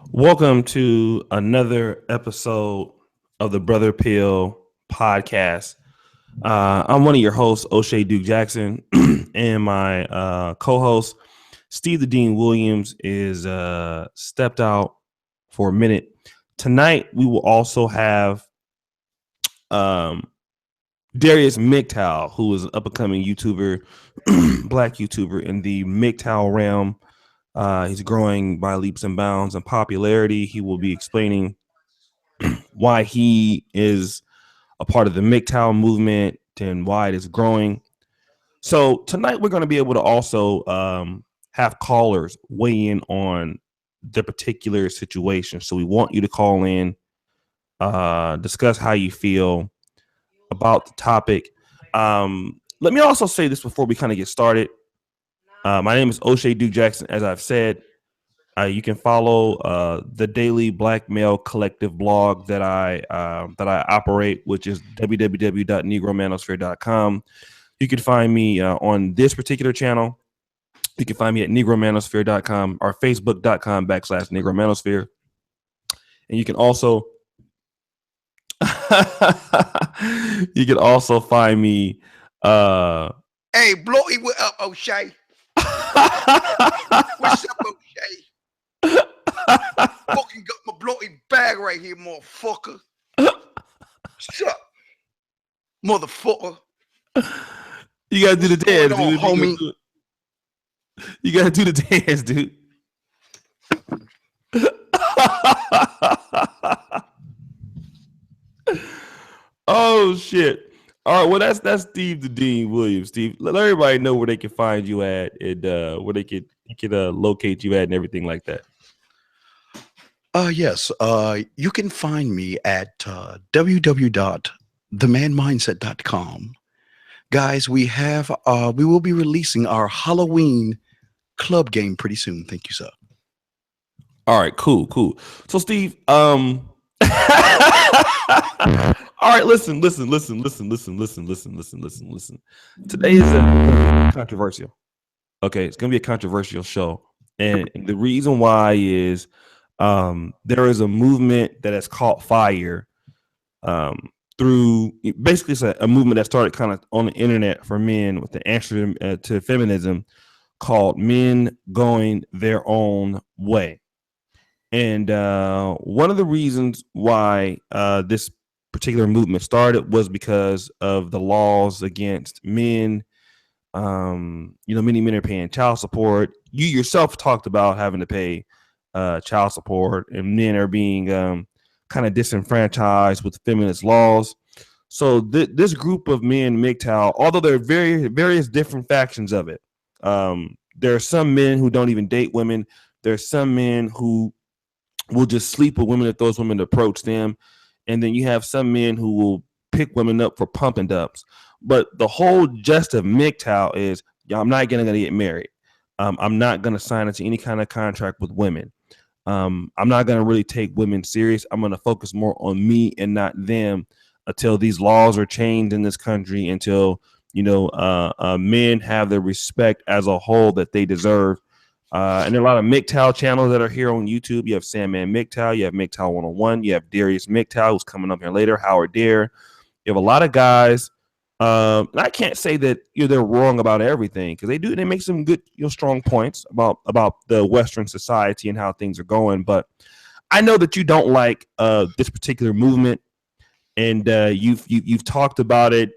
Welcome to another episode of the Brother Pill podcast. I'm one of your hosts, O'Shea Duke Jackson, and my co-host, Steve the Dean Williams, is stepped out for a minute. Tonight, we will also have um, Darius Mgtow, who is an up-and-coming YouTuber, black YouTuber in the Mgtow realm. He's growing by leaps and bounds in popularity. He will be explaining why he is a part of the Mgtow movement and why it is growing. So tonight we're going to be able to also have callers weigh in on the particular situation. So we want you to call in, discuss how you feel about the topic. Let me also say this before we kind of get started. My name is O'Shea Duke Jackson. As I've said, you can follow the Daily Black Male Collective blog that I operate, which is www.negromanosphere.com. You can find me on this particular channel. You can find me at negromanosphere.com or facebook.com/negromanosphere. And you can also find me Hey, Blowy, what up, O'Shea? What's up, O'Shea? Fucking got my bloated bag right here, motherfucker. What's up, motherfucker? You gotta do the dance, on, dude. homie? You gotta do the dance, dude. Oh shit. All right, well that's Steve the Dean Williams. Steve, let everybody know where they can find you at and where they can locate you at and everything like that. Yes. You can find me at www.themanmindset.com. Guys, we will be releasing our Halloween club game pretty soon. Thank you, sir. All right, cool. So Steve, all right, listen. Today is controversial. Okay, it's gonna be a controversial show, and the reason why is there is a movement that has caught fire through basically it's a movement that started kind of on the internet for men with the answer to feminism called Men Going Their Own Way. And one of the reasons why this particular movement started was because of the laws against men. Many men are paying child support. You yourself talked about having to pay child support, and men are being kind of disenfranchised with feminist laws. So this group of men, Mgtow, although there are various different factions of it, there are some men who don't even date women. There are some men who will just sleep with women if those women approach them. And then you have some men who will pick women up for pump and dumps. But the whole gist of Mgtow is, I'm not going to get married. I'm not going to sign into any kind of contract with women. I'm not going to really take women serious. I'm going to focus more on me and not them until these laws are changed in this country, until, men have the respect as a whole that they deserve. And there are a lot of Mgtow channels that are here on YouTube. You have Sandman Mgtow, you have Mgtow 101, you have Darius Mgtow, who's coming up here later, Howard Dare. You have a lot of guys. And I can't say that they're wrong about everything, because they make some good, strong points about the Western society and how things are going. But I know that you don't like this particular movement, and you've talked about it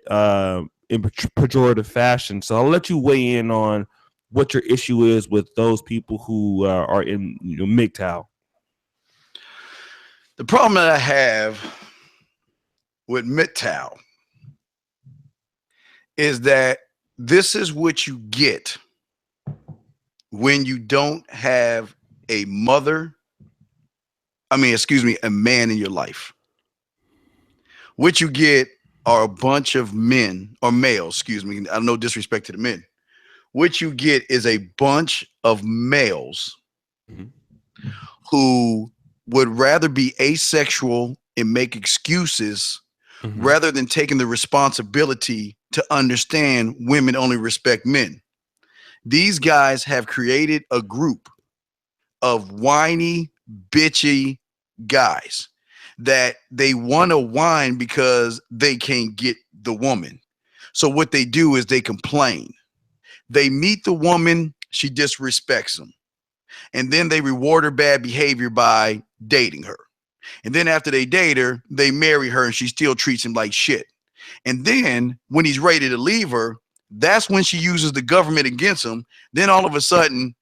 in pejorative fashion. So I'll let you weigh in on what your issue is with those people who are in Mgtow. The problem that I have with Mgtow is that this is what you get when you don't have a man in your life. What you get are a bunch of men, or males, I have no disrespect to the men. What you get is a bunch of males who would rather be asexual and make excuses rather than taking the responsibility to understand women only respect men. These guys have created a group of whiny, bitchy guys that they want to whine because they can't get the woman. So what they do is they complain. They meet the woman, she disrespects them. And then they reward her bad behavior by dating her. And then after they date her, they marry her and she still treats him like shit. And then when he's ready to leave her, that's when she uses the government against him. Then all of a sudden,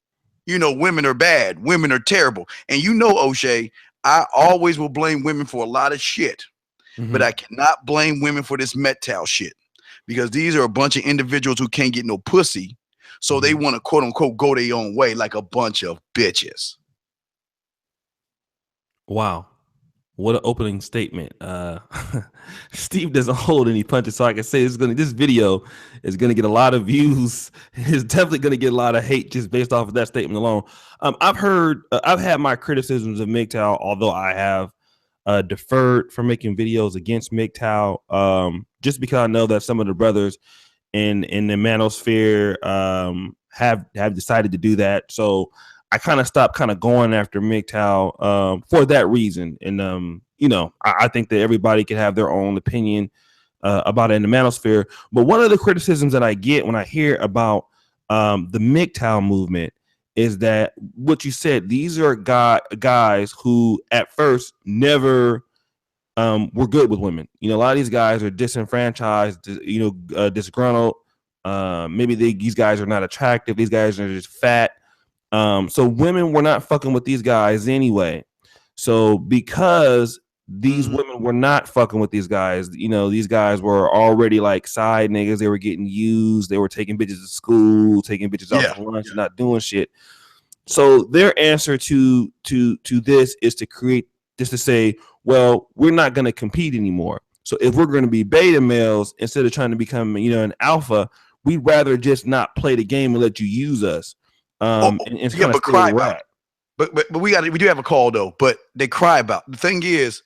women are bad. Women are terrible. And O'Shea, I always will blame women for a lot of shit. Mm-hmm. But I cannot blame women for this Mgtow shit. Because these are a bunch of individuals who can't get no pussy. So they want to, quote unquote, go their own way like a bunch of bitches. Wow. What an opening statement. Steve doesn't hold any punches, so I can say this video is gonna get a lot of views. It's definitely gonna get a lot of hate just based off of that statement alone. I've had my criticisms of Mgtow, although I have deferred from making videos against Mgtow, just because I know that some of the brothers in the manosphere have decided to do that. So I kind of stopped going after Mgtow for that reason. And I think that everybody can have their own opinion about it in the manosphere. But one of the criticisms that I get when I hear about the Mgtow movement is that what you said, these are guys who at first never were good with women. A lot of these guys are disenfranchised, disgruntled. Maybe these guys are not attractive. These guys are just fat. So women were not fucking with these guys anyway. So because these women were not fucking with these guys, these guys were already like side niggas. They were getting used. They were taking bitches to school, taking bitches out for lunch, and not doing shit. So their answer to this is to create, just to say, well, we're not going to compete anymore. So if we're going to be beta males instead of trying to become, an alpha, we'd rather just not play the game and let you use us. And but cry about it. But we do have a call though. But they cry about the thing is,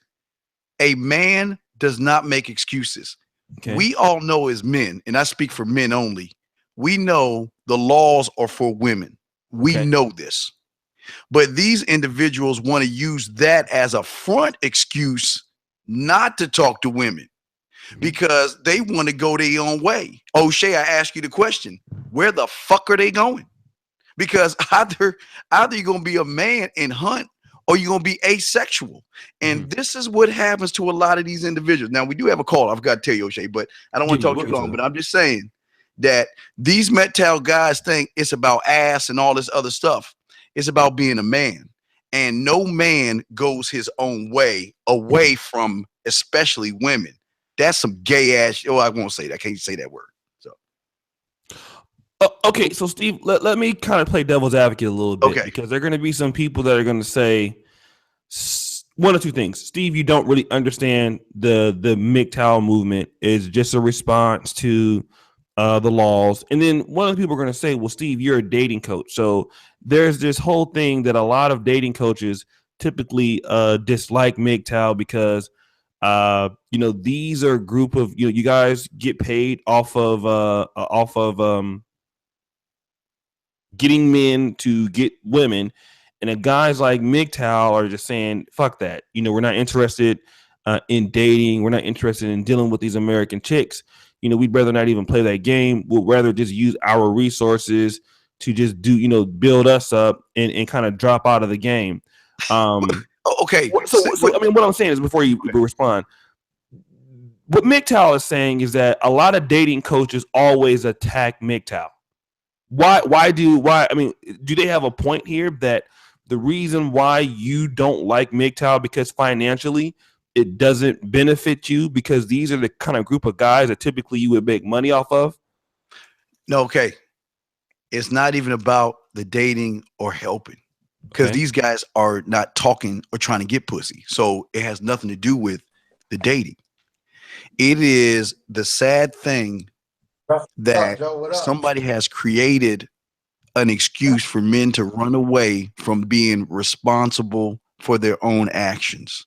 a man does not make excuses. Okay. We all know as men, and I speak for men only. We know the laws are for women. We know this. But these individuals want to use that as a front excuse not to talk to women because they want to go their own way. O'Shea, I ask you the question, where the fuck are they going? Because either you're going to be a man and hunt or you're going to be asexual. And this is what happens to a lot of these individuals. Now, we do have a call. I've got to tell you, O'Shea, but I don't want to talk too long. But I'm just saying that these Mgtow guys think it's about ass and all this other stuff. It's about being a man. And no man goes his own way away from especially women. That's some gay ass. Oh, I won't say that. I can't say that word. Okay, so Steve, let me kind of play devil's advocate a little bit because there are going to be some people that are going to say one or two things. Steve, you don't really understand the Mgtow movement is just a response to the laws. And then one of the people are going to say, well, Steve, you're a dating coach. So there's this whole thing that a lot of dating coaches typically dislike Mgtow because these are a group of, you guys get paid off of getting men to get women, and the guys like Mgtow are just saying, fuck that. We're not interested in dating. We're not interested in dealing with these American chicks. We'd rather not even play that game. We'd rather just use our resources to just do, build us up and kind of drop out of the game. Okay. So what I'm saying is, before you respond, what Mgtow is saying is that a lot of dating coaches always attack Mgtow. Why do they have a point here that the reason why you don't like Mgtow because financially it doesn't benefit you because these are the kind of group of guys that typically you would make money off of? No, okay. It's not even about the dating or helping because these guys are not talking or trying to get pussy. So it has nothing to do with the dating. It is the sad thing that somebody has created an excuse for men to run away from being responsible for their own actions.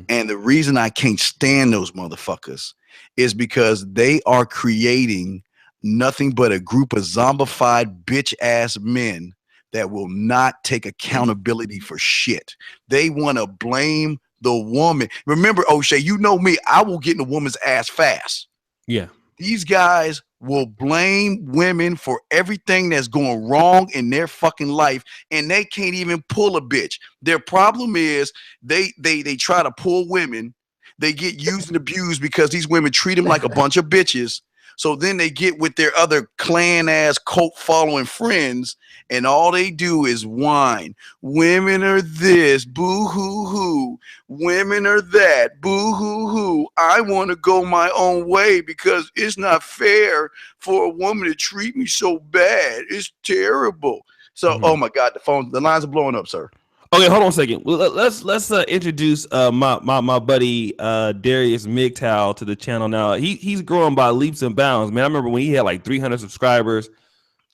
And the reason I can't stand those motherfuckers is because they are creating nothing but a group of zombified bitch ass men that will not take accountability for shit. They want to blame the woman. Remember, O'Shea, you know me, I will get in a woman's ass fast. Yeah. These guys will blame women for everything that's going wrong in their fucking life, and they can't even pull a bitch. Their problem is they try to pull women. They get used and abused because these women treat them like a bunch of bitches. So then they get with their other clan ass cult following friends, and all they do is whine. Women are this, boo hoo hoo. Women are that, boo hoo hoo. I want to go my own way because it's not fair for a woman to treat me so bad. It's terrible. So, oh my God, the lines are blowing up, sir. Okay, hold on a second. Well, let's introduce my buddy Darius Mgtow to the channel now. He's growing by leaps and bounds, man. I remember when he had like 300 subscribers.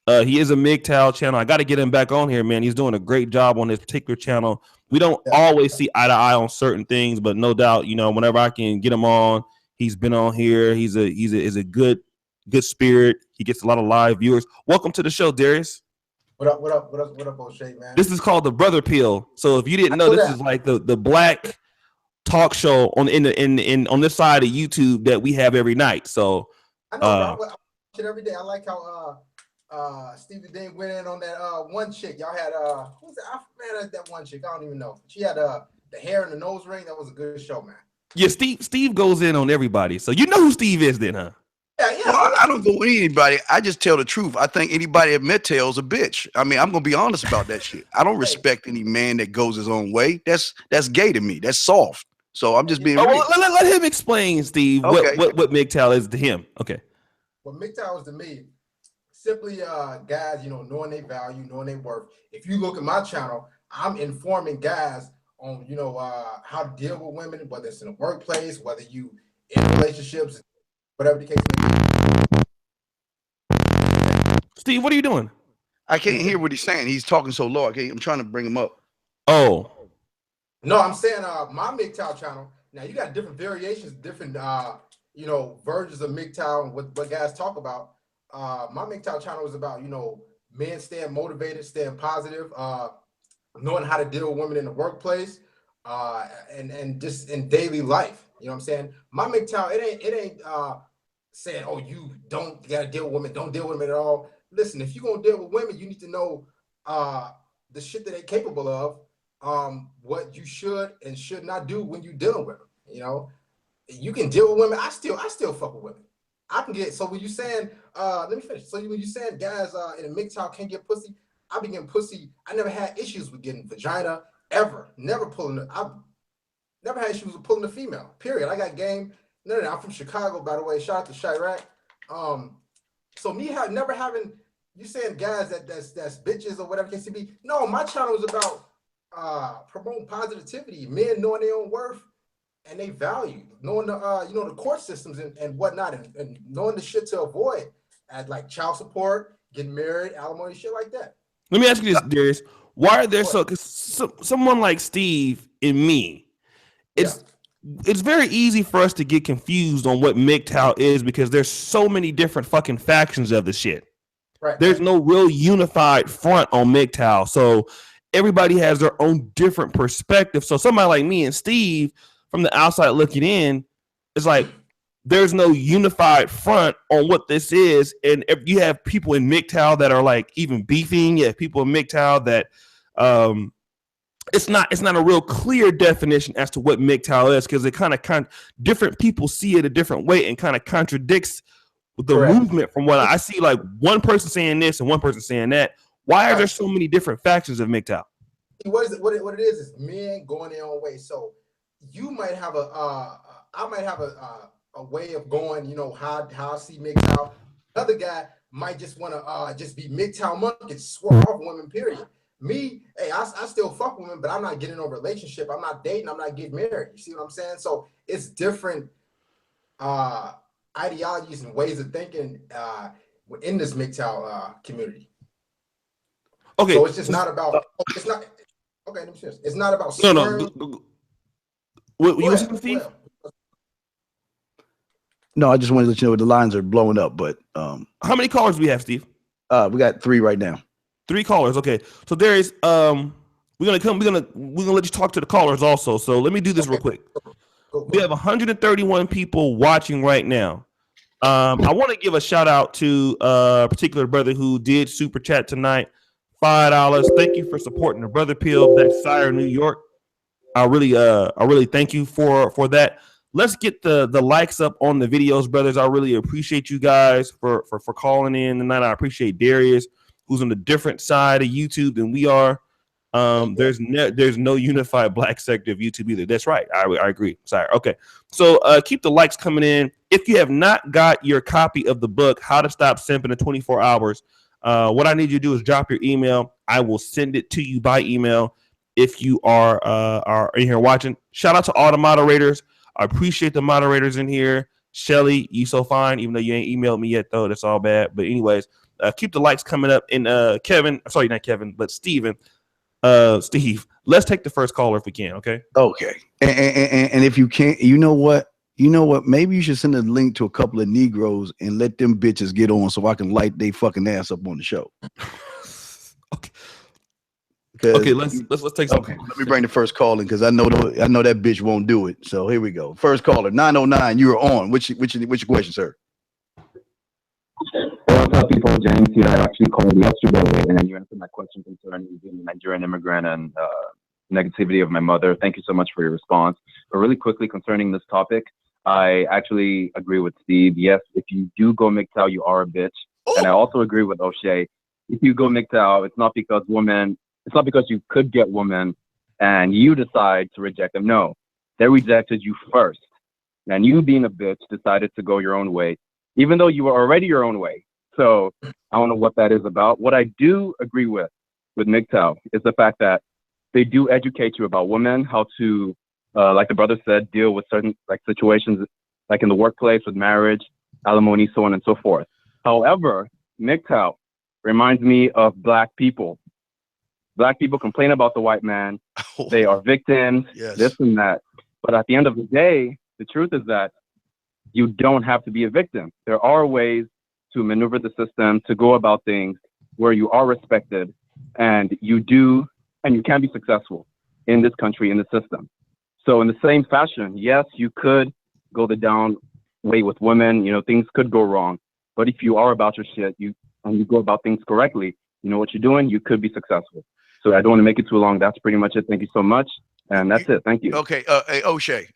He is a Mgtow channel. I got to get him back on here, man. He's doing a great job on this particular channel. We don't always see eye to eye on certain things, but no doubt, you know, whenever I can get him on, he's been on here. He's a good spirit. He gets a lot of live viewers. Welcome to the show, Darius. What up, O'Shea, man? This is called the Brother Peel. So if you didn't know, this is like the black talk show on on this side of YouTube that we have every night. So I know, I watch it every day. I like how Stevie Dean went in on that one chick. Y'all had who's that one chick? I don't even know. She had the hair and the nose ring. That was a good show, man. Yeah, Steve goes in on everybody. So you know who Steve is then, huh? Yeah. Well, I don't go with anybody. I just tell the truth. I think anybody at Mgtow is a bitch. I mean, I'm gonna be honest about that shit. I don't respect any man that goes his own way. That's gay to me. That's soft. So I'm just being real. Well, let him explain, Steve, okay. what Mgtow is to him. Okay. What Mgtow is to me, simply guys, you know, knowing their value, knowing their worth. If you look at my channel, I'm informing guys on, you know, how to deal with women, whether it's in the workplace, whether you in relationships, whatever the case may be. Steve, what are you doing? I can't hear what he's saying. He's talking so low. I'm trying to bring him up. Oh. No, I'm saying my Mgtow channel. Now you got different variations, different you know, versions of Mgtow and what guys talk about. My Mgtow channel is about, you know, men staying motivated, staying positive, knowing how to deal with women in the workplace, and just in daily life. You know what I'm saying? My Mgtow, it ain't saying, oh, you gotta deal with women, don't deal with them at all. Listen, if you're gonna deal with women, you need to know the shit that they're capable of, what you should and should not do when you're dealing with them. You know, you can deal with women. I still fuck with women. I can get, so when you saying, let me finish. So when you saying guys in a Mgtow can't get pussy, I be getting pussy. I never had issues with getting vagina ever. Never never had issues with pulling a female. Period. I got game. No, I'm from Chicago, by the way. Shout out to Chirac. So me never having, you saying guys that's bitches or whatever case it be. No, my channel is about promoting positivity, men knowing their own worth and they value, knowing the you know, the court systems and whatnot, and knowing the shit to avoid, at like child support, getting married, alimony, shit like that. Let me ask you this, Darius. Why are there someone like Steve and me? It's very easy for us to get confused on what Mgtow is because there's so many different fucking factions of the shit. Right. There's no real unified front on Mgtow. So everybody has their own different perspective. So somebody like me and Steve from the outside looking in, it's like there's no unified front on what this is. And if you have people in Mgtow that are like even beefing, you have people in Mgtow that it's not a real clear definition as to what Mgtow is, because it kind of different people see it a different way and kind of contradicts the movement from what I see, like one person saying this and one person saying that. Why are there so many different factions of Mgtow? What it is men going their own way. So you might have I might have a way of going, you know, how I see Mgtow. Another guy might just want to just be Mgtow monk and swear off women, period. Me, hey, I still fuck women, but I'm not getting no relationship. I'm not dating. I'm not getting married. You see what I'm saying? So it's different ideologies and ways of thinking in this Mgtow community. Okay, so it's just not about. It's not okay. It's not about. No. What you saying, Steve? No, I just wanted to let you know the lines are blowing up. But how many callers do we have, Steve? We got 3 right now. 3 callers. Okay. So Darius, we're gonna let you talk to the callers also. So let me do this real quick. We have 131 people watching right now. I want to give a shout out to a particular brother who did super chat tonight, $5. Thank you for supporting the brother Peel, that's Sire, New York. I really thank you for that. Let's get the likes up on the videos, brothers. I really appreciate you guys for calling in tonight. I appreciate Darius, who's on the different side of YouTube than we are. There's no unified black sector of YouTube either. That's right. I agree. Sorry. Okay. So keep the likes coming in. If you have not got your copy of the book, How to Stop Simping in 24 Hours, what I need you to do is drop your email. I will send it to you by email. If you are in here watching, shout out to all the moderators. I appreciate the moderators in here. Shelly, you so fine, even though you ain't emailed me yet, though. That's all bad. But anyways, keep the likes coming up. And Kevin, sorry, not Kevin, but Steven. Steve, let's take the first caller if we can, okay? Okay. And if you can't, you know what? Maybe you should send a link to a couple of Negroes and let them bitches get on so I can light they fucking ass up on the show. Okay. Okay, let's take some. Okay, let me bring the first call in because I know that bitch won't do it. So here we go. First caller, 909. You are on. Which your question, sir? What's up, people? James here. I actually called yesterday, and then you answered my question concerning being a Nigerian immigrant and negativity of my mother. Thank you so much for your response. But really quickly concerning this topic, I actually agree with Steve. Yes, if you do go Mgtow, you are a bitch. Ooh. And I also agree with O'Shea. If you go Mgtow, it's not because you could get women and you decide to reject them. No, they rejected you first. And you being a bitch decided to go your own way, even though you were already your own way. So I don't know what that is about. What I do agree with Mgtow is the fact that they do educate you about women, how to, like the brother said, deal with certain situations, like in the workplace with marriage, alimony, so on and so forth. However, Mgtow reminds me of black people. Black people complain about the white man. They are victims, yes, this and that. But at the end of the day, the truth is that you don't have to be a victim. There are ways to maneuver the system, to go about things where you are respected and you can be successful in this country, in the system. So in the same fashion, yes, you could go the down way with women, things could go wrong. But if you are about your shit, and you go about things correctly, you know what you're doing, you could be successful. So I don't want to make it too long. That's pretty much it. Thank you so much. And that's it. Thank you. Okay. Hey, O'Shea.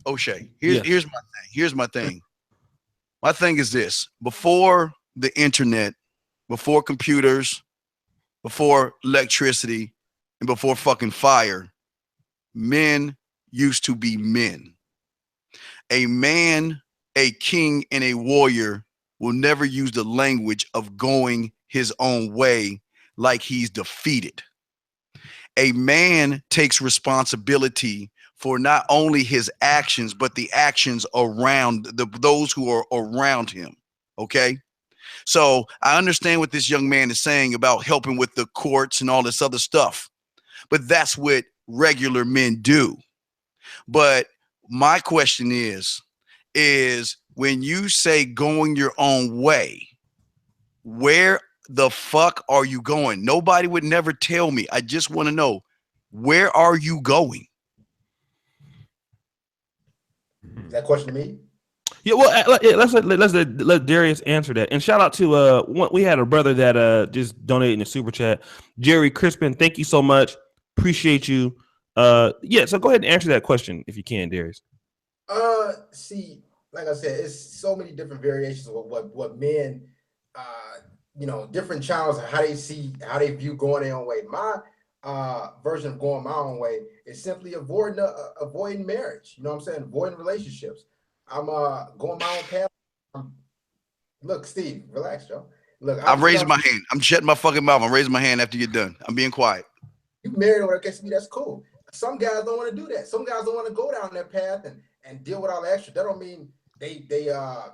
Here's my thing. My thing is this: before the internet, before computers, before electricity, and before fucking fire, men used to be men. A man, a king, and a warrior will never use the language of going his own way like he's defeated. A man takes responsibility for not only his actions, but the actions around those who are around him. Okay. So I understand what this young man is saying about helping with the courts and all this other stuff, but that's what regular men do. But my question is when you say going your own way, where the fuck are you going? Nobody would never tell me. I just want to know, where are you going? Is that question to me? Yeah, well, let's let Darius answer that. And shout out to we had a brother that just donated in the super chat, Jerry Crispin. Thank you so much, appreciate you. Yeah, so go ahead and answer that question if you can, Darius. See, like I said, it's so many different variations of what men, different channels, how they view going their own way. My version of going my own way is simply avoiding marriage. You know what I'm saying? Avoiding relationships. I'm going my own path. Look, Steve, relax, Joe. Look, I'm raising my hand. I'm shutting my fucking mouth. I'm raising my hand after you're done. I'm being quiet. You married or against me, that's cool. Some guys don't want to do that. Some guys don't want to go down that path and deal with all the extra. That don't mean they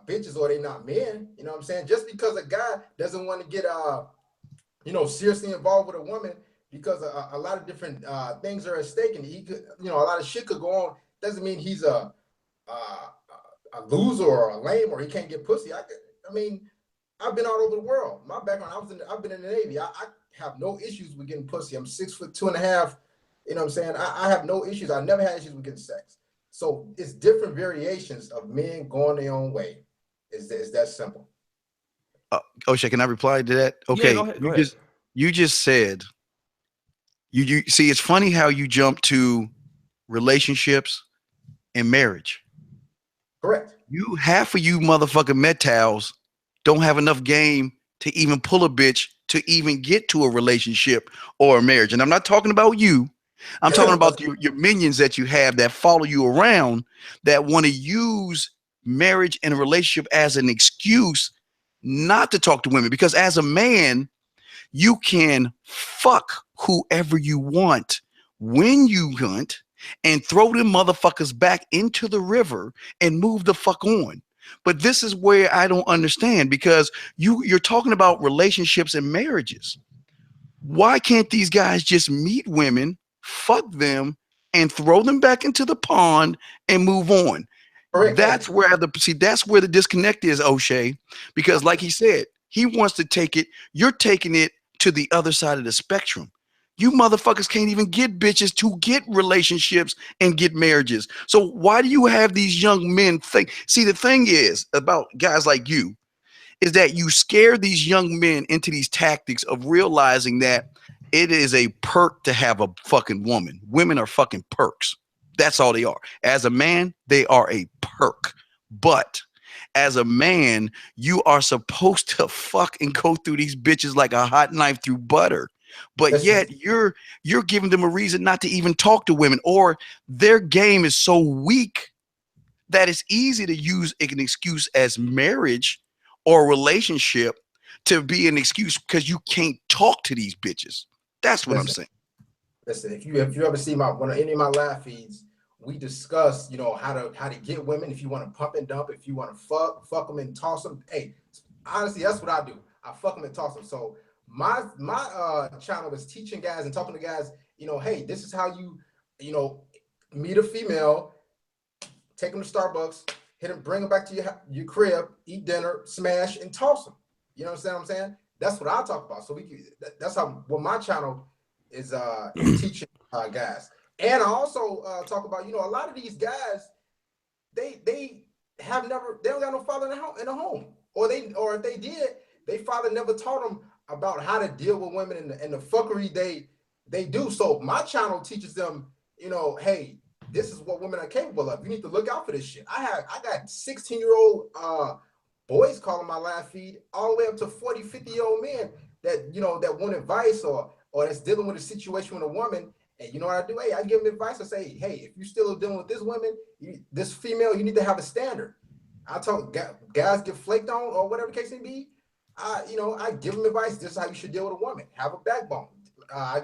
bitches or they not men. You know what I'm saying? Just because a guy doesn't want to get seriously involved with a woman because a lot of different things are at stake and he could, a lot of shit could go on. Doesn't mean he's a loser or a lame or he can't get pussy. I've been all over the world. My background, I've been in the Navy. have no issues with getting pussy. I'm 6'2.5". You know what I'm saying? I have no issues. I never had issues with getting sex. So it's different variations of men going their own way. It's that simple. O'Shea, can I reply to that? Okay, yeah, go ahead. You just said you see. It's funny how you jump to relationships and marriage. Correct. Half of you motherfucking Mgtows don't have enough game to even pull a bitch to even get to a relationship or a marriage. And I'm not talking about you. I'm talking about your minions that you have that follow you around that want to use marriage and a relationship as an excuse not to talk to women. Because as a man, you can fuck whoever you want when you want and throw them motherfuckers back into the river and move the fuck on. But this is where I don't understand, because you're talking about relationships and marriages. Why can't these guys just meet women, fuck them, and throw them back into the pond and move on? Correct. That's where the disconnect is, O'Shea, because like he said, he wants to take it. You're taking it to the other side of the spectrum. You motherfuckers can't even get bitches to get relationships and get marriages. So why do you have these young men think? See, the thing is about guys like you is that you scare these young men into these tactics of realizing that it is a perk to have a fucking woman. Women are fucking perks. That's all they are. As a man, they are a perk. But as a man, you are supposed to fuck and go through these bitches like a hot knife through butter. But yet you're giving them a reason not to even talk to women, or their game is so weak that it's easy to use an excuse as marriage or relationship to be an excuse because you can't talk to these bitches. That's what I'm saying. Listen, if you ever see any of my live feeds, we discuss, how to get women. If you want to pump and dump, if you want to fuck them and toss them. Hey, honestly, that's what I do. I fuck them and toss them. So my channel is teaching guys and talking to guys, hey, this is how you meet a female, take them to Starbucks, hit them, bring them back to your crib, eat dinner, smash, and toss them. You know what I'm saying? That's what I talk about. So that's what my channel is teaching guys. And I also talk about, a lot of these guys, they don't got no father in the home, or if they did, their father never taught them about how to deal with women and the fuckery they do. So my channel teaches them, hey, this is what women are capable of. You need to look out for this shit. I got 16-year-old boys calling my live feed, all the way up to 40, 50-year-old men that that want advice or that's dealing with a situation with a woman. And you know what I do? Hey, I give them advice. I say, hey, if you're still dealing with this woman, this female, you need to have a standard. I talk guys get flaked on or whatever the case may be. I give them advice. This is how you should deal with a woman. Have a backbone. I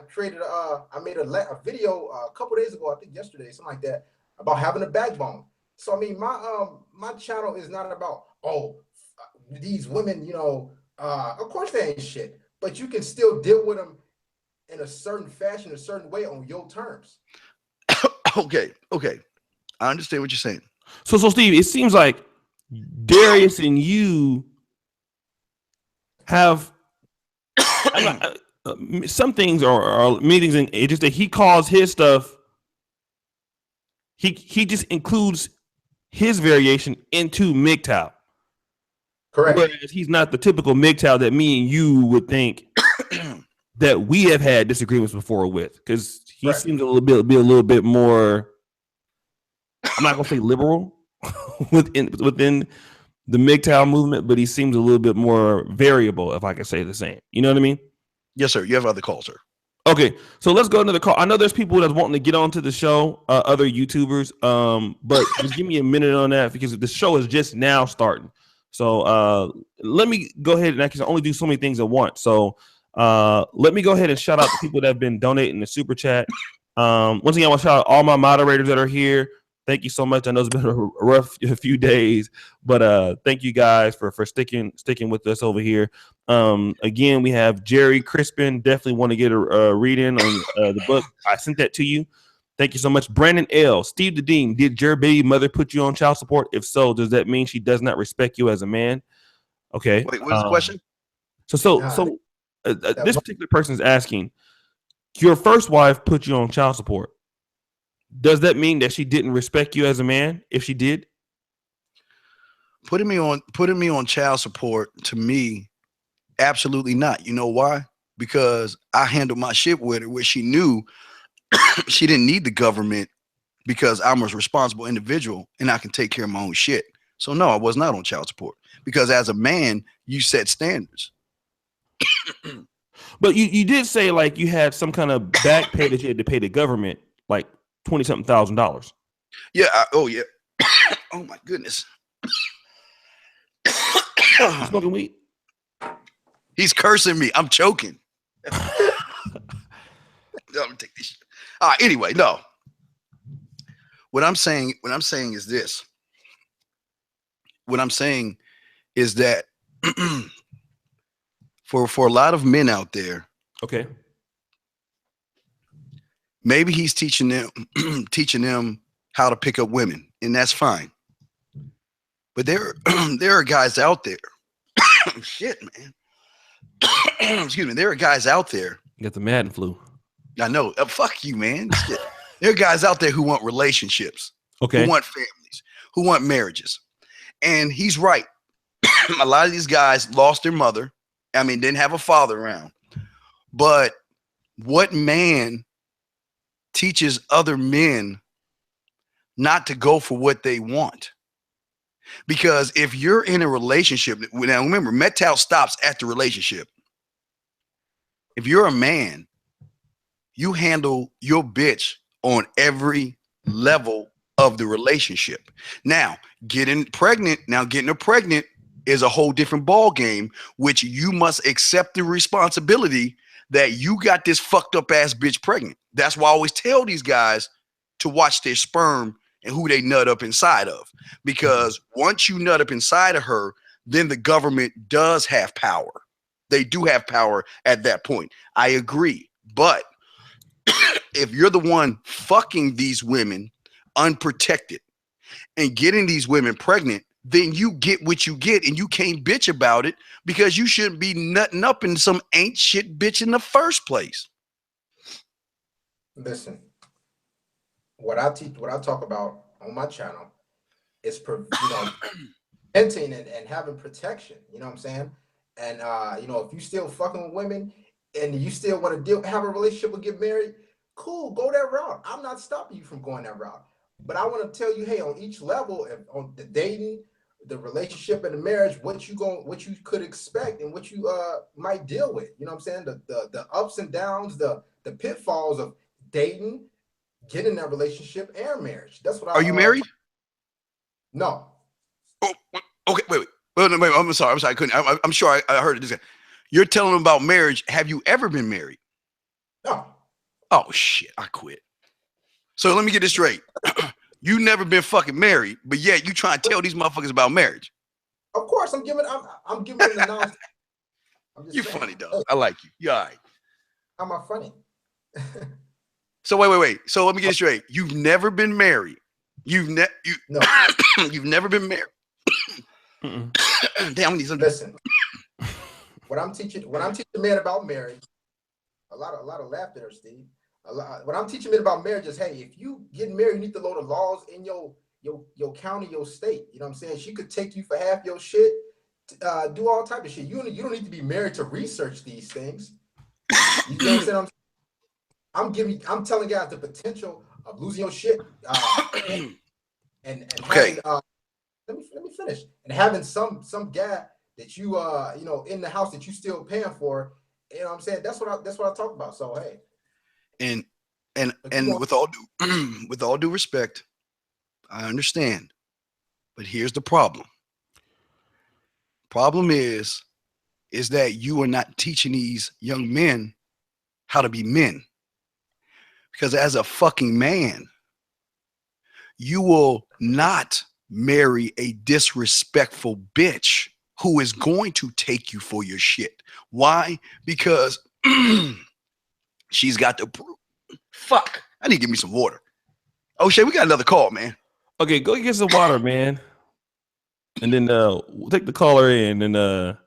made a video a couple days ago, I think yesterday, something like that, about having a backbone. So I mean, my channel is not about these women. Of course they ain't shit, but you can still deal with them in a certain fashion, a certain way on your terms. Okay. I understand what you're saying. So Steve, it seems like Darius and you have some things are meetings, and it's just that he calls his stuff. He just includes his variation into Mgtow. Correct. Whereas he's not the typical Mgtow that me and you would think that we have had disagreements before with, because he seems be a little bit more. I'm not gonna say liberal within the Mgtow movement, but he seems a little bit more variable, if I can say the same. You know what I mean? Yes, sir. You have other calls, sir. Okay, so let's go to the call. I know there's people that's wanting to get onto the show, other YouTubers, but just give me a minute on that, because the show is just now starting. So let me go ahead, and I can only do so many things at once. So let me go ahead and shout out the people that have been donating the super chat. Once again, I want to shout out all my moderators that are here. Thank you so much. I know it's been a rough few days, but thank you guys for sticking with us over here. Again, we have Jerry Crispin. Definitely want to get a read in on the book. I sent that to you. Thank you so much. Brandon L. Steve the Dean. Did your baby mother put you on child support? If so, does that mean she does not respect you as a man? Okay. Wait, what's the question? So this particular person is asking, your first wife put you on child support. Does that mean that she didn't respect you as a man? If she did, putting me on child support, to me, absolutely not. You know why? Because I handled my shit with her, where she knew she didn't need the government, because I'm a responsible individual and I can take care of my own shit. So no, I was not on child support, because as a man, you set standards. but you did say like you had some kind of back pay that you had to pay the government, like $20-something thousand. Yeah. Oh yeah. Oh my goodness. You smoking weed? He's cursing me. I'm choking. I'm gonna take this shit. All right. Anyway, no. What I'm saying is this. What I'm saying is that for a lot of men out there, Okay. maybe he's teaching them how to pick up women, and that's fine. But there are guys out there. Shit, man. Excuse me. There are guys out there. You got the Madden flu. I know. Fuck you, man. Shit. There are guys out there who want relationships. Okay. Who want families. Who want marriages. And he's right. A lot of these guys lost their mother. I mean, didn't have a father around. But what man teaches other men not to go for what they want? Because if you're in a relationship, now remember, Mgtow stops at the relationship. If you're a man, you handle your bitch on every level of the relationship. Now, getting her pregnant is a whole different ball game, which you must accept the responsibility that you got this fucked up ass bitch pregnant. That's why I always tell these guys to watch their sperm and who they nut up inside of. Because once you nut up inside of her, then the government does have power. They do have power at that point. I agree. But if you're the one fucking these women unprotected and getting these women pregnant, then you get what you get, and you can't bitch about it, because you shouldn't be nutting up in some ain't shit bitch in the first place. Listen, what I talk about on my channel is preventing and having protection. You know what I'm saying? And if you still fucking with women and you still want to have a relationship or get married, cool, go that route. I'm not stopping you from going that route. But I want to tell you, hey, on each level, on the dating, the relationship, and the marriage, what you could expect and what you might deal with. You know what I'm saying? The ups and downs, the pitfalls of dating, getting that relationship, and marriage. That's what I. Are you married? No. Oh, okay. Wait. Wait. I'm sorry. I couldn't. I'm sure I heard it. You're telling them about marriage. Have you ever been married? No. Oh shit! I quit. So let me get this straight. You never been fucking married, but yet you trying to tell these motherfuckers about marriage. Of course, I'm giving them the knowledge. You're funny, though. I like you. You all right? How am I funny? So wait. So let me get it straight. You've never been married. No. You've never been married. Damn, I need some. Listen. What I'm teaching men about marriage, a lot of laughter there, Steve. What I'm teaching men about marriage is, hey, if you get married, you need to know the laws in your county, your state. You know what I'm saying? She could take you for half your shit, do all type of shit. You don't need to be married to research these things. You know what I'm saying? I'm telling guys the potential of losing your shit. And okay. Having, let me finish. And having some guy that you in the house that you still paying for. You know what I'm saying? That's what I talk about. So hey. And with all due respect, I understand. But here's the problem. Problem is that you are not teaching these young men how to be men. Because as a fucking man, you will not marry a disrespectful bitch who is going to take you for your shit. Why? Because she's got the proof. Fuck. I need to give me some water. Oh shit, we got another call, man. Okay, go get some water, man. And then we'll take the caller in and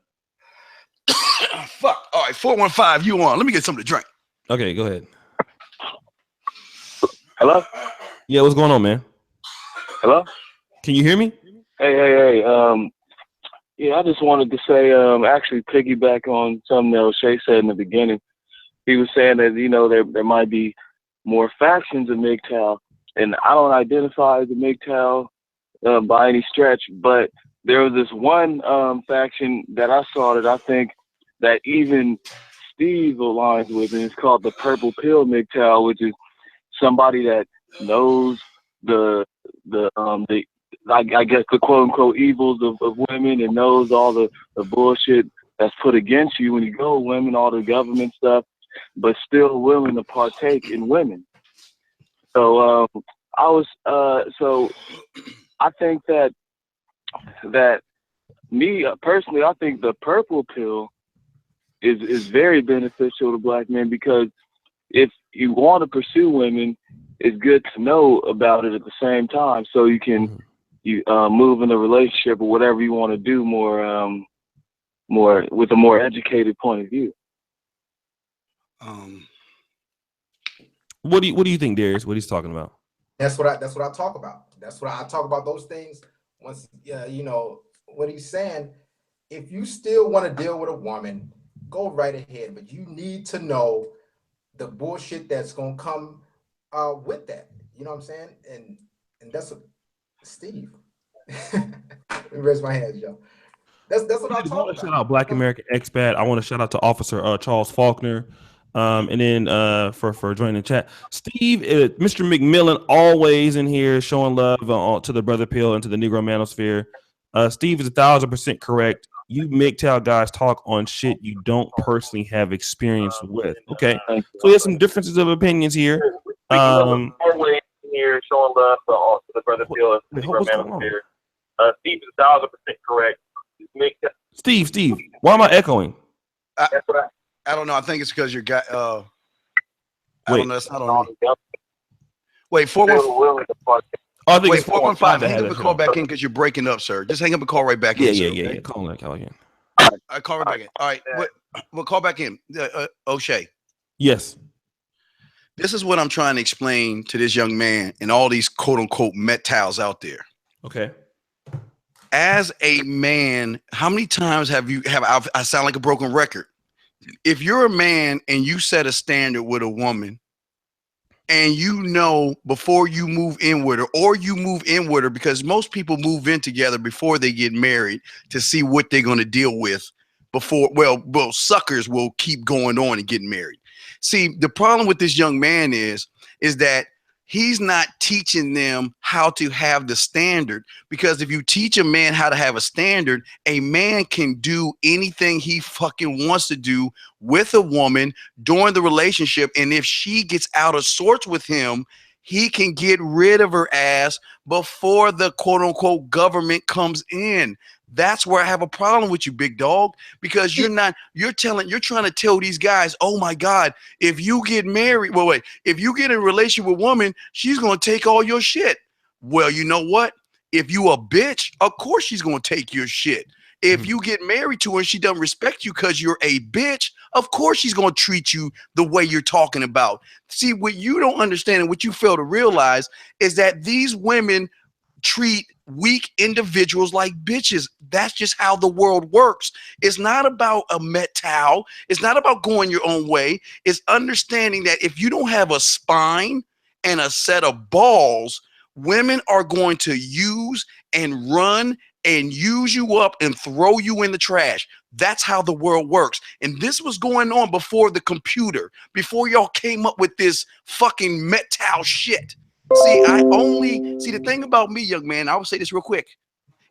fuck. All right, 415, you on. Let me get something to drink. Okay, go ahead. Hello? Yeah, what's going on, man? Hello? Can you hear me? Hey. Yeah, I just wanted to say, actually piggyback on something that O'Shea said in the beginning. He was saying that, you know, there might be more factions of Mgtow, and I don't identify as a Mgtow by any stretch, but there was this one faction that I saw that I think that even Steve aligns with, and it's called the Purple Pill Mgtow, which is somebody that knows I guess the quote unquote evils of women, and knows all the bullshit that's put against you when you go with women, all the government stuff, but still willing to partake in women. So so I think that me personally, I think the purple pill is very beneficial to black men, because if you want to pursue women, it's good to know about it at the same time, so you can move in a relationship or whatever you want to do more with a more educated point of view. What do you think, Darius? What he's talking about? That's what I talk about. That's what I talk about. Those things. Once you know what he's saying. If you still want to deal with a woman, go right ahead. But you need to know the bullshit that's gonna come with that. You know what I'm saying? And that's what Steve. Let me raise my hands, yo. That's what I talk about. Shout out Black American Expat. I want to shout out to Officer Charles Faulkner. And then for joining the chat, Steve, Mr. McMillan, always in here showing love to the Brother Pill and to the Negro Manosphere. Steve is 1,000% correct. You Mgtow guys talk on shit you don't personally have experience with. Okay, so we have some differences of opinions here. Always in here showing love to the Brother Pill and the Negro Manosphere. Steve is 1,000% correct. Steve, why am I echoing? I don't know. I think it's because your guy. I don't know. It's not on me. Wait, 415. Wait, 415. Hang up and call back in because you're breaking up, sir. Just hang up and call right back in. Yeah. Call again. I call right back in. All right. We'll call back in. O'Shea. Yes. This is what I'm trying to explain to this young man and all these quote unquote Mgtows out there. Okay. As a man, how many times I sound like a broken record? If you're a man and you set a standard with a woman, and you know before you move in with her, or you move in with her, because most people move in together before they get married to see what they're going to deal with before, well, suckers will keep going on and getting married. See, the problem with this young man is that he's not teaching them how to have the standard, because if you teach a man how to have a standard, a man can do anything he fucking wants to do with a woman during the relationship. And if she gets out of sorts with him, he can get rid of her ass before the quote unquote government comes in. That's where I have a problem with you, big dog, because you're trying to tell these guys, oh my God, if you get married, if you get in a relationship with a woman, she's going to take all your shit. Well, you know what? If you a bitch, of course she's going to take your shit. If you get married to her and she doesn't respect you because you're a bitch, of course she's going to treat you the way you're talking about. See, what you don't understand and what you fail to realize is that these women treat weak individuals like bitches. That's just how the world works. It's not about a Mgtow. It's not about going your own way. It's understanding that if you don't have a spine and a set of balls, women are going to use and run and use you up and throw you in the trash. That's how the world works. And this was going on before the computer, before y'all came up with this fucking Mgtow shit. See, the thing about me, young man, I will say this real quick,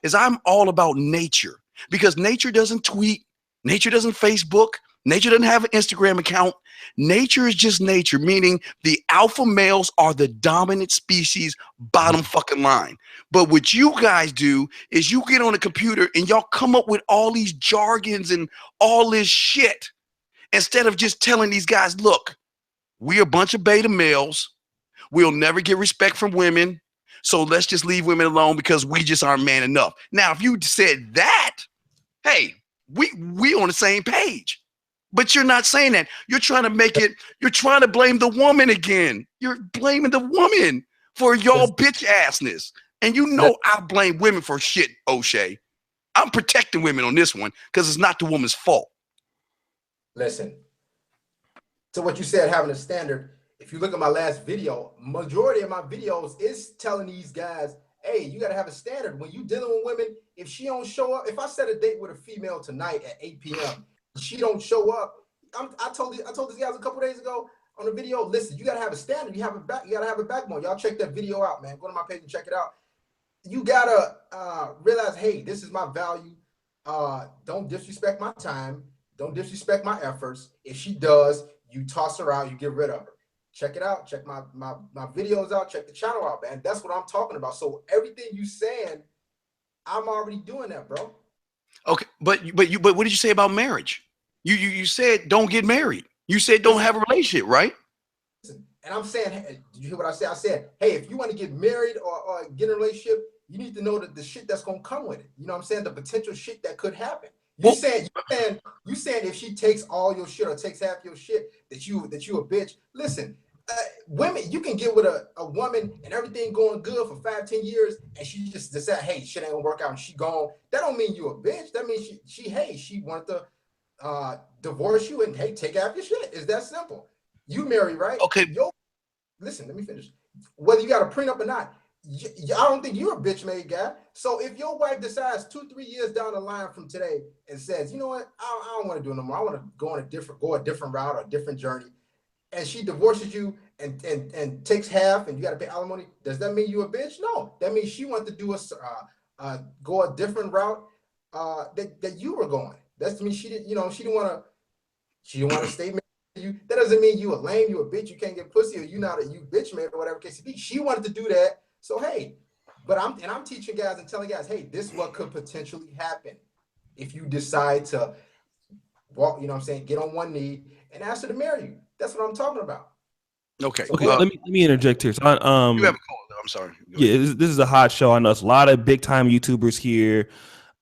is I'm all about nature, because nature doesn't tweet, nature doesn't Facebook, nature doesn't have an Instagram account. Nature is just nature, meaning the alpha males are the dominant species, bottom fucking line. But what you guys do is you get on a computer and y'all come up with all these jargons and all this shit, instead of just telling these guys, look, we're a bunch of beta males. We'll never get respect from women, so let's just leave women alone because we just aren't man enough. Now, if you said that, hey, we on the same page. But you're not saying that. You're trying to make it, you're trying to blame the woman again. You're blaming the woman for y'all bitch assness. And you know I blame women for shit, O'Shea. I'm protecting women on this one because it's not the woman's fault. Listen, to what you said, having a standard, if you look at my last video, majority of my videos is telling these guys, hey, you got to have a standard. When you dealing with women, if she don't show up, if I set a date with a female tonight at 8 p.m., she don't show up, I told these guys a couple days ago on the video, listen, you got to have a standard. You got to have a backbone. Y'all check that video out, man. Go to my page and check it out. You got to realize, hey, this is my value. Don't disrespect my time. Don't disrespect my efforts. If she does, you toss her out, you get rid of her. Check it out. Check my videos out. Check the channel out, man. That's what I'm talking about. So everything you saying, I'm already doing that, bro. Okay, but what did you say about marriage? You said don't get married. You said don't have a relationship, right? Listen, and I'm saying, hey, did you hear what I said? I said, hey, if you want to get married or get in a relationship, you need to know that the shit that's gonna come with it. You know what I'm saying? The potential shit that could happen. You saying if she takes all your shit or takes half your shit that you a bitch. Listen, women, you can get with a woman and everything going good for 5-10 years, and she just decide, hey, shit ain't gonna work out and she gone. That don't mean you a bitch. That means she wanted to divorce you and hey, take half your shit. It's that simple. You marry, right? Okay. Listen, let me finish. Whether you got a prenup or not, I don't think you're a bitch made guy. So if your wife decides 2-3 years down the line from today and says, you know what, I don't want to do it no more. I want to go a different route or a different journey, and she divorces you and takes half, and you got to pay alimony, does that mean you a bitch? No, that means she wants to do go a different route that you were going. That means she didn't want to stay married to you. That doesn't mean you a lame, you a bitch, you can't get pussy, or you bitch made or whatever case it be. She wanted to do that. So hey, but I'm teaching guys and telling guys, hey, this is what could potentially happen if you decide to walk, you know what I'm saying, get on one knee and ask her to marry you. That's what I'm talking about. Okay. Let me interject here. So you have a call though. I'm sorry. Yeah, this is a hot show. I know it's a lot of big time YouTubers here.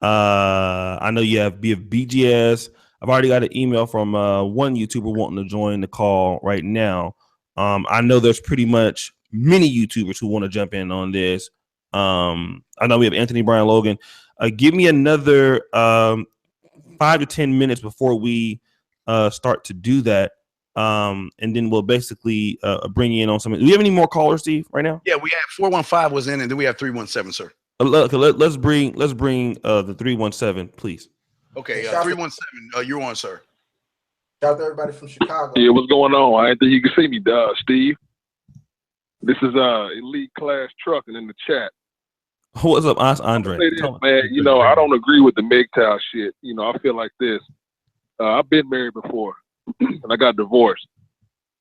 I know you have BGS. I've already got an email from one YouTuber wanting to join the call right now. I know there's pretty much many YouTubers who want to jump in on this. I know we have Anthony Brian Logan. Give me another 5 to 10 minutes before we start to do that. And then we'll basically bring you in on something. Do we have any more callers, Steve, right now? Yeah, we have 415 was in, and then we have 317, sir. Let's bring the 317, please. Okay, 317, you're on, sir. Shout out to everybody from Chicago. Yeah, what's going on? I didn't think you could see me, Steve. This is Elite Class Trucking in the chat. What's up, Andre? Man, I don't agree with the Mgtow shit. I feel like this. I've been married before, and I got divorced.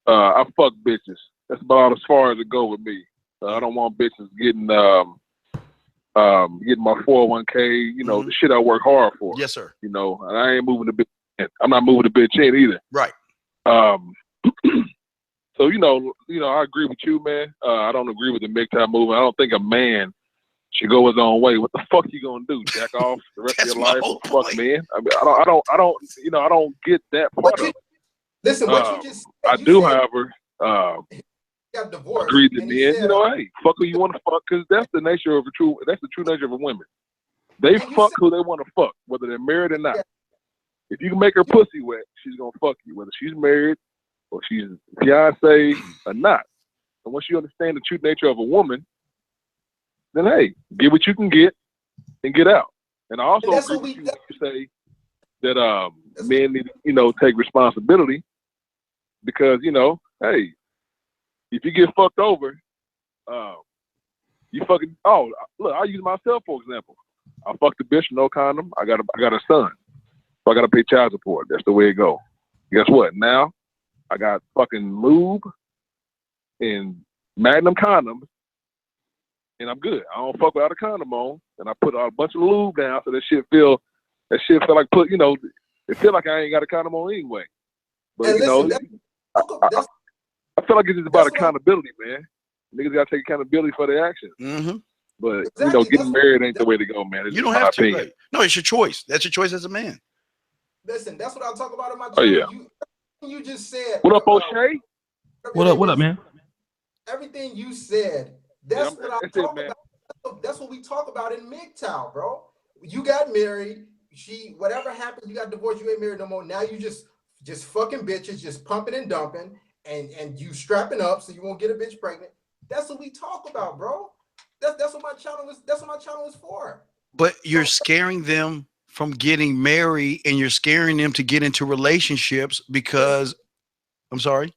I fuck bitches. That's about as far as it go with me. I don't want bitches getting my 401k. The shit I work hard for. Yes, sir. And I ain't moving the bitch in. I'm not moving the bitch in either. Right. So I agree with you, man. I don't agree with the Mgtow movement. I don't think a man should go his own way. What the fuck you gonna do? Jack off the rest of your life? Fuck, man. I mean, I don't get that part of it. Listen, what you just said, I do, however, got divorced. Agree to the end. Hey, fuck who you want to fuck, because that's the nature of that's the true nature of a woman. They fuck who they want to fuck, whether they're married or not. Yeah. If you can make her pussy wet, she's gonna fuck you, whether she's married or she's fiance or not. And once you understand the true nature of a woman, then hey, get what you can get and get out. And I also agree with you when you say that men need to, take responsibility, because, hey, if you get fucked over, you fucking, look, I'll use myself for example. I fucked a bitch, no condom. I got a son. So I gotta pay child support. That's the way it go. Guess what? Now I got fucking lube and Magnum condoms, and I'm good. I don't fuck without a condom on, and I put a bunch of lube down so that shit feel like it feel like I ain't got a condom on anyway. But I feel like it's just about accountability, man. Niggas gotta take accountability for their actions. Mm-hmm. But getting married ain't the way to go, man. You don't have to. Right? No, it's your choice. That's your choice as a man. Listen, that's what I'll talk about in my Oh, channel. yeah. You just said. What up, O'Shea? What up, man? Everything you said, that's what I That's talk it, man. about. That's what we talk about in Mgtow, bro. You got married. Whatever happened, you got divorced. You ain't married no more. Now you just fucking bitches, just pumping and dumping, and you strapping up so you won't get a bitch pregnant. That's what we talk about, bro. That's what my channel is. That's what my channel is for. But you're scaring them from getting married, and you're scaring them to get into relationships because. I'm sorry.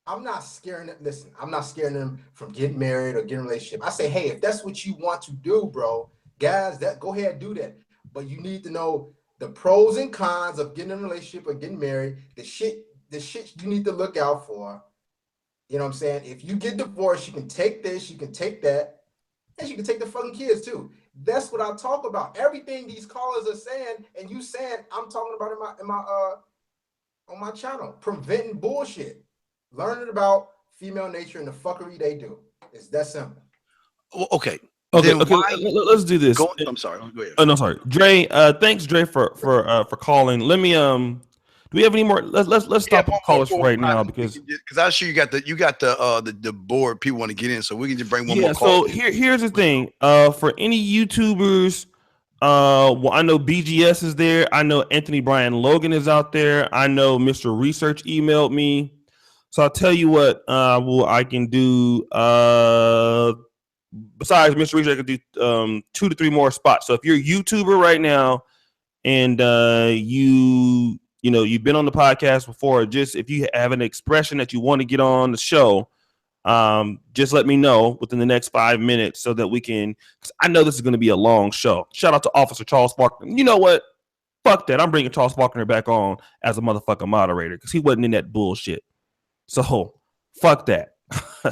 I'm not scaring them. Listen, I'm not scaring them from getting married or getting a relationship. I say, hey, if that's what you want to do, bro, guys, go ahead and do that. But you need to know the pros and cons of getting in a relationship or getting married. The shit you need to look out for. You know what I'm saying? If you get divorced, you can take this, you can take that, and you can take the fucking kids too. That's what I talk about. Everything these callers are saying, and you saying, I'm talking about in my on my channel, preventing bullshit. Learning about female nature and the fucking they do. It's that simple. Okay. Okay. Let's do this. I'm sorry. Go ahead. Oh no, sorry, Dre. Thanks, Dre, for calling. Let me do we have any more? Let's stop the callers for right now because I'm sure you got the board people want to get in, so we can just bring one more So call. here's the thing. For any YouTubers, well, I know BGS is there. I know Anthony Brian Logan is out there. I know Mr. Research emailed me. So I'll tell you what. I can do. Besides Mr. Research, I can do 2 to 3 more spots. So if you're a YouTuber right now, and you've been on the podcast before, just if you have an expression that you want to get on the show, just let me know within the next 5 minutes so that we can, because I know this is going to be a long show. Shout out to Officer Charles Faulkner. You know what? Fuck that. I'm bringing Charles Faulkner back on as a motherfucking moderator because he wasn't in that bullshit. So fuck that.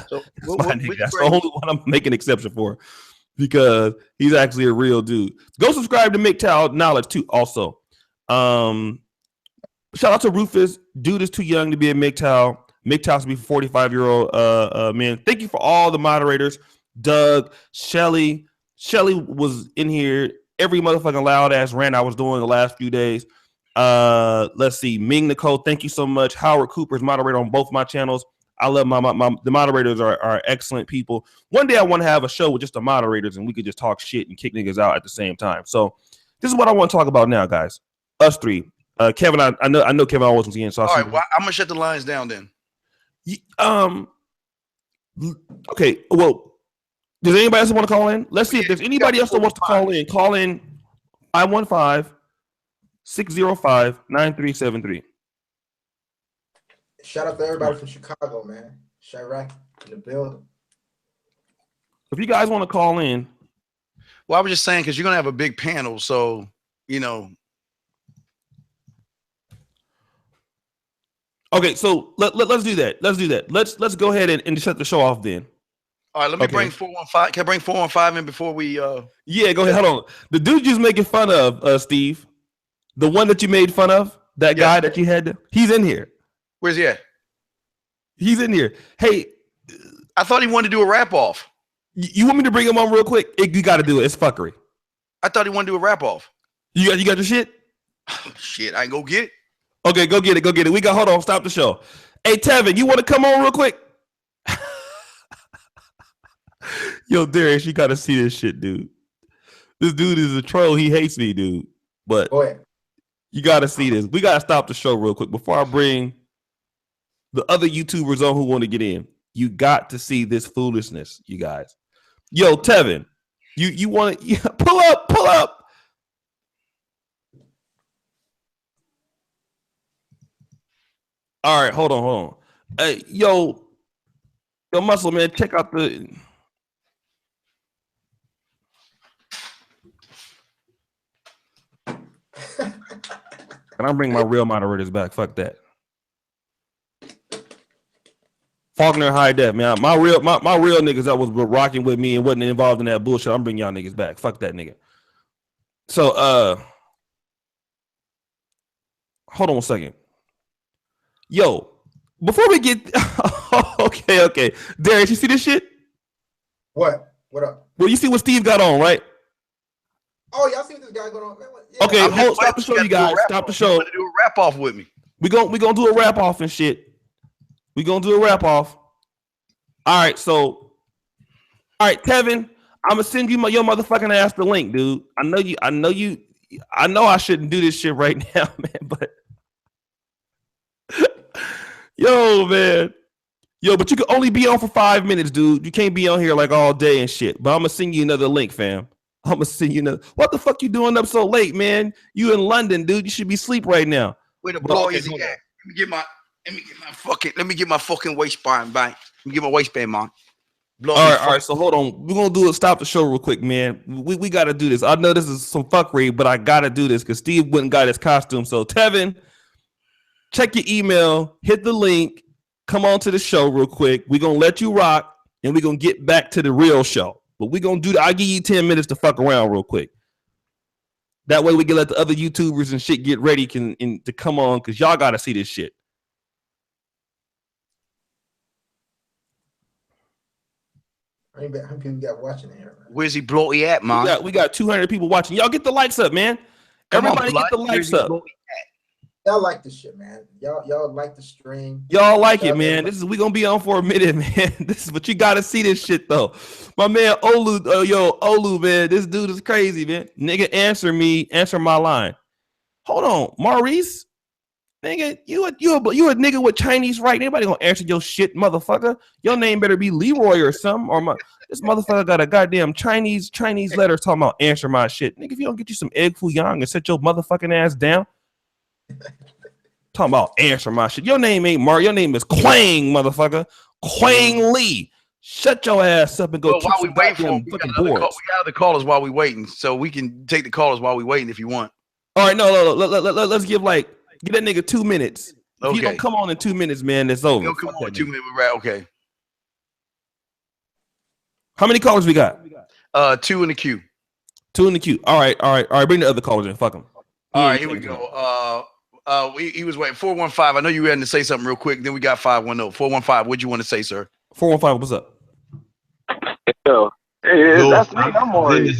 So that's the only one I'm making an exception for because he's actually a real dude. Go subscribe to Mgtow Knowledge too. Also, shout out to Rufus. Dude is too young to be a Mgtow. Mgtow to be 45-year-old man. Thank you for all the moderators. Doug, Shelly. Shelly was in here every motherfucking loud ass rant I was doing the last few days. Let's see. Ming Nicole, thank you so much. Howard Cooper's moderator on both my channels. I love the moderators are excellent people. One day I want to have a show with just the moderators and we could just talk shit and kick niggas out at the same time. So this is what I want to talk about now, guys. Us three. Kevin, I know Kevin always wants to get in. So all right, well, I'm gonna shut the lines down then. Okay. Well, does anybody else want to call in? Let's see if there's anybody else that wants to call in. Call in 515-605-9373. Shout out to everybody from Chicago, man. Chirac in the building. If you guys want to call in. Well, I was just saying because you're gonna have a big panel, so Okay, so let's do that. Let's go ahead and shut the show off then. All right, let me bring 415. Can I bring 415 in before we Yeah, go ahead. Hold on. The dude you're making fun of, Steve, the one that you made fun of, that guy that you had, he's in here. Where's he at? He's in here. Hey, I thought he wanted to do a wrap off. You want me to bring him on real quick? You got to do it. It's fuckery. I thought he wanted to do a wrap off. You got your shit? Oh, shit, I can go get it. Okay, go get it. We got. Hold on. Stop the show. Hey, Tevin, you want to come on real quick? Yo, Darius, you got to see this shit, dude. This dude is a troll. He hates me, dude. But you got to see this. We got to stop the show real quick before I bring the other YouTubers on who want to get in. You got to see this foolishness, you guys. Yo, Tevin, you want to pull up. All right, hold on. Hey, yo, Muscle Man, check out the. Can I bring my real moderators back? Fuck that. Faulkner high def, man. My real niggas that was rocking with me and wasn't involved in that bullshit. I'm bringing y'all niggas back. Fuck that nigga. So hold on a second. Yo, before we get okay. Darius, you see this shit? What? What up? Well, you see what Steve got on, right? Oh, y'all see what this guy going on? Yeah. Okay, stop the show, you guys. Stop the show. Do a wrap off with me. We gonna do a wrap off and shit. We gonna do a wrap off. All right, so, all right, Kevin, I'm gonna send you your motherfucking ass the link, dude. I know I shouldn't do this shit right now, man, but but you can only be on for 5 minutes, dude. You can't be on here like all day and shit. But I'm gonna send you another link, fam. I'm gonna send you another. What the fuck you doing up so late, man? You in London, dude. You should be asleep right now. Where the boy is he at? Let me get my fucking waistband back. Let me get my waistband, man. All right. So hold on. We're gonna stop the show real quick, man. We gotta do this. I know this is some fuckery, but I gotta do this because Steve went and got his costume. So Tevin, check your email, hit the link, come on to the show real quick. We're gonna let you rock, and we're gonna get back to the real show. But we're gonna do that. I'll give you 10 minutes to fuck around real quick. That way we can let the other YouTubers and shit get ready to come on because y'all gotta see this shit. How many people got watching it here? Where's he bloaty at, man? We got 200 people watching. Y'all get the likes up, man. Everybody get the likes up. Y'all like this shit, man. Y'all like the stream. Y'all like it, man. We gonna be on for a minute, man. But you gotta see this shit though. My man Olu, man. This dude is crazy, man. Nigga, answer my line. Hold on, Maurice. Nigga, you a nigga with Chinese right? Anybody gonna answer your shit, motherfucker? Your name better be Leroy or something. Or this motherfucker got a goddamn Chinese letter talking about answer my shit. Nigga, if you don't get you some egg foo young and set your motherfucking ass down. Talking about answer my shit. Your name ain't Mar. Your name is Quang, motherfucker. Quang Lee. Shut your ass up and go. While we wait for him, we got other callers while we waiting, so we can take the callers while we waiting if you want. All right, no. Let's give that nigga 2 minutes. If you don't come on in 2 minutes, man, it's over. He'll come on in 2 minutes, right? Okay. How many callers we got? 2 in the queue. 2 in the queue. All right. Bring the other callers in. Fuck them. All right, here we go. He was waiting. 415. I know you had to say something real quick. Then we got 510. 415. What'd you want to say, sir? 415. What's up? Yo, that's me. I'm already.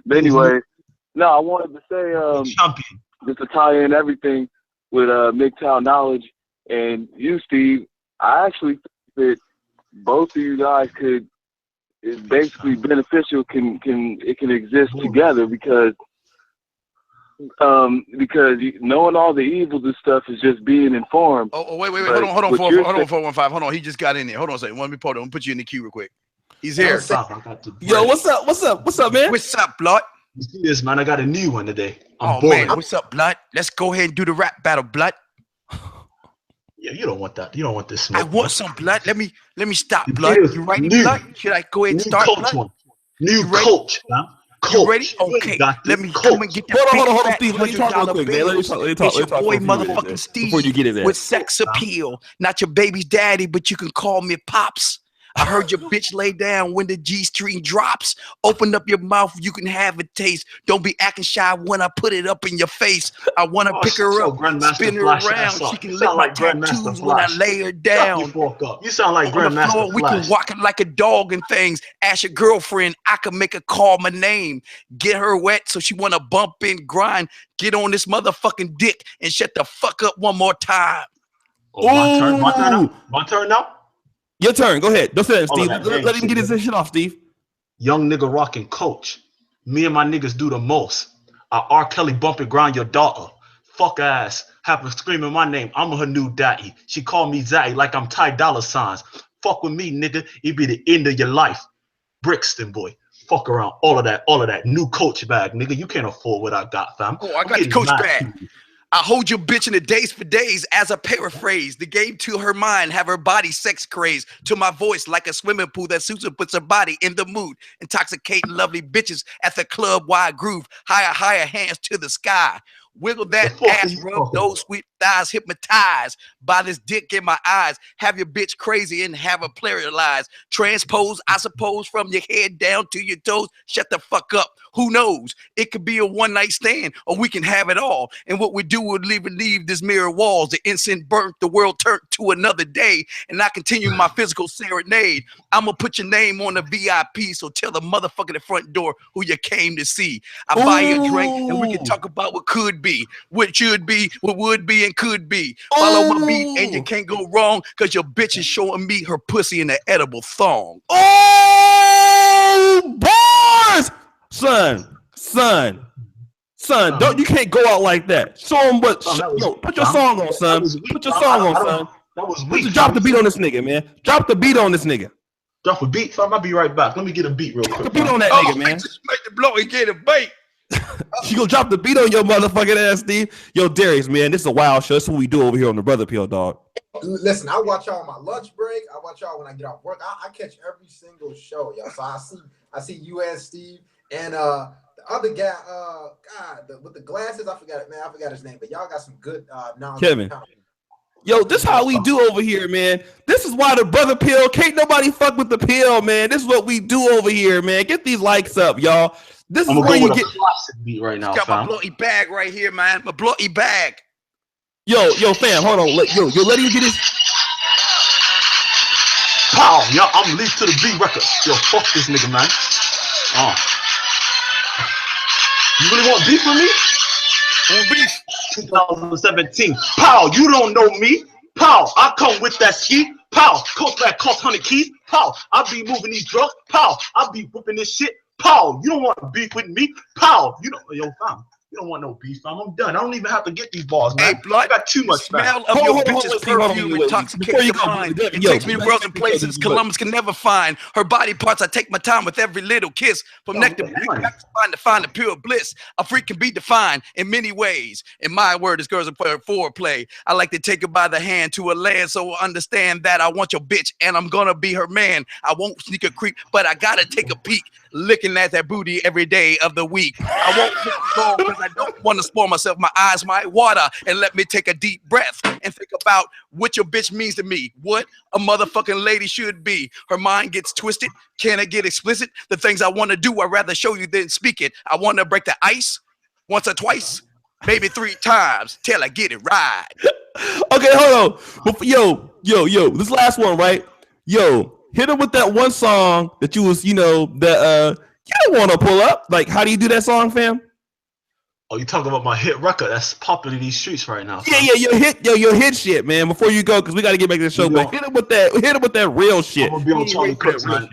But anyway, no, I wanted to say, just to tie in everything with Mgtow knowledge and you, Steve. I actually think that both of you guys is basically beneficial. Can exist together because knowing all the evils and stuff is just being informed. Oh wait, hold on, 415. Hold on, he just got in there. Hold on a second. Let me put you in the queue real quick. He's here. Yo, what's up, man? What's up, blood? You see this, man? I got a new one today. Man, what's up, blood? Let's go ahead and do the rap battle, blood. Yeah, you don't want that. You don't want this smoke. I want some blood. Let me stop, blood. You ready, blood? Should I go ahead and start, blood? New coach, man. You ready? Okay. Let me come and get that. Hold on, Steve. Let me talk real quick, man. Let me talk. It's your boy, motherfucking Steve, before you get his ass. With sex appeal. Not your baby's daddy, but you can call me Pops. I heard your bitch lay down when the G-string drops. Open up your mouth, you can have a taste. Don't be acting shy when I put it up in your face. I want to pick her up, spin her around. She can lick my tattoos when I lay her down. You sound like Grandmaster Flash. We can walk it like a dog and things. Ask your girlfriend, I can make her call my name. Get her wet so she want to bump and grind. Get on this motherfucking dick and shut the fuck up one more time. Oh, my turn now? Your turn. Go ahead. Don't say that, Steve. Let him get his shit off, Steve. Young nigga rocking coach. Me and my niggas do the most. I R. Kelly bump and grind your daughter. Fuck ass. Have her screaming my name. I'm her new daddy. She call me Zaddy like I'm Ty Dolla Signs. Fuck with me, nigga. It be the end of your life. Brixton, boy. Fuck around. All of that. New coach bag, nigga. You can't afford what I got, fam. Oh, I got the coach bag. I hold your bitch in the days for days as a paraphrase. The game to her mind, have her body sex craze. To my voice like a swimming pool that suits her, puts her body in the mood. Intoxicating lovely bitches at the club wide groove. Higher, hands to the sky. Wiggle that ass, rub those sweet thighs, hypnotized by this dick in my eyes. Have your bitch crazy and have her paralyzed. Transpose, I suppose, from your head down to your toes. Shut the fuck up. Who knows? It could be a one-night stand, or we can have it all. And what we do would leave this mirror walls. The incense burnt, the world turned to another day. And I continue my physical serenade. I'm gonna put your name on the VIP, so tell the motherfucker at the front door who you came to see. I buy you a drink, and we can talk about what could be, what should be, what would be, and could be. Follow my beat, and you can't go wrong, because your bitch is showing me her pussy in an edible thong. Oh, bars! Son, don't, you can't go out like that. Show him what. Put your song on, son. Put your song on, son. That was weak. Drop the beat on this nigga, man. Drop the beat on this nigga. Drop a beat, fam. I'll be right back. Let me get a beat real quick. Drop the beat on that nigga, man. Just make the blow and get a bait. You gonna drop the beat on your motherfucking ass, Steve? Yo, Darius, man, this is a wild show. That's what we do over here on the Brother Peel, dog. Listen, I watch y'all on my lunch break. I watch y'all when I get off work. I catch every single show, y'all. So I see you and Steve and the other guy, with the glasses. I forgot his name, but y'all got some good knowledge. Kevin. Yo, this how we do over here, man. This is why the Brother Peel, can't nobody fuck with the Peel, man. This is what we do over here, man. Get these likes up, y'all. This is where you get classic beat right now. Got my bloody bag right here, man. My bloody bag. Yo, fam, hold on. Yo, let him get his. Pow, yo, I'm lead to the beat record. Yo, fuck this nigga, man. You really want beef with me? Beef. 2017. Pow, you don't know me. Pow, I come with that ski. Pow, coast that cost 100 keys. Pow, I be moving these drugs. Pow, I be whipping this shit. Pow, you don't want beef with me. Pow, yo, fam. You don't want no beef, fam. I'm done. I don't even have to get these balls, man. Hey, blood, I got too much, smell of your bitch's perfume intoxicates the mind. It takes me to worlds and places Columbus can never find. Her body parts, I take my time with every little kiss. From neck to back to find the pure bliss. A freak can be defined in many ways. In my word, this girl's a foreplay. I like to take her by the hand to a land, so understand that I want your bitch and I'm gonna be her man. I won't sneak a creep, but I gotta take a peek. Looking at that booty every day of the week. I won't go because I don't want to spoil myself. My eyes might water, and let me take a deep breath and think about what your bitch means to me. What a motherfucking lady should be. Her mind gets twisted. Can it get explicit? The things I want to do, I'd rather show you than speak it. I want to break the ice once or twice, maybe 3 times till I get it right. Okay, hold on. Yo, this last one, right? Yo, hit him with that one song that you was, that you don't want to pull up. Like, how do you do that song, fam? Oh, you talking about my hit record that's popping in these streets right now? Fam. Yeah, your hit shit, man. Before you go, because we got to get back to the show. But hit him with that real shit. I'm gonna be on Charlie Cooks, man.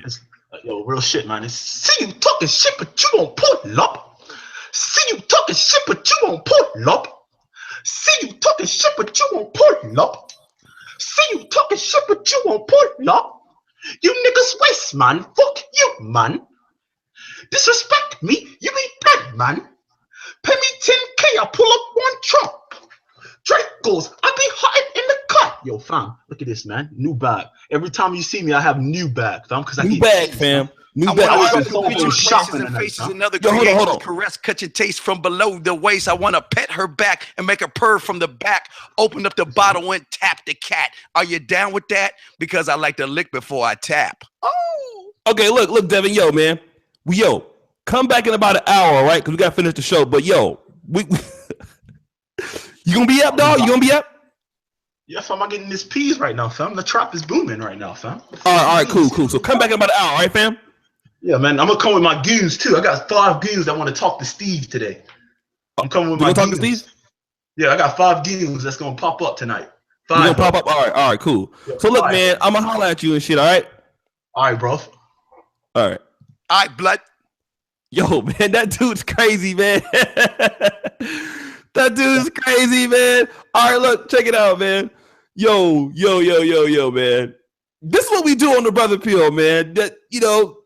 Real shit, man. See you talking shit, but you won't pull up. See you talking shit, but you won't pull up. See you talking shit, but you won't pull up. See you talking shit, but you won't pull up. You niggas waste, man. Fuck you, man. Disrespect me, you ain't dead, man. Pay me 10K, I pull up one truck. Drake goes, I be hiding in the cut. Yo, fam, look at this, man. New bag. Every time you see me, I have new bag, fam. Because I new bag, fam. New bag. I want to shopping and faces and other creations. Caress, cut your taste from below the waist. I want to pet her back and make her purr from the back. Open up the bottle and tap the cat. Are you down with that? Because I like to lick before I tap. Oh. Okay, look, Devin, yo, man. Come back in about an hour, right? Because we got to finish the show. But, you going to be up, dog? You going to be up? Yeah, fam, I'm getting this peas right now, fam. The trap is booming right now, fam. All right, cool. So come back in about an hour, right, fam? Yeah, man. I'm going to come with my goons, too. I got 5 goons that want to talk to Steve today. I'm coming with my goons. Talk to Steve? Yeah, I got 5 goons that's going to pop up tonight. 5. You going to pop up? All right, cool. Yeah, so, look, 5. Man, I'm going to holler at you and shit, all right? All right, bro. All right. All right, blood. Yo, man, that dude's crazy, man. That dude is crazy, man. All right, look, check it out, man. Yo, man. This is what we do on the Brother Peel, man. That,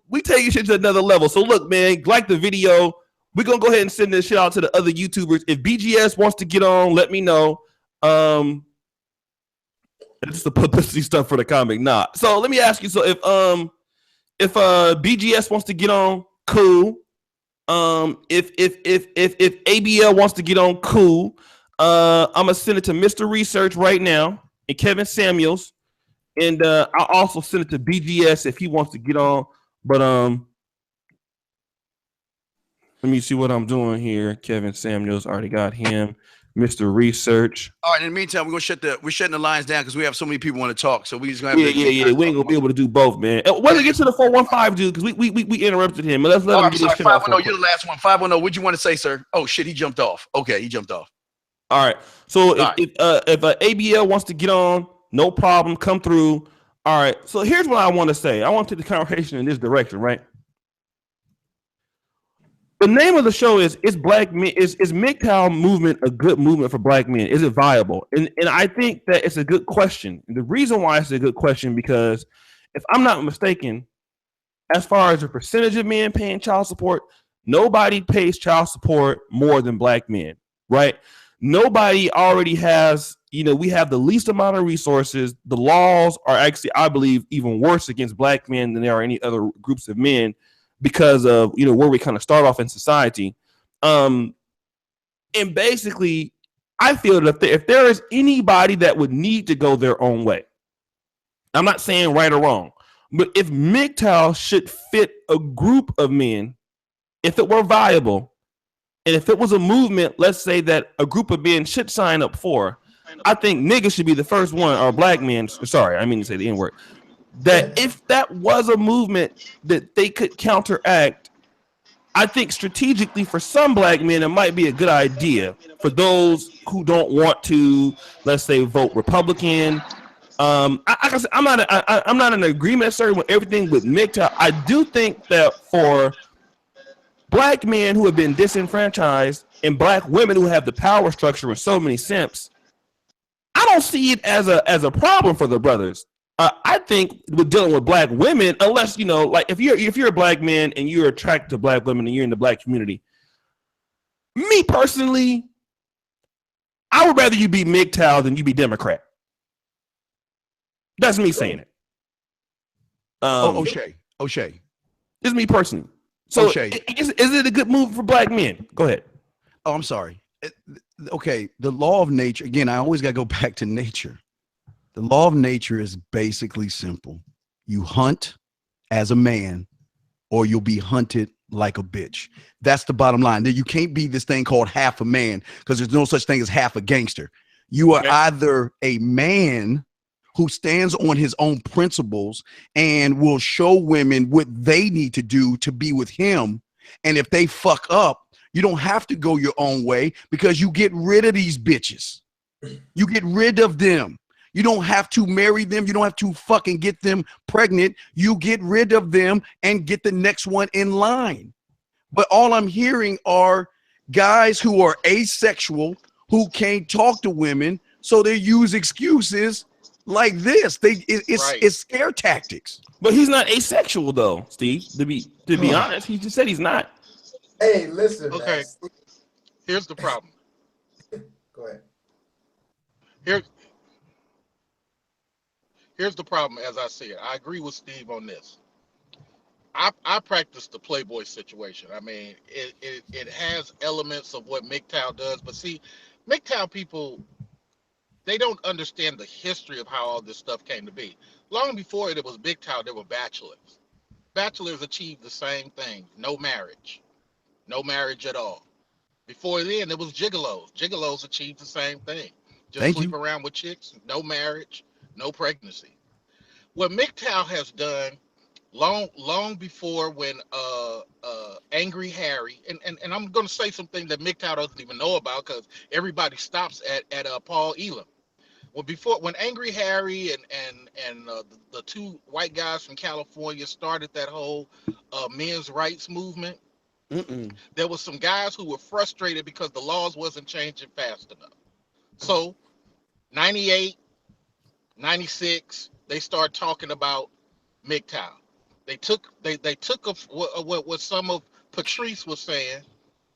we take shit to another level. So look, man, like the video. We're going to go ahead and send this shit out to the other YouTubers. If BGS wants to get on, let me know. It's the publicity stuff for the comic. Nah. So let me ask you, so if BGS wants to get on, cool. If ABL wants to get on, cool. I'm gonna send it to Mr. Research right now and Kevin Samuels, and I'll also send it to BGS if he wants to get on. But let me see what I'm doing here. Kevin Samuels already got him. Mr. Research. All right. In the meantime, we're shutting the lines down because we have so many people want to talk. So we just gonna have to Yeah. We ain't gonna be able to do both, man. Whether it gets to the 415 dude, because we interrupted him. But let's let him get his shit off. 510, you're the last one. 510. What'd you want to say, sir? Oh shit, he jumped off. Okay, he jumped off. All right. So if ABL wants to get on, no problem. Come through. All right. So here's what I want to say. I want to take the conversation in this direction, right? The name of the show is Black Men. Is Mgtow movement a good movement for Black men? Is it viable? And I think that it's a good question. And the reason why it's a good question because if I'm not mistaken, as far as the percentage of men paying child support, nobody pays child support more than Black men, right? Nobody already has, we have the least amount of resources. The laws are actually, I believe, even worse against Black men than there are any other groups of men because of, where we kind of start off in society. And basically, I feel that if there is anybody that would need to go their own way, I'm not saying right or wrong, but if Mgtow should fit a group of men, if it were viable, and if it was a movement, let's say that a group of men should sign up for, I think niggas should be the first one, or Black men, sorry, I mean to say the N-word, that if that was a movement that they could counteract, I think strategically for some Black men, it might be a good idea. For those who don't want to, let's say, vote Republican, I'm not in agreement necessarily with everything with Mgtow. I do think that for Black men who have been disenfranchised and Black women who have the power structure with so many simps, I don't see it as a problem for the brothers. I think with dealing with Black women, unless like if you're a Black man and you're attracted to Black women and you're in the Black community, me personally, I would rather you be Mgtow than you be Democrat. That's me saying it. O'Shea. It's me personally. So O'Shea. Is it a good move for Black men? Go ahead. Oh, I'm sorry. Okay, the law of nature. Again, I always got to go back to nature. The law of nature is basically simple. You hunt as a man or you'll be hunted like a bitch. That's the bottom line. You can't be this thing called half a man because there's no such thing as half a gangster. You are either a man who stands on his own principles and will show women what they need to do to be with him. And if they fuck up, you don't have to go your own way because you get rid of these bitches. You get rid of them. You don't have to marry them. You don't have to fucking get them pregnant. You get rid of them and get the next one in line. But all I'm hearing are guys who are asexual, who can't talk to women, so they use excuses like this. It's scare tactics. But he's not asexual though, Steve. To be honest, he just said he's not. Hey, listen. Okay. Man. Here's the problem. Go ahead. Here's the problem as I see it. I agree with Steve on this. I practice the Playboy situation. I mean, it has elements of what Mgtow does, but see, Mgtow people, they don't understand the history of how all this stuff came to be. Long before it was Mgtow, there were bachelors. Bachelors achieved the same thing: no marriage at all. Before then, it was gigolos. Gigolos achieved the same thing: just sleep around with chicks, no marriage, no pregnancy. What Mgtow has done long before when Angry Harry and I'm going to say something that Mgtow doesn't even know about because everybody stops at Paul Elam. Well, when Angry Harry and the two white guys from California started that whole men's rights movement, there was some guys who were frustrated because the laws wasn't changing fast enough. So 98, 96, they start talking about Mgtow. They took what some of Patrice was saying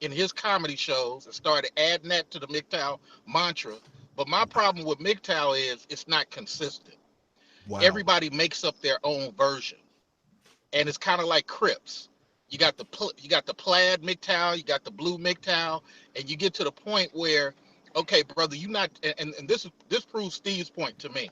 in his comedy shows and started adding that to the Mgtow mantra. But my problem with Mgtow is it's not consistent. Wow. Everybody makes up their own version, and it's kind of like Crips. You got the plaid Mgtow, you got the blue Mgtow, and you get to the point where Okay, brother, you not, and this proves Steve's point to me.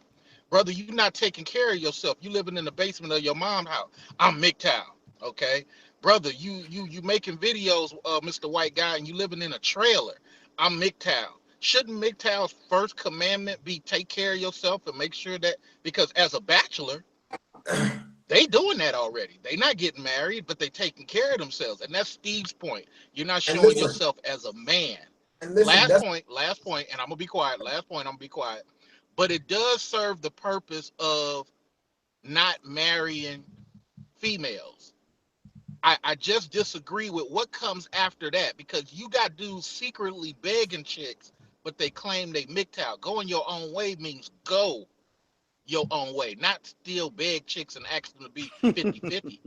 Brother, you not taking care of yourself. You living in the basement of your mom's house. I'm Mgtow. Okay, brother, you making videos, Mr. White Guy, and you living in a trailer. I'm Mgtow. Shouldn't Mgtow's first commandment be take care of yourself and make sure that, because as a bachelor, they doing that already. They not getting married, but they taking care of themselves. And that's Steve's point. You're not And showing listen, yourself as a man. and listen, that's Last point, and I'm gonna be quiet. Last point, I'm gonna be quiet. But it does serve the purpose of not marrying females. I just disagree with what comes after that, because you got dudes secretly begging chicks, but they claim they Mgtow. Going your own way means go your own way, not still beg chicks and ask them to be 50-50.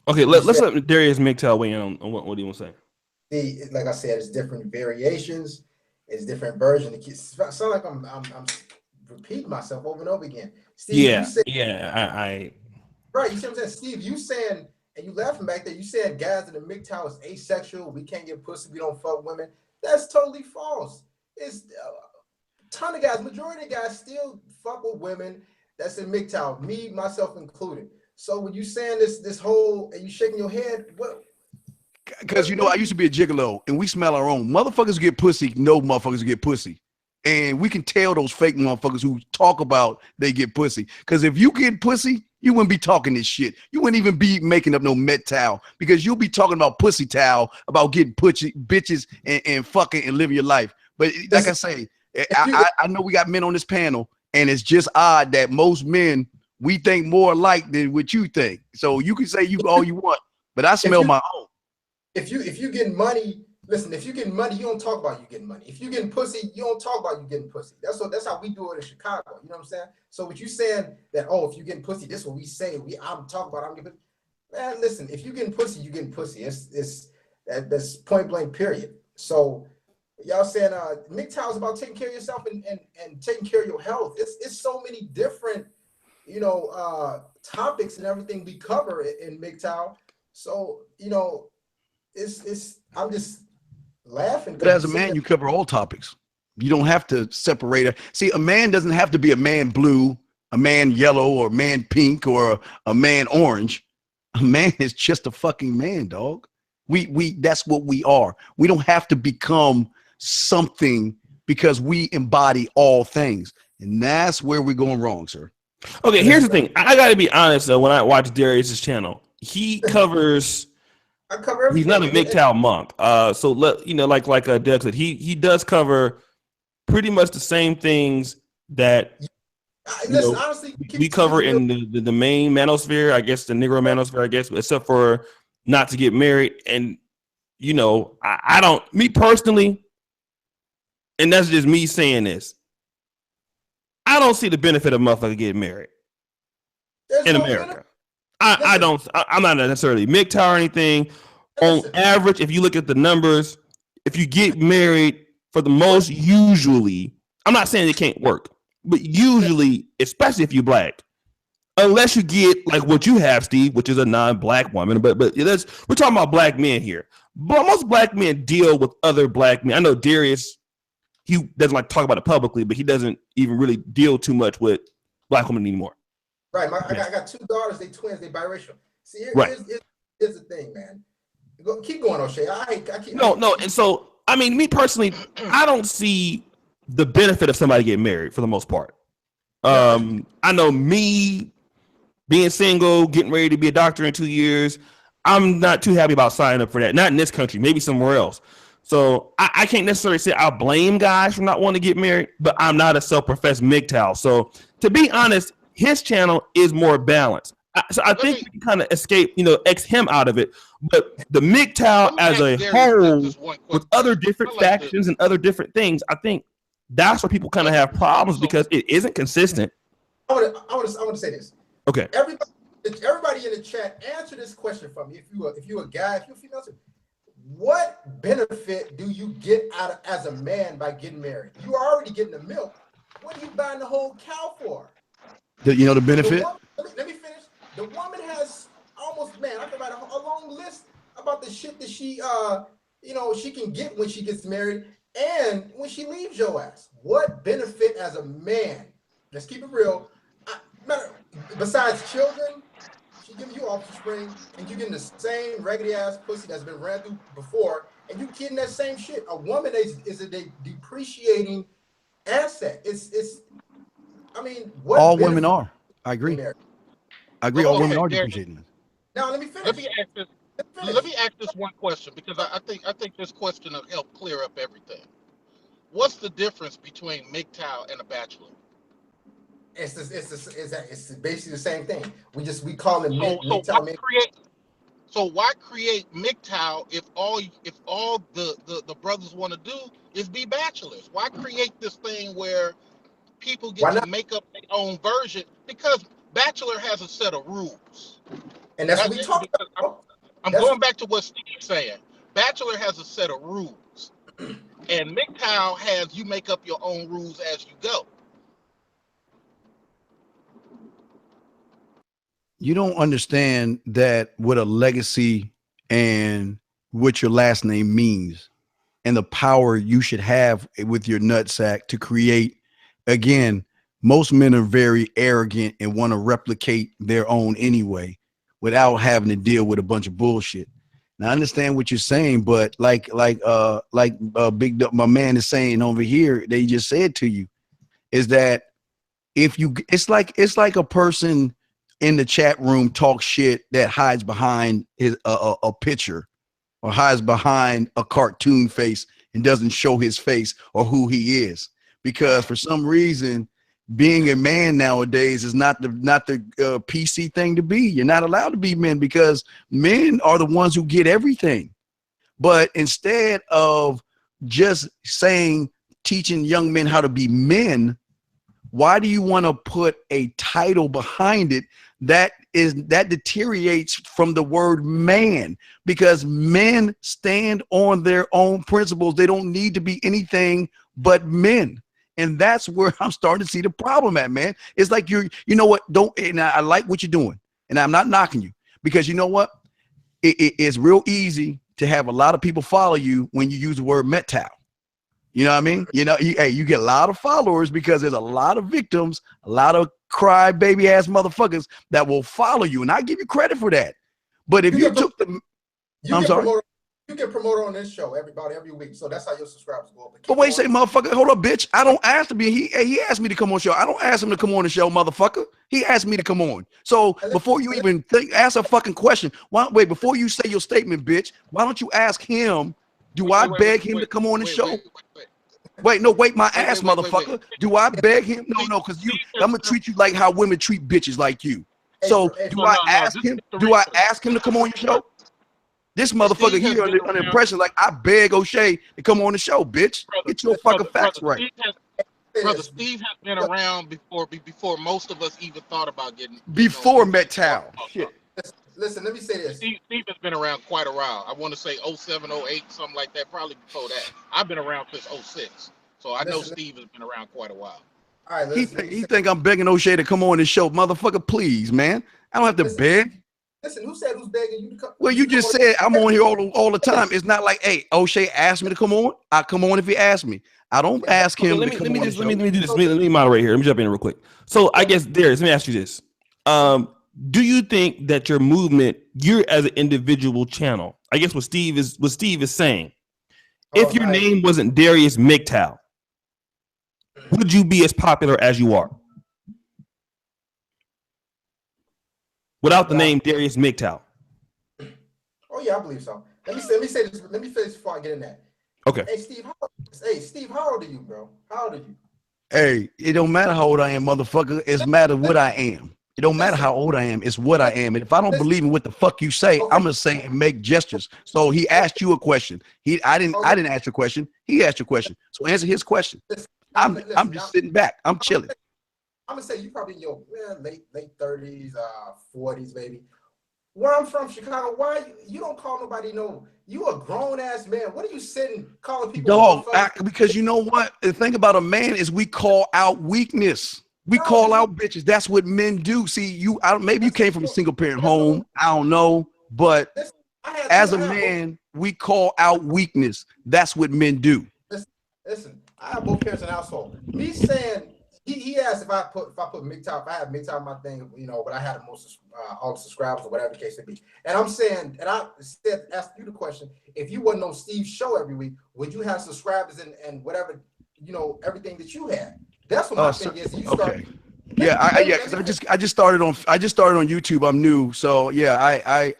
Okay, you let's said. let Darius Mgtow weigh in on what do you want to say? Like I said, it's different variations, it's different versions. It sound like I'm repeating myself over and over again. Steve, you said I right. You see what I'm saying, Steve? You saying, and you laughing back there. You said guys in the Mgtow is asexual. We can't get pussy. We don't fuck women. That's totally false. It's a ton of guys. Majority of guys still fuck with women. That's in Mgtow. Me, myself included. So when you saying this whole, and you shaking your head, what? Because I used to be a gigolo, and we smell our own. Motherfuckers get pussy. No motherfuckers get pussy, and we can tell those fake motherfuckers who talk about they get pussy. Because if you get pussy, you wouldn't be talking this shit. You wouldn't even be making up no Mgtow, because you'll be talking about pussy towel, about getting bitches and fucking and living your life. But like I say, I know we got men on this panel, and it's just odd that most men, we think more alike than what you think. So you can say you all you want, but I smell my own. If you getting money, listen, if you getting money, you don't talk about you getting money. If you getting pussy, you don't talk about you getting pussy. That's how we do it in Chicago. You know what I'm saying? So what you saying that, oh, if you getting pussy, this is what we say. I'm talking about, I'm getting, man, listen, if you getting pussy, you getting pussy. That's point blank, period. So y'all saying Mgtow is about taking care of yourself and taking care of your health. It's so many different, topics and everything we cover in Mgtow. So, I'm just laughing. But as a man, you cover all topics. You don't have to separate it. See, a man doesn't have to be a man blue, a man yellow, or a man pink, or a man orange. A man is just a fucking man, dog. We that's what we are. We don't have to become something, because we embody all things. And that's where we're going wrong, sir. Okay, here's the thing. I gotta be honest though, when I watch Darius's channel, he covers I cover everything. He's not a Mgtow monk. So like Doug said, he does cover pretty much the same things that listen, honestly, we cover in the main manosphere, I guess, the Negro manosphere, I guess, except for not to get married. And I don't, me personally, and that's just me saying this, I don't see the benefit of motherfucker getting married in America. I'm not necessarily Mgtow or anything. On average, if you look at the numbers, if you get married, for the most, usually, I'm not saying it can't work, but usually, especially if you're black, unless you get like what you have, Steve, which is a non-black woman, but we're talking about black men here. But most black men deal with other black men. I know Darius, he doesn't like to talk about it publicly, but he doesn't even really deal too much with black women anymore. Right. I got two daughters. They twins. They biracial. See, here's the thing, man. Keep going, O'Shea. I keep. No. And so, I mean, me personally, I don't see the benefit of somebody getting married for the most part. I know me being single, getting ready to be a doctor in 2 years, I'm not too happy about signing up for that. Not in this country, maybe somewhere else. So I can't necessarily say I blame guys for not wanting to get married, but I'm not a self-professed Mgtow. So to be honest, his channel is more balanced. So I think we can kind of escape, X him out of it. But the Mgtow as a whole, with other different factions and other different things, I think that's where people kind of have problems, because it isn't consistent. I want to say this. Okay. Everybody in the chat, answer this question for me. If you're a guy, if you're a female, what benefit do you get out of as a man by getting married? You are already getting the milk. What are you buying the whole cow for? The benefit? Let me finish. The woman has almost, man, I can write a long list about the shit that she you know, she can get when she gets married and when she leaves your ass. What benefit as a man? Let's keep it real. Besides children, she giving you offspring, and you getting the same raggedy ass pussy that's been ran through before, and you getting that same shit. A woman is a depreciating asset. It's. I mean, what all women are. I agree. I agree. All Okay, women are Derek, depreciating this. Now let me finish. Let me ask this one question, because I think this question will help clear up everything. What's the difference between Mgtow and a bachelor? It's basically the same thing. We call it Mgtow. So why create Mgtow if all the brothers want to do is be bachelors? Why create this thing where people get to make up their own version? Because bachelor has a set of rules. And that's what we talk about. I'm going back to what Steve's saying. Bachelor has a set of rules. And Mgtow has you make up your own rules as you go. You don't understand that what a legacy and what your last name means and the power you should have with your nutsack to create. Again, most men are very arrogant and want to replicate their own anyway without having to deal with a bunch of bullshit. Now I understand what you're saying, but like Big my man is saying over here, they just said to you, is that if you, it's like a person in the chat room talk shit that hides behind his a picture or hides behind a cartoon face and doesn't show his face or who he is, because for some reason being a man nowadays is not the PC thing to be. You're not allowed to be men because men are the ones who get everything. But instead of just saying teaching young men how to be men, why do you want to put a title behind it that deteriorates from the word man? Because men stand on their own principles. They don't need to be anything but men. And that's where I'm starting to see the problem at, man. It's like you know what? And I like what you're doing, and I'm not knocking you, because you know what? It's real easy to have a lot of people follow you when you use the word Mgtow. You know what I mean? You know, you get a lot of followers because there's a lot of victims, a lot of cry baby ass motherfuckers that will follow you, and I give you credit for that. But if you took the, I'm sorry. You get promoted on this show every week, so that's how your subscribers go up. But wait, say, motherfucker, hold up, bitch. I don't ask to be. He asked me to come on the show. I don't ask him to come on the show, motherfucker. He asked me to come on. So before you even ask a fucking question, wait, before you say your statement, bitch, why don't you ask him? Do I beg him to come on the show? Wait, no, wait, my ass, motherfucker. Do I beg him? No, because I'm gonna treat you like how women treat bitches like you. So do I ask him? Do I ask him to come on your show? This motherfucker here under the impression like I beg O'Shea to come on the show, bitch. Get your fucking facts right. Brother Steve has been around before most of us even thought about getting. Before Mgtow. Shit. Listen, let me say this. Steve has been around quite a while. I want to say 07, 08, something like that, probably before that. I've been around since 06. So I know Steve has been around quite a while. All right, he think I'm begging O'Shea to come on the show. Motherfucker, please, man. I don't have to beg. Listen, who said who's begging you to come? Well, you just said I'm on here all the time. It's not like, hey, O'Shea asked me to come on. I come on if he asked me. I don't ask him. Let me do this. Let me moderate here. Let me jump in real quick. So I guess Darius, let me ask you this. Do you think that your movement, you're as an individual channel, I guess what Steve is saying, if your name wasn't Darius Mgtow, would you be as popular as you are? Without the name Darius Mgtow. Oh yeah, I believe so. Let me say this. Let me finish before I get in that. Okay. Hey Steve, how old are you, bro? How old are you? Hey, it don't matter how old I am, motherfucker. It's matter what I am. It don't matter how old I am. It's what I am. And if I don't believe in what the fuck you say, I'm gonna say and make gestures. So he asked you a question. I didn't ask your question. He asked your question. So answer his question. I'm just sitting back. I'm chilling. I'm gonna say you probably in your late 30s, 40s, maybe. Where I'm from, Chicago. Why you don't call nobody no? You a grown ass man. What are you sitting calling people? Dog, because you know what? The thing about a man is we call out weakness. We call out bitches. That's what men do. See, maybe you came from a single parent home. I don't know, but As a man, we call out weakness. That's what men do. Listen, I have both parents in the household. Me saying he asked if I put Mgtow, if I had Mgtow on my thing, you know, but I had the most all the subscribers or whatever the case may be. And I'm saying, and I asked you the question: if you wasn't on Steve's show every week, would you have subscribers and whatever, you know, everything that you had? That's what my thing is. You start. Yeah, because I just started on YouTube. I'm new, so yeah,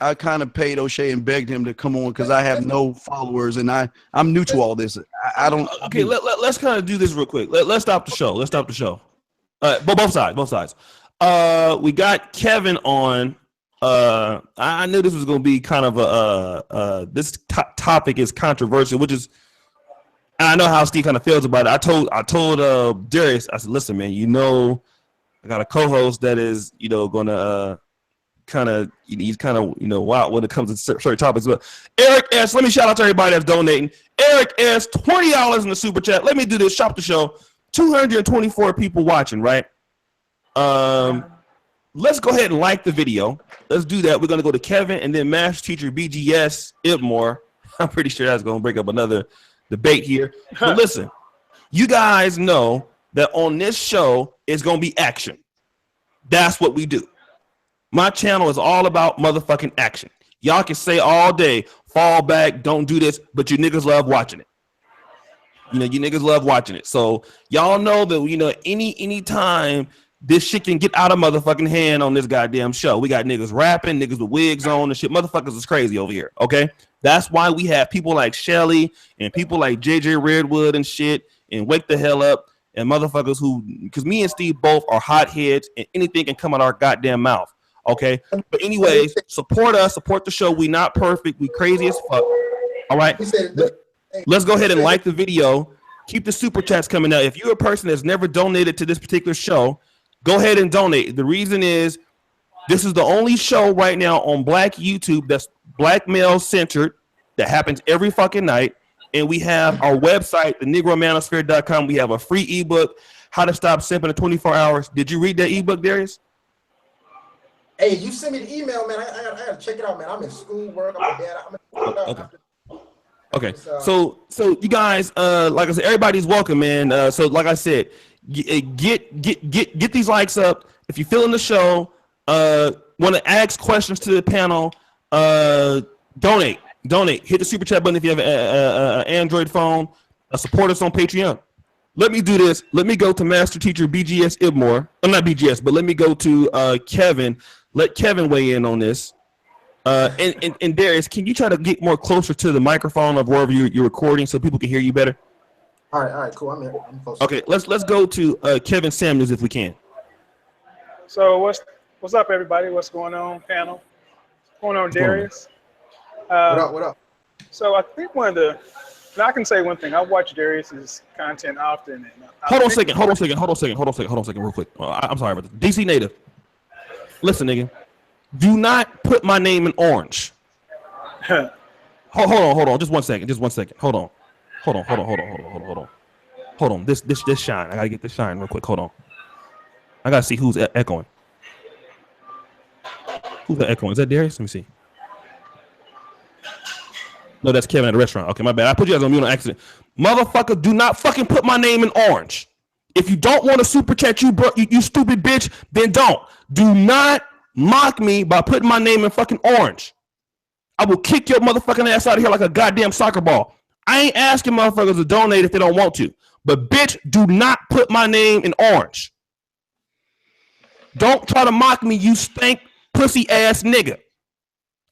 I kind of paid O'Shea and begged him to come on because I have no followers and I'm new to all this. I don't. Okay, let's kind of do this real quick. Let's stop the show. Let's stop the show. But both sides. We got Kevin on. I knew this was going to be kind of this topic is controversial, which is. And I know how Steve kind of feels about it. I told Darius, I said, listen, man, you know, I got a co-host that is, you know, gonna he's kind of, you know, wild when it comes to certain topics. But Eric S, let me shout out to everybody that's donating. Eric S, $20 in the super chat. Let me do this. Shop the show. 224 people watching, right? Let's go ahead and like the video. Let's do that. We're gonna go to Kevin and then Master Teacher BGS Ibmore. I'm pretty sure that's gonna break up another debate here. But listen, you guys know that on this show is gonna be action. That's what we do. My channel is all about motherfucking action. Y'all can say all day, fall back, don't do this, but you niggas love watching it. You know, you niggas love watching it. So y'all know that, you know, any time this shit can get out of motherfucking hand on this goddamn show. We got niggas rapping, niggas with wigs on and shit. Motherfuckers is crazy over here, okay? That's why we have people like Shelly and people like JJ Redwood and shit and Wake the Hell Up and motherfuckers who, because me and Steve both are hotheads and anything can come out our goddamn mouth, okay? But anyways, support us, support the show. We not perfect. We crazy as fuck, all right? Let's go ahead and like the video. Keep the super chats coming out. If you're a person that's never donated to this particular show, go ahead and donate. The reason is this is the only show right now on Black YouTube that's Black male centered that happens every fucking night. And we have our website, thenegromanosphere.com. We have a free ebook, How to Stop Simping in 24 Hours. Did you read that ebook, Darius? Hey, you send me the email, man. I gotta check it out, man. I'm in school, work. I'm a dad. Okay. So you guys, like I said, everybody's welcome, man. So like I said, get these likes up. If you're feeling the show, want to ask questions to the panel, donate. Hit the super chat button if you have an Android phone. Support us on Patreon. Let me do this. Let me go to Master Teacher BGS Ibmore. Not BGS, but let me go to Kevin. Let Kevin weigh in on this. And Darius, can you try to get more closer to the microphone of wherever you're recording so people can hear you better? All right, cool. I'm here. I'm close. Okay, let's go to Kevin Samuels if we can. So what's up, everybody? What's going on, panel? What's going on, Darius? What up? So I think I can say one thing. I watch Darius's content often. And hold on a second, real quick. I'm sorry about this. DC native. Listen, nigga. Do not put my name in orange. Hold on. Just one second. Hold on. This shine. I gotta get this shine real quick. Hold on. I gotta see who's echoing. Who's echoing? Is that Darius? Let me see. No, that's Kevin at the restaurant. Okay, my bad. I put you guys on mute on accident. Motherfucker, do not fucking put my name in orange. If you don't want to super chat you stupid bitch, then don't. Do not mock me by putting my name in fucking orange. I will kick your motherfucking ass out of here like a goddamn soccer ball. I ain't asking motherfuckers to donate if they don't want to. But bitch, do not put my name in orange. Don't try to mock me, you stank pussy ass nigga.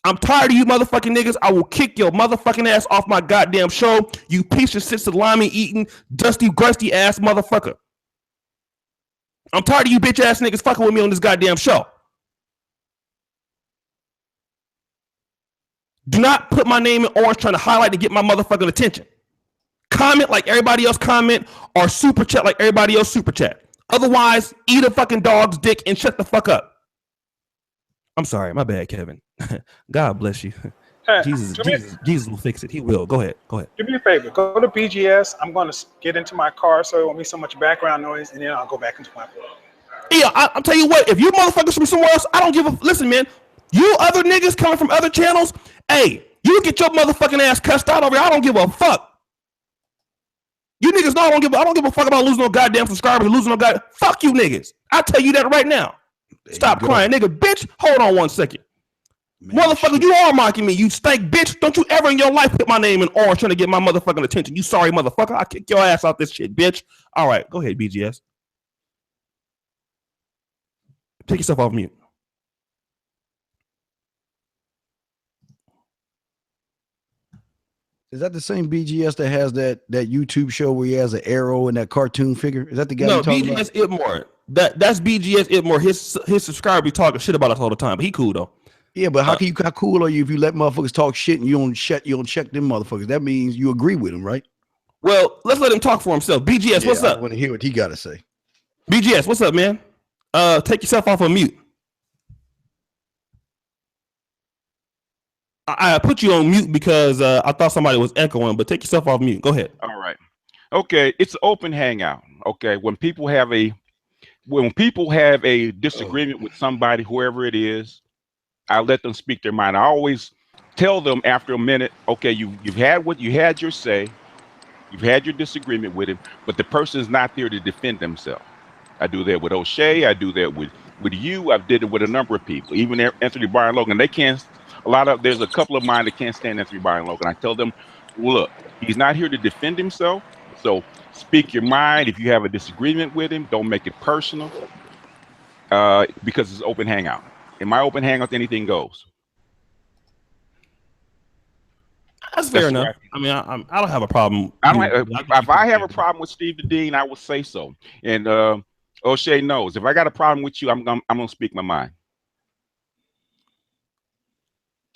I'm tired of you motherfucking niggas. I will kick your motherfucking ass off my goddamn show. You piece of shit salami eating, dusty, crusty ass motherfucker. I'm tired of you bitch ass niggas fucking with me on this goddamn show. Do not put my name in orange trying to highlight to get my motherfucking attention. Comment like everybody else comment or super chat like everybody else super chat. Otherwise, eat a fucking dog's dick and shut the fuck up. I'm sorry, my bad, Kevin. God bless you. Hey, Jesus will fix it. He will. Go ahead. Do me a favor. Go to BGS. I'm going to get into my car so it won't be so much background noise, and then I'll go back into my phone. Yeah, I'll tell you what. If you motherfuckers from somewhere else, I don't give a listen, man. You other niggas coming from other channels, hey, you get your motherfucking ass cussed out over here. I don't give a fuck. You niggas know I don't give a fuck about losing no goddamn subscribers, losing no goddamn. Fuck you niggas. I'll tell you that right now. Stop crying, nigga. Bitch, hold on 1 second. Man, motherfucker, you are mocking me. You stank bitch. Don't you ever in your life put my name in orange trying to get my motherfucking attention. You sorry motherfucker. I'll kick your ass out this shit, bitch. All right, go ahead, BGS. Take yourself off mute. Is that the same BGS that has that YouTube show where he has an arrow and that cartoon figure? Is that the guy? No, BGS Itmore. That's BGS Itmore. His subscriber be talking shit about us all the time, but he cool though. Yeah, but how cool are you if you let motherfuckers talk shit and you don't check them motherfuckers? That means you agree with them, right? Well, let's let him talk for himself. BGS, what's up? I want to hear what he got to say. BGS, what's up, man? Take yourself off of mute. I put you on mute because I thought somebody was echoing, but take yourself off mute. Go ahead. All right. Okay, it's an open hangout. Okay, when people have a disagreement with somebody, whoever it is, I let them speak their mind. I always tell them after a minute, okay, you've had your say, you've had your disagreement with him, but the person is not there to defend themselves. I do that with O'Shea. I do that with you. I've did it with a number of people, even Anthony Byron Logan. They can't. There's a couple of mine that can't stand Anthony Byron Logan. I tell them, look, he's not here to defend himself. So speak your mind. If you have a disagreement with him, don't make it personal, because it's open hangout. In my open hangout, anything goes. That's fair enough. Right. I mean, I don't have a problem. If I have a problem with Steve the Dean, I will say so. And O'Shea knows if I got a problem with you, I'm gonna speak my mind.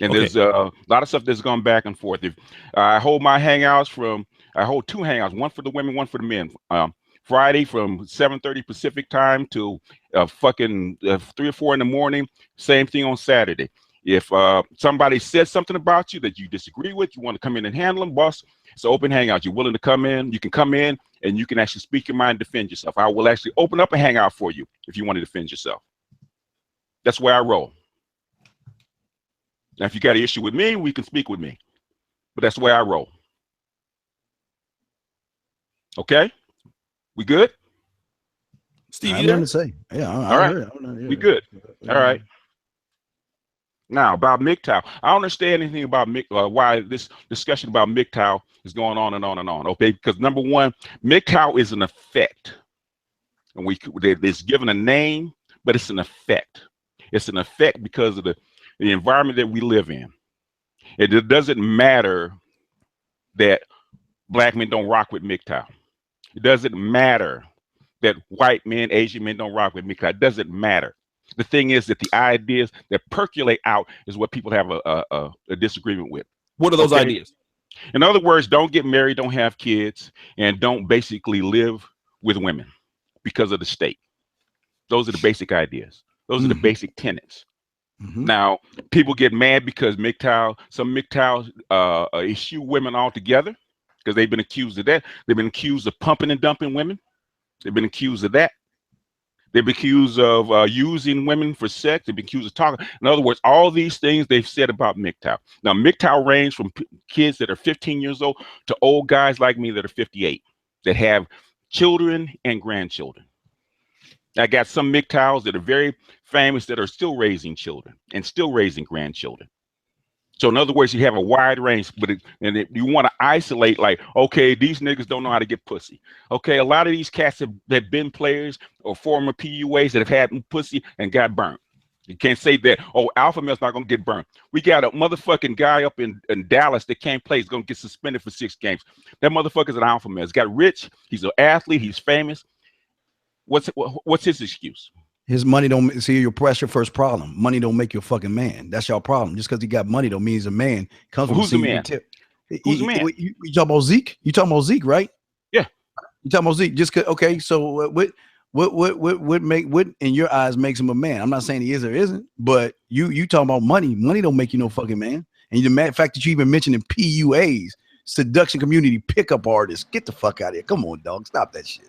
And there's a lot of stuff that's gone back and forth. If I hold my hangouts I hold two hangouts, one for the women, one for the men. Friday from 7:30 Pacific time to fucking 3 or 4 in the morning. Same thing on Saturday. If somebody says something about you that you disagree with, you want to come in and handle them, boss, it's an open hangout. You're willing to come in, you can come in and you can actually speak your mind and defend yourself. I will actually open up a hangout for you if you want to defend yourself. That's where I roll. Now, if you got an issue with me, we can speak with me. But that's the way I roll. Okay? We good? Steve, you didn't say. Yeah, all right. We good. All right. Now, about Mgtow. I don't understand anything about why this discussion about Mgtow is going on and on and on. Okay? Because number one, Mgtow is an effect. And it's given a name, but it's an effect. It's an effect because of the environment that we live in. It doesn't matter that black men don't rock with Mgtow. It doesn't matter that white men, Asian men don't rock with Mgtow. It doesn't matter. The thing is that the ideas that percolate out is what people have a disagreement with. What are those ideas? In other words, don't get married, don't have kids, and don't basically live with women because of the state. Those are the basic ideas. Those are the basic tenets. Now, people get mad because some Mgtow eschew women altogether because they've been accused of that. They've been accused of pumping and dumping women. They've been accused of that. They've been accused of using women for sex. They've been accused of talking. In other words, all these things they've said about Mgtow. Now, Mgtow range from kids that are 15 years old to old guys like me that are 58 that have children and grandchildren. I got some Mgtows that are very famous that are still raising children and still raising grandchildren. So in other words, you have a wide range, but you want to isolate like, okay, these niggas don't know how to get pussy. Okay, a lot of these cats have been players or former PUAs that have had pussy and got burnt. You can't say that, oh, alpha male's not going to get burnt. We got a motherfucking guy up in Dallas that can't play. He's going to get suspended for 6 games. That motherfucker's an alpha male. He's got rich. He's an athlete. He's famous. What's his excuse? His money don't see your press your first problem. Money don't make you a fucking man. That's your problem. Just because he got money don't mean he's a man. Who's the man? Who's the man? You talking about Zeke? You talking about Zeke, right? Yeah. You talking about Zeke? Just okay. So what in your eyes makes him a man? I'm not saying he is or isn't, but you talking about money. Money don't make you no fucking man. And the fact that you even mentioning PUAs, seduction community pickup artists, get the fuck out of here. Come on, dog. Stop that shit.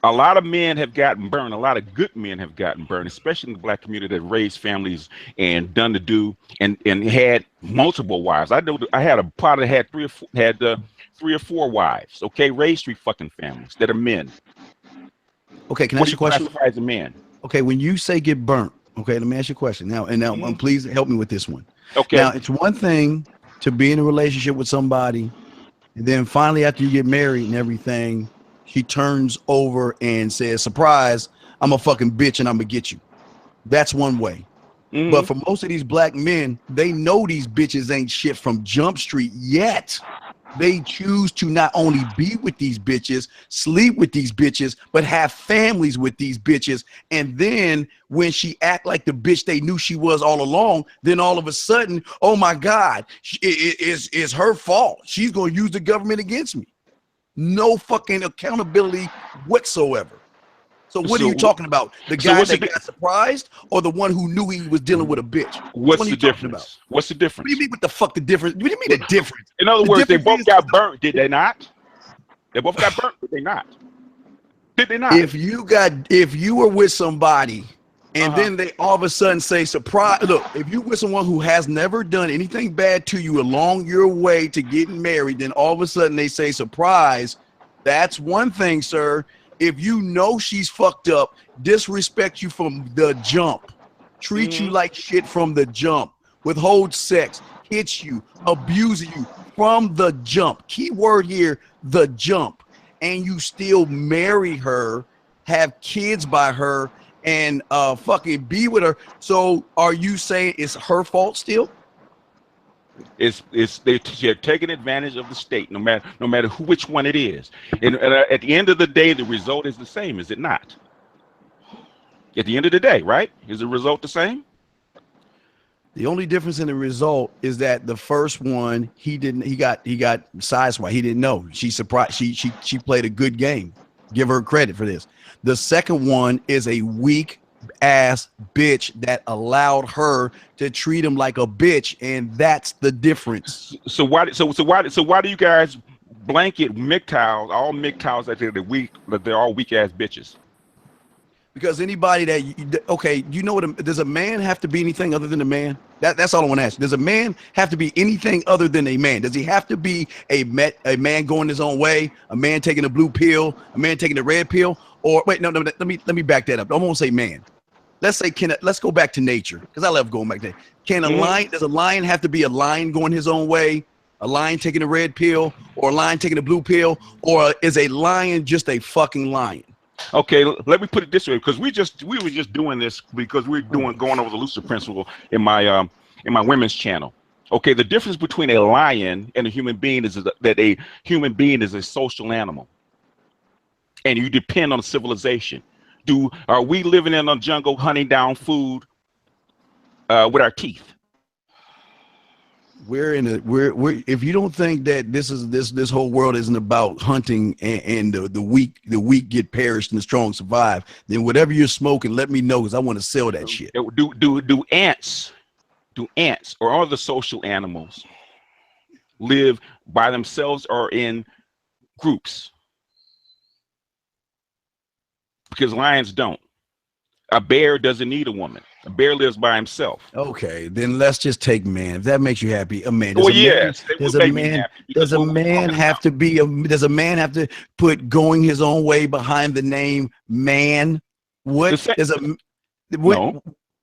A lot of men have gotten burned. A lot of good men have gotten burned, especially in the black community that raised families and done the do and had multiple wives. I know I had a partner that had three or four wives. Okay, raised 3 fucking families that are men. Okay, can I What ask do you a you question? classify as a man? Okay, when you say get burnt, okay, let me ask you a question now. Please help me with this one. Okay. Now, it's one thing to be in a relationship with somebody, and then finally after you get married and everything, she turns over and says, "Surprise, I'm a fucking bitch and I'm gonna get you." That's one way. But for most of these black men, they know these bitches ain't shit from Jump Street yet. They choose to not only be with these bitches, sleep with these bitches, but have families with these bitches. And then when she act like the bitch they knew she was all along, then all of a sudden, oh my God, it's her fault. She's going to use the government against me. No fucking accountability whatsoever. So what are you talking about? The guy that got surprised or the one who knew he was dealing with a bitch? What's the difference? What's the difference? What do you mean what the fuck the difference? What do you mean the difference? In other words, they both got burnt, did they not? They both got burnt, did they not? Did they not? If you were with somebody and then they all of a sudden say, surprise, look, if you with someone who has never done anything bad to you along your way to getting married, then all of a sudden they say surprise, that's one thing, sir. If you know she's fucked up, disrespect you from the jump, treat you like shit from the jump, withhold sex, hits you, abuse you from the jump. Key word here, the jump. And you still marry her, have kids by her, and fucking be with her. So are you saying it's her fault still? They're taking advantage of the state, no matter which one it is. And at the end of the day, the result is the same, is it not? At the end of the day, right? Is the result the same? The only difference in the result is that the first one he got sideswiped. He didn't know. She surprised. She played a good game. Give her credit for this. The second one is a weak ass bitch that allowed her to treat him like a bitch, and that's the difference. So why do you guys blanket Mgtows, all Mgtows that they're all weak ass bitches? Because anybody that you know what? Does a man have to be anything other than a man? That's all I want to ask. Does a man have to be anything other than a man? Does he have to be a man going his own way? A man taking a blue pill? A man taking the red pill? Or wait, no. Let me back that up. I won't say man. Let's say let's go back to nature, because I love going back there. Does a lion have to be a lion going his own way? A lion taking a red pill, or a lion taking a blue pill, or is a lion just a fucking lion? Okay, let me put it this way, because we were just doing this because we're going over the Lucifer principle in my women's channel. Okay, the difference between a lion and a human being is that a human being is a social animal, and you depend on civilization. Are we living in a jungle hunting down food with our teeth? We're if you don't think that this whole world isn't about hunting and the weak get perished and the strong survive, then whatever you're smoking, let me know, because I want to sell that shit. Do ants or other social animals live by themselves or in groups? Because lions don't. A bear doesn't need a woman. A bear lives by himself. Okay, then let's just take man. If that makes you happy, a man. Does a man have to put going his own way behind the name man? What?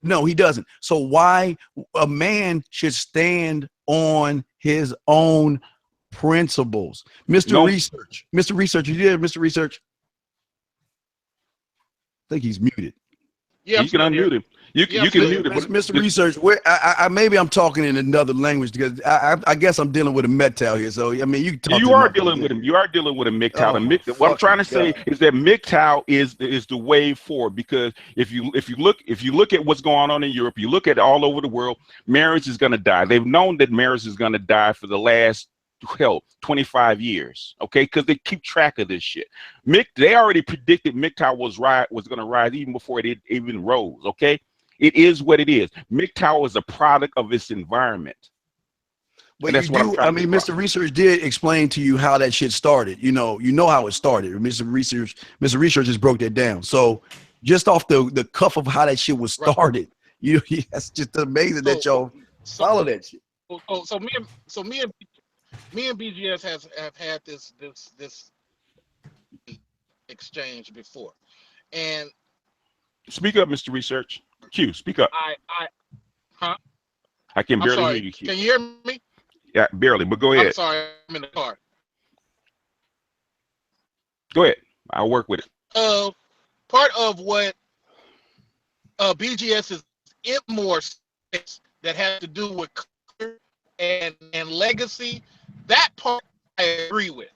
No, he doesn't. So why a man should stand on his own principles? Mr. Research, you did Mr. Research? I think he's muted. Yeah, you can unmute him. You can mute him. Mr. Research, maybe I'm talking in another language, because I guess I'm dealing with a Mgtow here. So I mean, you are dealing with him. You are dealing with a Mgtow. What I'm trying to say is that Mgtow is the way forward, because if you look at what's going on in Europe, you look at all over the world, marriage is going to die. They've known that marriage is going to die for the last 25 years, okay, because they keep track of this shit. They already predicted Mgtow was going to rise even before it even rose, okay. It is what it is. Mgtow is a product of its environment. But that's what I'm trying to Mr. Research did explain to you how that shit started. You know how it started. Mr. Research just broke that down. So just off the cuff of how that shit was started, that's just amazing that y'all follow that shit. So me and BGS have had this exchange before, and speak up, Mr. Research. Q, speak up. I can barely hear you, Q. Can you hear me? Yeah, barely, but go ahead. I'm sorry, I'm in the car. Go ahead. I'll work with it. Part of what BGS is more that has to do with culture and legacy, that part I agree with.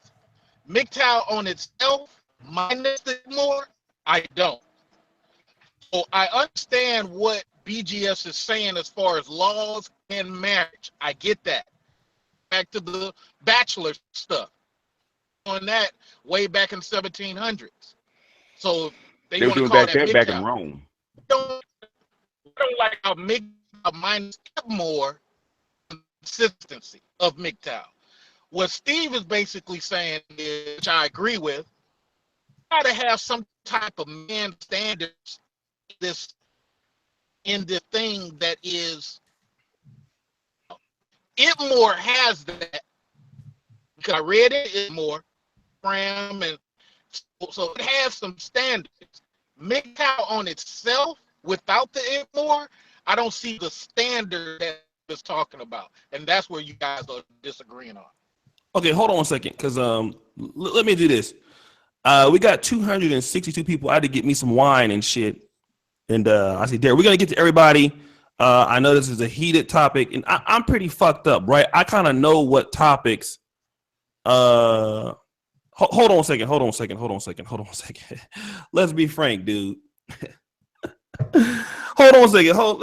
Mgtow on itself, minus the more, I don't. So I understand what BGS is saying as far as laws and marriage. I get that. Back to the bachelor stuff. On that way back in 1700s. So they were want to doing call back that then, back in Mgtow. Rome. Don't like how Mgtow minus more consistency of Mgtow. What Steve is basically saying is, which I agree with, got to have some type of man standards in this thing that is. It more has that because I read it more, and so it has some standards. Mgtow on itself, without the it more, I don't see the standard that it's talking about, and that's where you guys are disagreeing on. Okay, hold on a second, because let me do this. We got 262 people. I had to get me some wine and shit, and I said, "Derek, we're gonna get to everybody." I know this is a heated topic, and I'm pretty fucked up, right? I kind of know what topics. Hold on a second. Let's be frank, dude. Hold on a second. I'm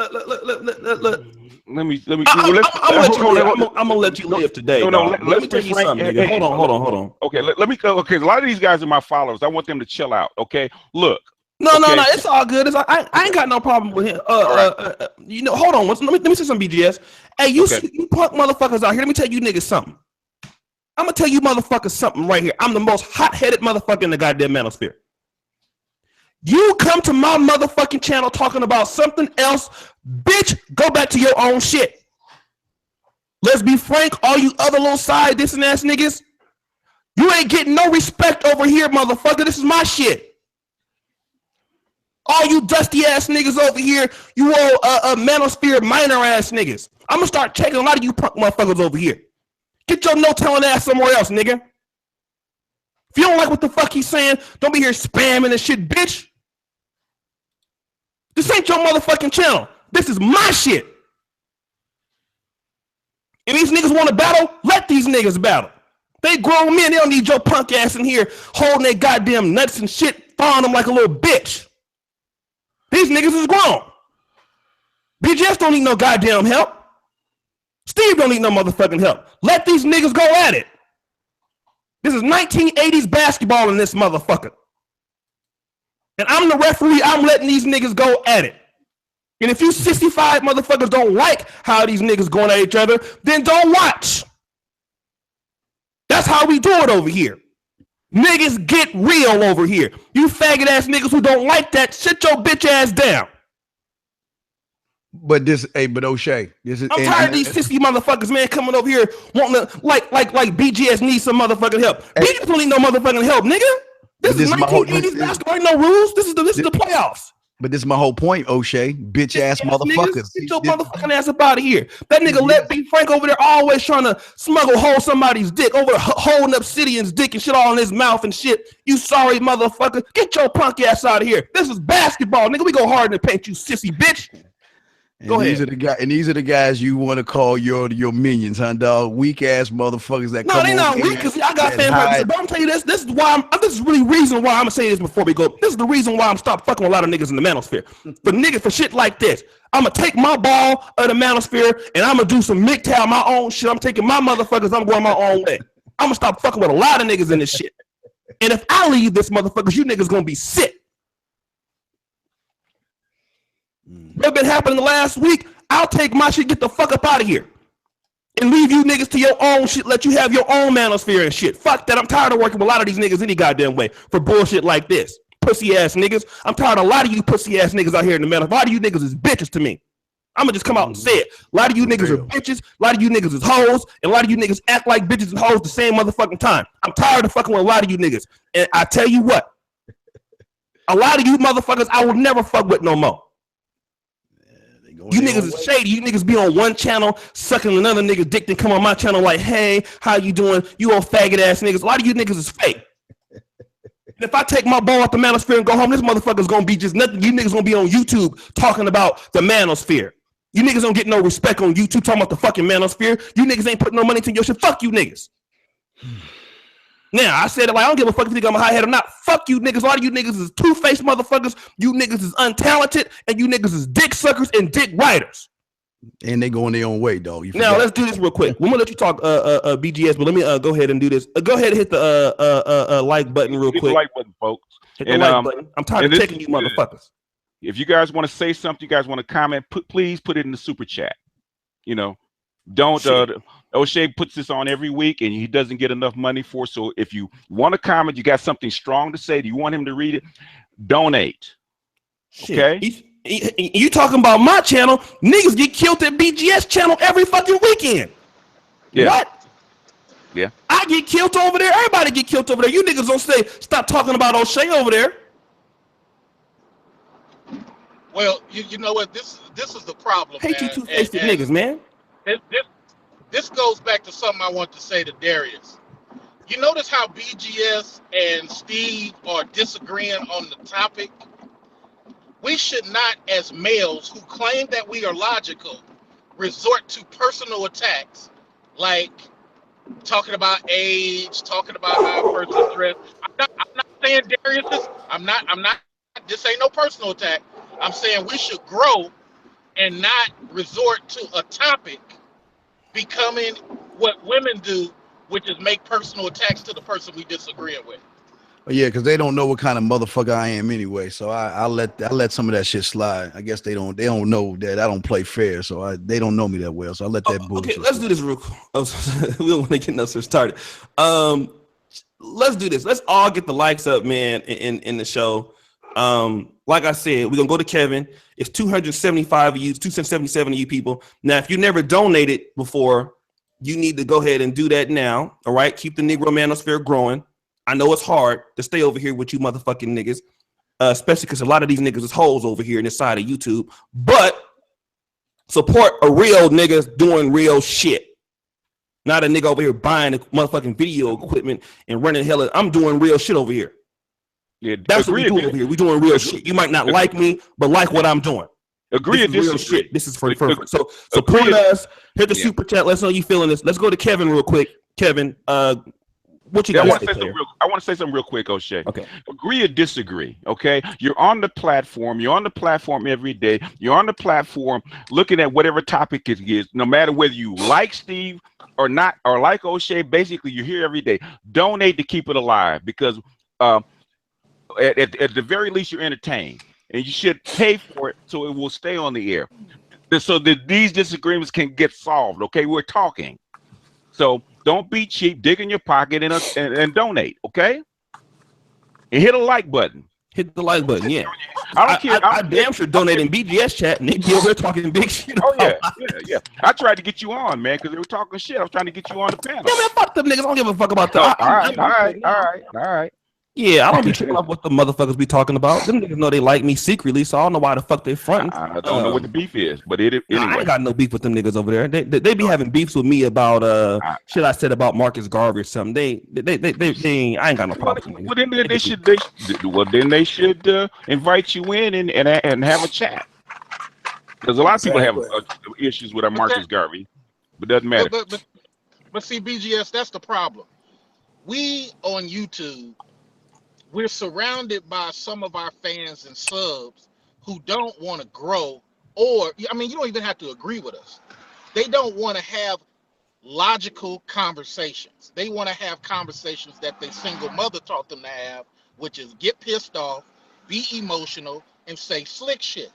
gonna let you live today. Let me tell you something, nigga. Hold on. Okay, let me go. Okay, a lot of these guys are my followers. I want them to chill out. Okay, look. No, it's all good. I ain't got no problem with him. Hold on. Let me say some BGS. Hey, you punk motherfuckers out here. Let me tell you niggas something. I'm gonna tell you motherfuckers something right here. I'm the most hot-headed motherfucker in the goddamn manosphere. You come to my motherfucking channel talking about something else, bitch, go back to your own shit. Let's be frank, all you other little side dissing ass niggas, you ain't getting no respect over here, motherfucker. This is my shit. All you dusty ass niggas over here, you old manosphere minor ass niggas. I'm gonna start checking a lot of you punk motherfuckers over here. Get your no-telling ass somewhere else, nigga. If you don't like what the fuck he's saying, don't be here spamming and shit, bitch. This ain't your motherfucking channel. This is my shit. And these niggas want to battle, let these niggas battle. They grown men, they don't need your punk ass in here holding their goddamn nuts and shit, throwing them like a little bitch. These niggas is grown. BGS don't need no goddamn help. Steve don't need no motherfucking help. Let these niggas go at it. This is 1980s basketball in this motherfucker. And I'm the referee. I'm letting these niggas go at it. And if you 65 motherfuckers don't like how these niggas going at each other, then don't watch. That's how we do it over here. Niggas get real over here. You faggot ass niggas who don't like that, sit your bitch ass down. But O'Shea, this is. I'm tired of these 60 motherfuckers, man, coming over here wanting to like BGS needs some motherfucking help. BGS don't need no motherfucking help, nigga. This is 1980s basketball. Ain't no rules. This is the playoffs. But this is my whole point, O'Shea. Bitch ass motherfuckers. Get your motherfucking ass up out of here. That nigga let B Frank over there always trying to hold somebody's dick over holding Obsidian's dick and shit all in his mouth and shit. You sorry motherfucker. Get your punk ass out of here. This is basketball, nigga. We go hard in the paint, you sissy bitch. Go ahead. These are the guys you want to call your minions, huh, dog? Weak ass motherfuckers that come. No, they not weak because I got fan purposes. But I'm telling you this. This is why. This is really reason why I'm gonna say this before we go. This is the reason why I'm stop fucking with a lot of niggas in the manosphere. For shit like this, I'm gonna take my ball of the manosphere and I'm gonna do some Mgtow my own shit. I'm taking my motherfuckers. I'm going my own way. I'm gonna stop fucking with a lot of niggas in this shit. And if I leave this motherfuckers, you niggas gonna be sick. What's been happening the last week? I'll take my shit, get the fuck up out of here. and leave you niggas to your own shit, let you have your own manosphere and shit. Fuck that. I'm tired of working with a lot of these niggas any goddamn way for bullshit like this. Pussy ass niggas. I'm tired of a lot of you pussy ass niggas out here in the manosphere. A lot of you niggas is bitches to me. I'm gonna just come out and say it. A lot of you niggas are bitches, a lot of you niggas is hoes, and a lot of you niggas act like bitches and hoes the same motherfucking time. I'm tired of fucking with a lot of you niggas. And I tell you what, a lot of you motherfuckers I will never fuck with no more. You niggas is shady. You niggas be on one channel sucking another nigga's dick, then come on my channel like, hey, how you doing? You old faggot ass niggas. A lot of you niggas is fake. And if I take my ball out the manosphere and go home, this motherfucker's gonna be just nothing. You niggas gonna be on YouTube talking about the manosphere. You niggas don't get no respect on YouTube talking about the fucking manosphere. You niggas ain't putting no money into your shit. Fuck you niggas. Now, I said it like I don't give a fuck if you think I'm a high head or not. Fuck you niggas. A lot of you niggas is two-faced motherfuckers. You niggas is untalented, and you niggas is dick suckers and dick writers. And they going their own way, dog. Now, let's do this real quick. I'm gonna let you talk BGS, but let me go ahead and do this. Go ahead and hit the like button real quick. Hit the like button, folks. Hit the like button. I'm tired of checking you motherfuckers. If you guys want to say something, you guys want to comment, please put it in the super chat. You know, don't O'Shea puts this on every week and he doesn't get enough money for it. So if you want to comment, you got something strong to say, do you want him to read it? Donate. Okay. You talking about my channel? Niggas get killed at BGS channel every fucking weekend. Yeah. What? Yeah. I get killed over there. Everybody get killed over there. You niggas don't stop talking about O'Shea over there. Well, you know what? This is the problem. Hate you two-faced niggas, man. This goes back to something I want to say to Darius. You notice how BGS and Steve are disagreeing on the topic? We should not, as males who claim that we are logical, resort to personal attacks like talking about age, talking about how a person dressed. I'm not saying Darius is. I'm not. This ain't no personal attack. I'm saying we should grow and not resort to a topic becoming what women do, which is make personal attacks to the person we disagree with. Yeah, because they don't know what kind of motherfucker I am anyway. So I let some of that shit slide. I guess they don't know that I don't play fair. So they don't know me that well. So I let that bullshit. Okay, let's do this real quick. We don't want to get nothing started. Let's do this. Let's all get the likes up, man, in the show. Like I said, we're gonna go to Kevin. It's 275 of you, 277 of you people. Now, if you never donated before, you need to go ahead and do that now. All right, keep the Negro manosphere growing. I know it's hard to stay over here with you motherfucking niggas, especially because a lot of these niggas is hoes over here in this side of YouTube. But support a real nigga doing real shit. Not a nigga over here buying the motherfucking video equipment and running hell. I'm doing real shit over here. Yeah, that's what we do over here. We doing real shit. You might not like me, but like what I'm doing. Agree or disagree. Real shit. This is for so support us. Hit the super chat. Let us know you feeling this. Let's go to Kevin real quick. Kevin, what you got? I want to say something real quick, O'Shea. Okay. Agree or disagree. Okay. You're on the platform. You're on the platform every day. You're on the platform looking at whatever topic it is, no matter whether you like Steve or not, or like O'Shea. Basically, you're here every day. Donate to keep it alive because at the very least, you're entertained, and you should pay for it so it will stay on the air, so that these disagreements can get solved. Okay, we're talking, so don't be cheap. Dig in your pocket and donate. Okay, and hit a like button. Hit the like button. Yeah, I don't care. I damn sure donate in BGS chat, and they be over there talking big shit. Oh yeah. I tried to get you on, man, because they were talking shit. I was trying to get you on the panel. Yeah, man, fuck them niggas. I don't give a fuck about that. All right. Yeah, I don't be tripping off what the motherfuckers be talking about. Them niggas know they like me secretly, so I don't know why the fuck they fronting. I don't know what the beef is, but anyway. I ain't got no beef with them niggas over there. They be having beefs with me about shit I said about Marcus Garvey or something. They ain't, I ain't got no problem. Well, then they should invite you in and have a chat. Because a lot of people have issues with Marcus Garvey, but it doesn't matter. But see, BGS, that's the problem. We on YouTube, we're surrounded by some of our fans and subs who don't want to grow, or I mean, you don't even have to agree with us. They don't want to have logical conversations. They want to have conversations that their single mother taught them to have, which is get pissed off, be emotional, and say slick shit.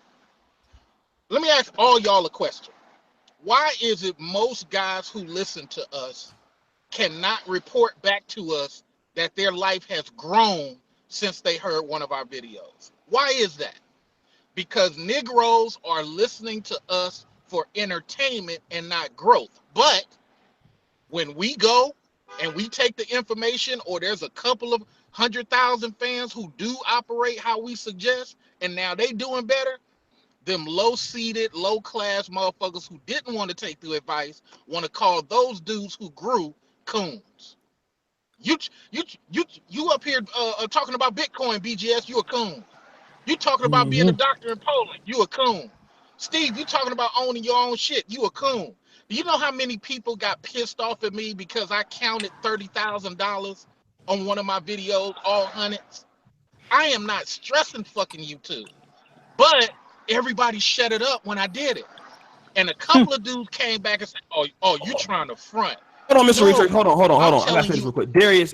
Let me ask all y'all a question. Why is it most guys who listen to us cannot report back to us that their life has grown since they heard one of our videos? Why is that? Because Negroes are listening to us for entertainment and not growth. But when we go and we take the information, or there's a couple of 100,000 fans who do operate how we suggest, and now they doing better, them low-seated, low-class motherfuckers who didn't want to take the advice want to call those dudes who grew coons. You up here talking about Bitcoin, BGS, you a coon. You talking about being a doctor in Poland, you a coon. Steve, you talking about owning your own shit, you a coon. Do you know how many people got pissed off at me because I counted $30,000 on one of my videos, all hundreds? I am not stressing fucking YouTube, but everybody shut it up when I did it. And a couple of dudes came back and said, oh, you trying to front. Hold on, Mr. No, Research. Hold on. I gotta telling finish you- real quick. Darius,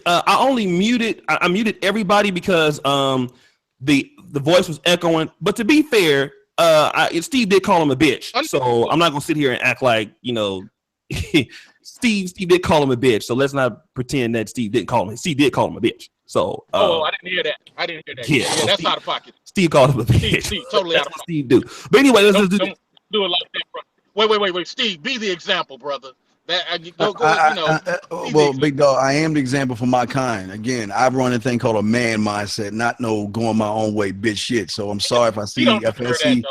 I only muted. I muted everybody because the voice was echoing. But to be fair, Steve did call him a bitch. So I'm not gonna sit here and act like, you know, Steve did call him a bitch. So let's not pretend that Steve didn't call him. Steve did call him a bitch. So I didn't hear that. Yeah, that's Steve, out of pocket. Steve called him a bitch. Steve totally That's out of what pocket. Steve do. But anyway, let's Don't just do do it like that, bro. Wait, Steve, be the example, brother. That well, big dog, I am the example for my kind. Again, I run a thing called a man mindset, not no going my own way bitch shit. So I'm sorry if I see, I'm just saying,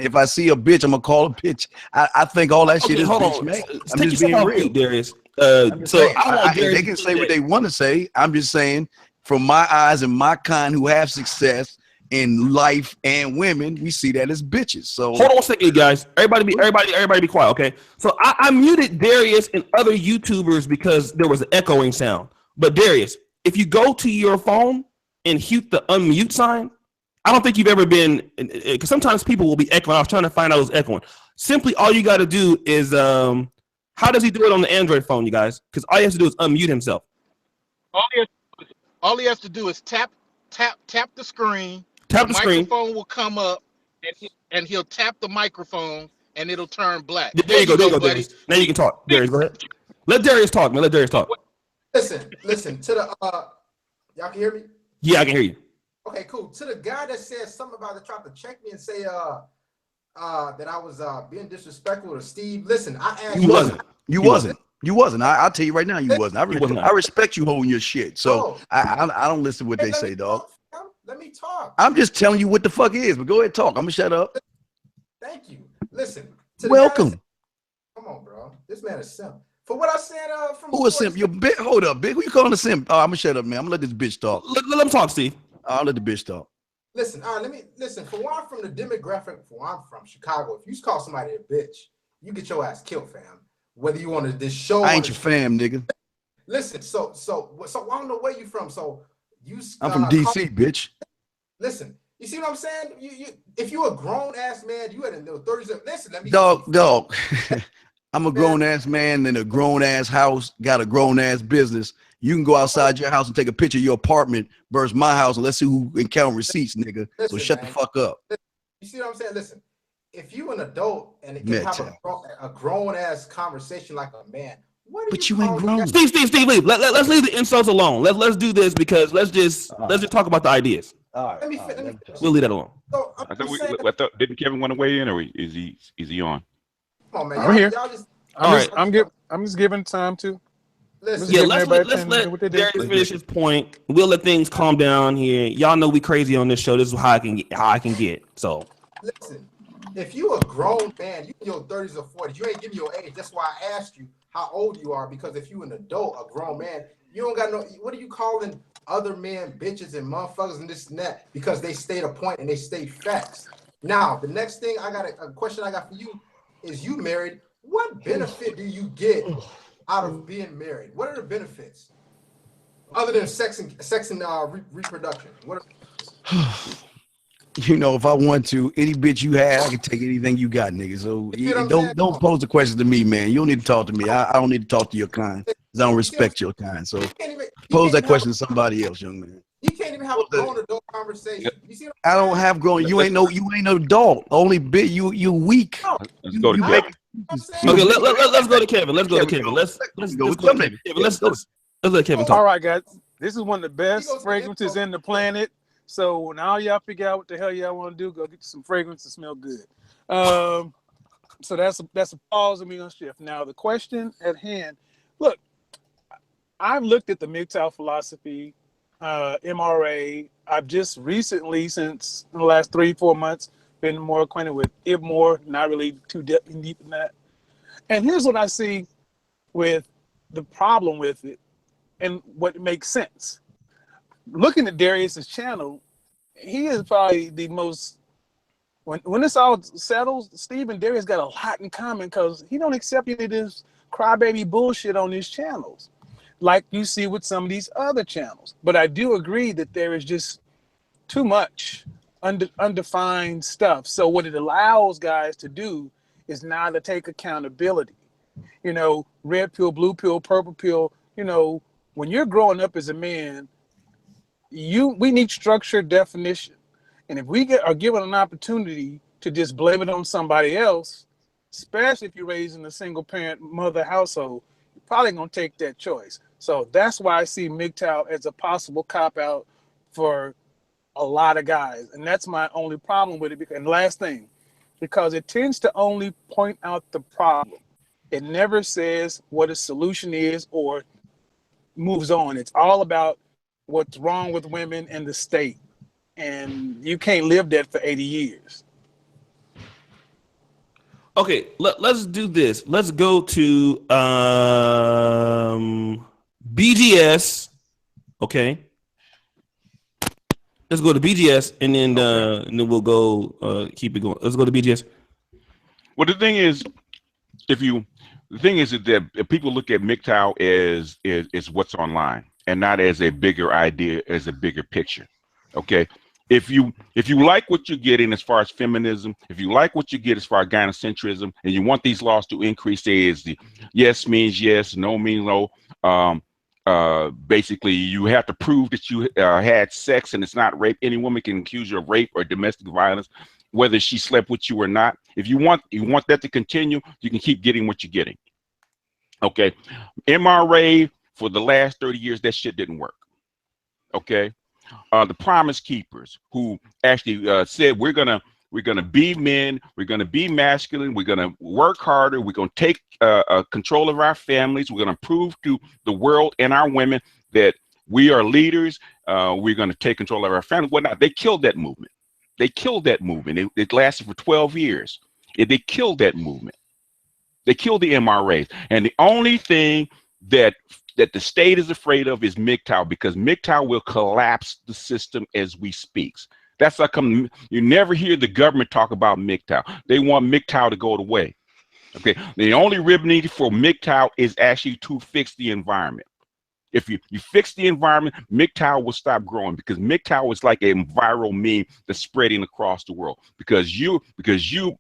if I see a bitch, I'm gonna call a bitch. I think all that shit is bitch, man. I'm just being real, Darius. They can say what they want to say. I'm just saying, from my eyes and my kind who have success in life and women, we see that as bitches. So hold on a second, guys. Everybody be quiet, okay? So I muted Darius and other YouTubers because there was an echoing sound. But Darius, if you go to your phone and hit the unmute sign, I don't think you've ever been, because sometimes people will be echoing. I was trying to find out who's echoing. Simply, all you got to do is, how does he do it on the Android phone, you guys? Because all he has to do is unmute himself. All he has to do is tap the screen. Tap the screen. Microphone will come up, and he'll tap the microphone, and it'll turn black. There you go, Darius. Now you can talk. Darius, go ahead. Let Darius talk, man. Let Darius talk. Listen to the y'all can hear me? Yeah, I can hear you. Okay, cool. To the guy that said something about to try to check me and say that I was being disrespectful to Steve. Listen, I asked you wasn't. I'll tell you right now, you wasn't. I respect you holding your shit. So I don't listen to what they say, dog. Let me talk. I'm just telling you what the fuck is, but go ahead, talk. I'm gonna shut up. Thank you. Listen. Welcome. Come on, bro. This man is simp. For what I said, who a simp? You bit. Hold up, big. Who you calling a simp? Oh, I'm gonna shut up, man. I'm gonna let this bitch talk. Let him talk, Steve. I'll let the bitch talk. Listen. All right. Let me listen. For where I'm from, the demographic. For where I'm from, Chicago. If you call somebody a bitch, you get your ass killed, fam. Whether you want to this show. I ain't your fam, nigga. Listen. So I don't know where you from. So you. I'm from DC, bitch. Listen, you see what I'm saying? You if you a grown ass man, you had in the 30s. Listen, let me dog. I'm a grown ass man in a grown ass house, got a grown ass business. You can go outside your house and take a picture of your apartment versus my house, and let's see who can count receipts, nigga. So shut the fuck up. You see what I'm saying? Listen, if you an adult and it can have a grown ass conversation like a man. But you ain't grown. Steve, leave. Let's leave the insults alone. Let's do this because let's just talk about the ideas. All right. We'll leave that alone. So, I thought didn't Kevin want to weigh in, or is he on? Come on, man. I'm here. I'm just giving time to. Listen, let's let Darius finish his point. We'll let things calm down here. Y'all know we crazy on this show. This is how I can get. So listen, if you a grown man, you in your 30s or 40s, you ain't giving your age. That's why I asked you how old you are, because if you an adult, a grown man, you don't got no. What are you calling other men bitches and motherfuckers and this and that because they state a point and they state facts? Now, the next thing I got a question I got for you is, you married. What benefit do you get out of being married? What are the benefits other than sex and reproduction? What you know, if I want to, any bitch you have, I can take anything you got, nigga. So don't pose the question to me, man. You don't need to talk to me. I don't need to talk to your kind because I don't respect your kind. So pose that question to somebody else, young man. He can't even have a grown adult conversation. You see? I don't have grown. You ain't no adult. Only bit you weak. Let's go to You Kevin. Okay, let's go to Kevin. Let's go to Kevin. Let's go to Kevin. Let's let Kevin talk. All right, guys. This is one of the best fragrances in the planet. So now y'all figure out what the hell y'all want to do. Go get some fragrance to smell good. So that's a pause, and we're gonna shift. Now the question at hand. Look, I've looked at the Mgtow philosophy, MRA. I've just recently, since in the last 3-4 months, been more acquainted with it more, not really too deep in that. And here's what I see with the problem with it and what makes sense. Looking at Darius's channel, he is probably the most, when this all settles, Steve and Darius got a lot in common because he don't accept any of this crybaby bullshit on his channels, like you see with some of these other channels. But I do agree that there is just too much undefined stuff. So what it allows guys to do is now to take accountability. You know, red pill, blue pill, purple pill. You know, when you're growing up as a man, we need structured definition. And if we are given an opportunity to just blame it on somebody else, especially if you're raised in a single parent mother household, you're probably gonna take that choice. So that's why I see Mgtow as a possible cop out for a lot of guys. And that's my only problem with it. And last thing, because it tends to only point out the problem. It never says what a solution is or moves on. It's all about what's wrong with women and the state. And you can't live that for 80 years. Okay, let's do this. Let's go to BGS. Okay. Let's go to BGS and then we'll go keep it going. Let's go to BGS. Well, the thing is that if people look at Mgtow as what's online and not as a bigger idea, as a bigger picture. Okay. If you like what you're getting as far as feminism, if you like what you get as far as gynocentrism, and you want these laws to increase, say is the yes means yes, no means no. Basically, you have to prove that you had sex and it's not rape. Any woman can accuse you of rape or domestic violence, whether she slept with you or not. If you want that to continue, you can keep getting what you're getting. Okay, MRA for the last 30 years, that shit didn't work. Okay. The Promise Keepers, who actually said we're gonna be men, we're gonna be masculine, we're gonna work harder, we're gonna take control of our families, we're gonna prove to the world and our women that we are leaders, we're gonna take control of our families, whatnot. They killed that movement. They killed that movement. It lasted for 12 years. They killed that movement. They killed the MRAs. And the only thing that the state is afraid of is Mgtow, because Mgtow will collapse the system as we speak. That's how come you never hear the government talk about Mgtow. They want Mgtow to go away. Okay, the only remedy for Mgtow is actually to fix the environment. If you fix the environment, Mgtow will stop growing, because Mgtow is like a viral meme that's spreading across the world because you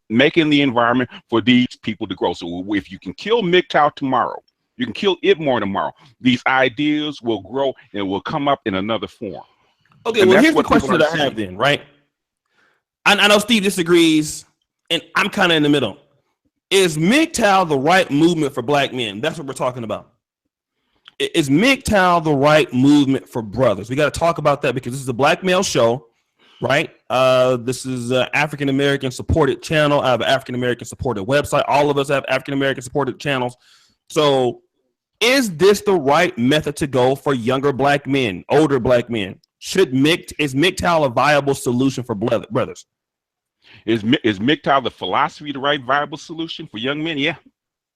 making the environment for these people to grow. So if you can kill Mgtow tomorrow, you can kill it more tomorrow, these ideas will grow and will come up in another form. Okay, and well, here's the question that I have then, right? I know Steve disagrees, and I'm kind of in the middle. Is Mgtow the right movement for black men? That's what we're talking about. Is Mgtow the right movement for brothers? We got to talk about that because this is a black male show, right? This is an African-American supported channel. I have an African-American supported website. All of us have African-American supported channels. So is this the right method to go for younger black men, older black men? Is Mgtow a viable solution for brothers? Is Mgtow the philosophy the right viable solution for young men? Yeah.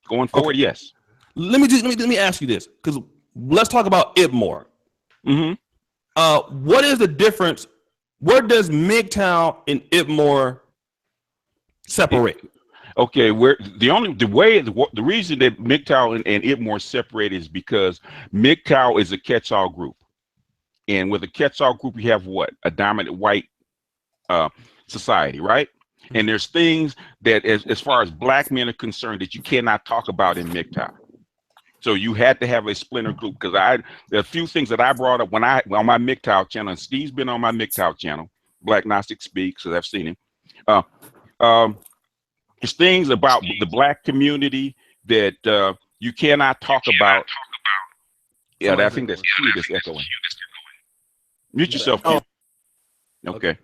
Going forward, okay. Yes. Let me ask you this, because let's talk about it more. Mm-hmm. What is the difference? Where does Mgtow and Itmore separate? Okay, the reason that Mgtow and Itmore separate is because Mgtow is a catch-all group, and with a catch-all group, you have what? A dominant white society, right? And there's things that, as far as black men are concerned, that you cannot talk about in Mgtow. So you had to have a splinter group, because there are a few things that I brought up on my Mgtow channel, and Steve's been on my Mgtow channel, Black Gnostic Speaks, so I've seen him. There's things about the Black community that you cannot talk about. Yeah, I think that's Q that's echoing. Mute yourself, Q. Okay.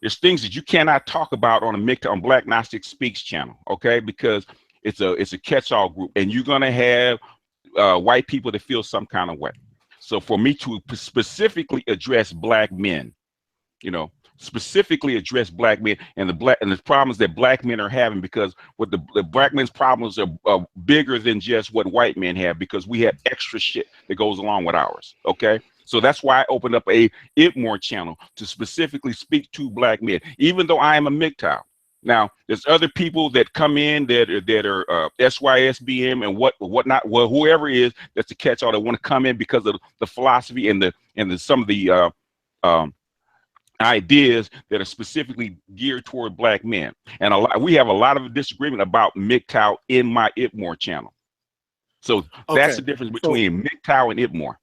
There's things that you cannot talk about on Black Gnostic Speaks channel, okay? Because it's a catch-all group, and you're gonna have white people that feel some kind of way. So for me to specifically address Black men, specifically address Black men and the problems that Black men are having, because what the Black men's problems are bigger than just what white men have, because we have extra shit that goes along with ours, okay? So that's why I opened up a Itmore channel to specifically speak to Black men, even though I am a Mgtow. Now, there's other people that come in that are SYSBM and whatnot. Well, whoever is that's a catch-all that want to come in because of the philosophy and some of the ideas that are specifically geared toward Black men. And we have a lot of disagreement about Mgtow in my Itmore channel. So that's the difference between Mgtow and Itmore.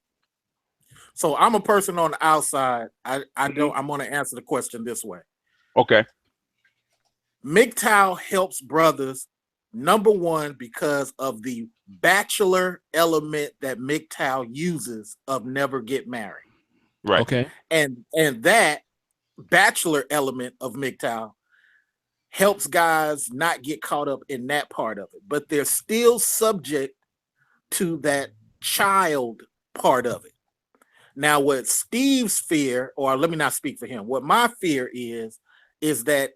So I'm a person on the outside. I'm going to answer the question this way. Okay. Mgtow helps brothers, number one, because of the bachelor element that Mgtow uses of never get married. Right. Okay. And that bachelor element of Mgtow helps guys not get caught up in that part of it, but they're still subject to that child part of it. Now, what Steve's fear, or let me not speak for him, what my fear is that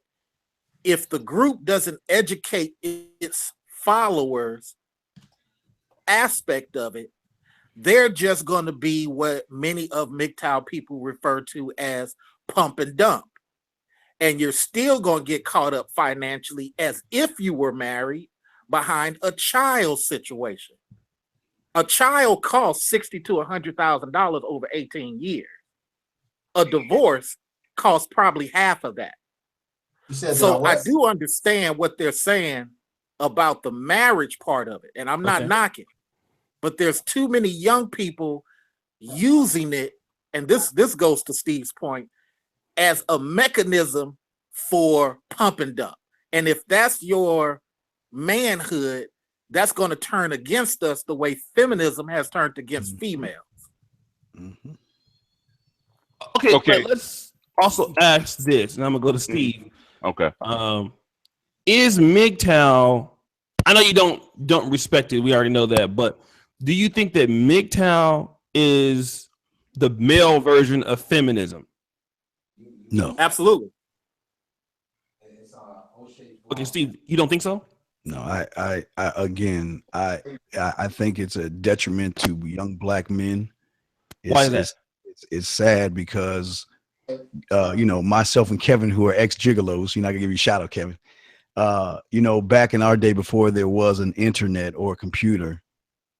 if the group doesn't educate its followers aspect of it, they're just going to be what many of Mgtow people refer to as pump and dump. And you're still going to get caught up financially as if you were married behind a child situation. A child costs $60,000 to $100,000 over 18 years. A divorce costs probably half of that. So I do understand what they're saying about the marriage part of it, and I'm not knocking, but there's too many young people using it, and this goes to Steve's point, as a mechanism for pump and dump. And if that's your manhood, that's going to turn against us the way feminism has turned against females. Mm-hmm. Okay. Let's also ask this, and I'm gonna go to Steve. Okay. Is Mgtow? I know you don't respect it. We already know that, but do you think that Mgtow is the male version of feminism? No. Absolutely. Okay, Steve, you don't think so? No, I think it's a detriment to young Black men. Why is that? It's sad because, myself and Kevin, who are ex-gigolos, I can give you a shout out, Kevin. Back in our day before there was an internet or a computer,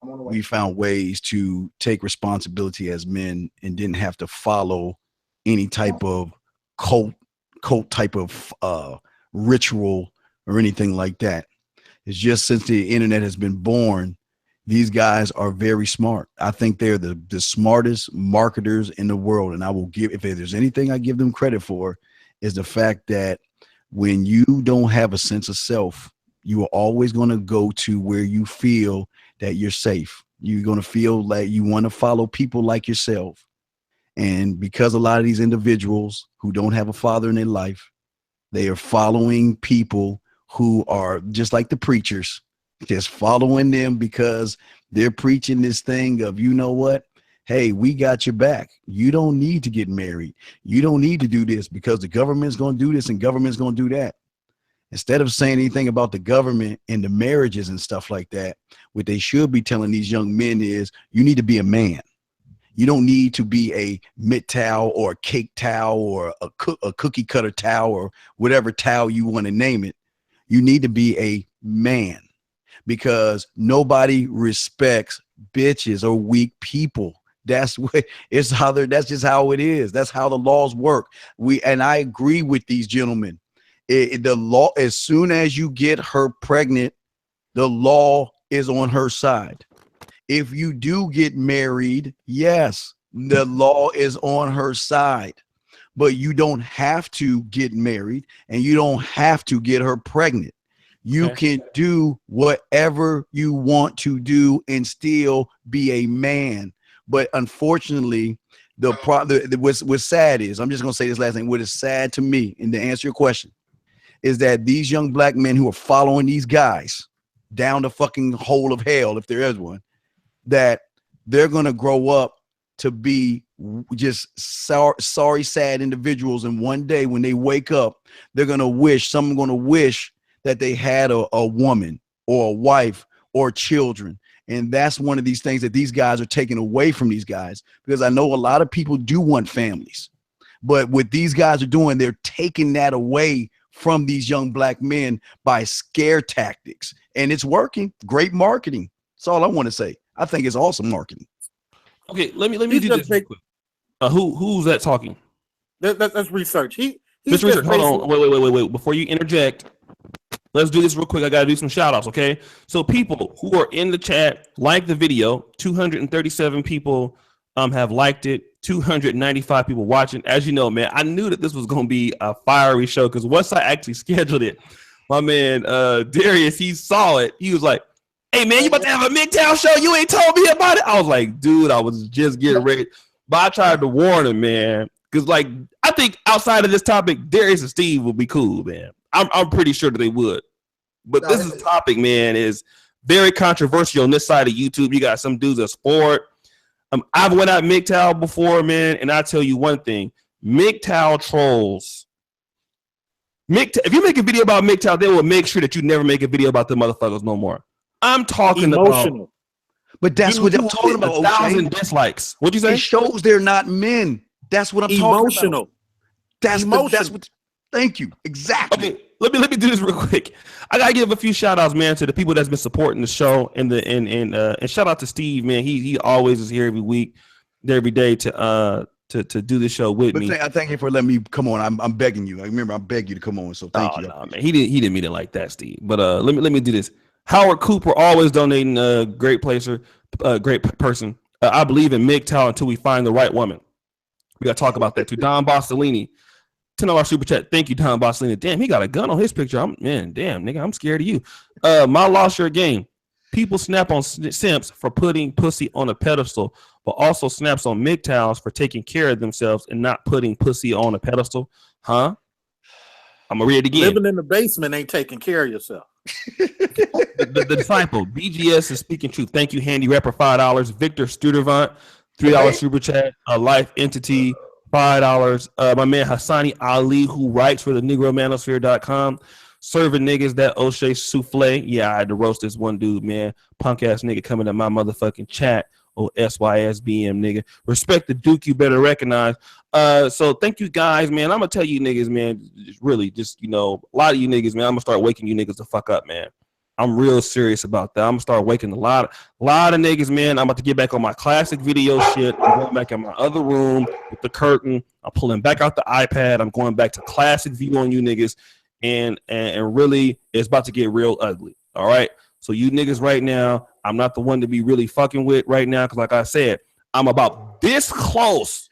we found ways to take responsibility as men and didn't have to follow any type of cult type of ritual or anything like that. It's just since the internet has been born, these guys are very smart. I think they're the smartest marketers in the world. And I will if there's anything I give them credit for, is the fact that when you don't have a sense of self, you are always going to go to where you feel that you're safe. You're going to feel like you want to follow people like yourself. And because a lot of these individuals who don't have a father in their life, they are following people who are just like the preachers, just following them because they're preaching this thing of, hey, we got your back. You don't need to get married. You don't need to do this because the government's going to do this and government's going to do that. Instead of saying anything about the government and the marriages and stuff like that, what they should be telling these young men is you need to be a man. You don't need to be a Mgtow or a cake towel or a cookie cutter towel or whatever towel you want to name it. You need to be a man, because nobody respects bitches or weak people. That's just how it is. That's how the laws work. And I agree with these gentlemen. The law, as soon as you get her pregnant, the law is on her side. if you do get married, yes, the law is on her side, but you don't have to get married and you don't have to get her pregnant. You can do whatever you want to do and still be a man. But unfortunately, what's sad is, I'm just going to say this last thing. What is sad to me, and to answer your question, is that these young black men who are following these guys down the fucking hole of hell, if there is one, that they're going to grow up to be just sorry, sad individuals. And one day when they wake up, they're going to wish, someone's going to wish that they had a woman or a wife or children. And that's one of these things that these guys are taking away from these guys, because I know a lot of people do want families, but what these guys are doing, they're taking that away from these young black men by scare tactics, and it's working. Great marketing. That's all I want to say. I think it's awesome marketing. Okay, let me do this real quick. Who's that talking? That's research. He's research. Hold on. Wait. Before you interject, let's do this real quick. I got to do some shout outs, okay? So people who are in the chat, like the video. 237 people have liked it. 295 people watching. As you know, man, I knew that this was going to be a fiery show, because once I actually scheduled it, my man Darius, he saw it. He was like, hey, man, you about to have a Mgtow show? You ain't told me about it. I was like, dude, I was just getting ready. But I tried to warn him, man, because, like, I think outside of this topic, Darius and Steve would be cool, man. I'm pretty sure that they would. But this is topic, man, is very controversial on this side of YouTube. You got some dudes that sport. I've went out Mgtow before, man, and I tell you one thing: Mgtow trolls. If you make a video about Mgtow, they will make sure that you never make a video about the motherfuckers no more. I'm talking emotional. But that's what I'm talking about. 1,000 dislikes. What'd you say? It shows they're not men. That's what I'm talking about. That's what. Thank you. Exactly. Okay, let me do this real quick. I gotta give a few shout outs, man, to the people that's been supporting the show, and shout out to Steve, man. He always is here every week, every day to do the show with me. I thank you for letting me come on. I'm begging you. I remember I begged you to come on. So thank you. No, man. He didn't mean it like that, Steve. But let me do this. Howard Cooper always donating. Great person. I believe in Mgtow until we find the right woman. We got to talk about that too. Don Bossellini, $10 super chat. Thank you, Don Bossellini. Damn, he got a gun on his picture. Damn, nigga, I'm scared of you. My loss your game. People snap on simps for putting pussy on a pedestal, but also snaps on Mgtows for taking care of themselves and not putting pussy on a pedestal. Huh? I'm gonna read it again. Living in the basement ain't taking care of yourself. the disciple BGS is speaking truth. Thank you, Handy Rapper, $5. Victor Studevant, $3 super chat. A life entity, $5. My man Hassani Ali, who writes for the NegroManosphere.com, serving niggas that O'Shea souffle. Yeah, I had to roast this one dude, man. Punk ass nigga coming to my motherfucking chat. Oh, SYSBM nigga. Respect the Duke, you better recognize. So thank you guys, man. I'm gonna tell you niggas, man, just a lot of you niggas, man, I'm gonna start waking you niggas the fuck up, man. I'm real serious about that. I'm gonna start waking a lot of niggas, man. I'm about to get back on my classic video shit. I'm going back in my other room with the curtain. I'm pulling back out the iPad. I'm going back to classic view on you niggas, and really it's about to get real ugly. All right. So you niggas right now, I'm not the one to be really fucking with right now, because like I said, I'm about this close,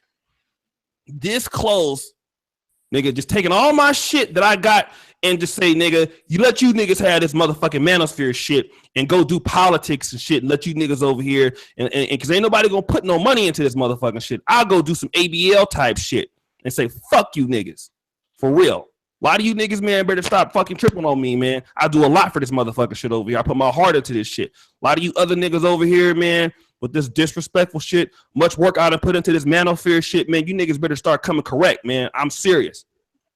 nigga, just taking all my shit that I got and just say, nigga, you let you niggas have this motherfucking manosphere shit and go do politics and shit and let you niggas over here and because ain't nobody gonna put no money into this motherfucking shit. I'll go do some ABL type shit and say, fuck you niggas. For real. A lot of you niggas, man, better stop fucking tripping on me, man. I do a lot for this motherfucking shit over here. I put my heart into this shit. A lot of you other niggas over here, man, with this disrespectful shit, much work I done put into this manosphere shit, man, you niggas better start coming correct, man. I'm serious.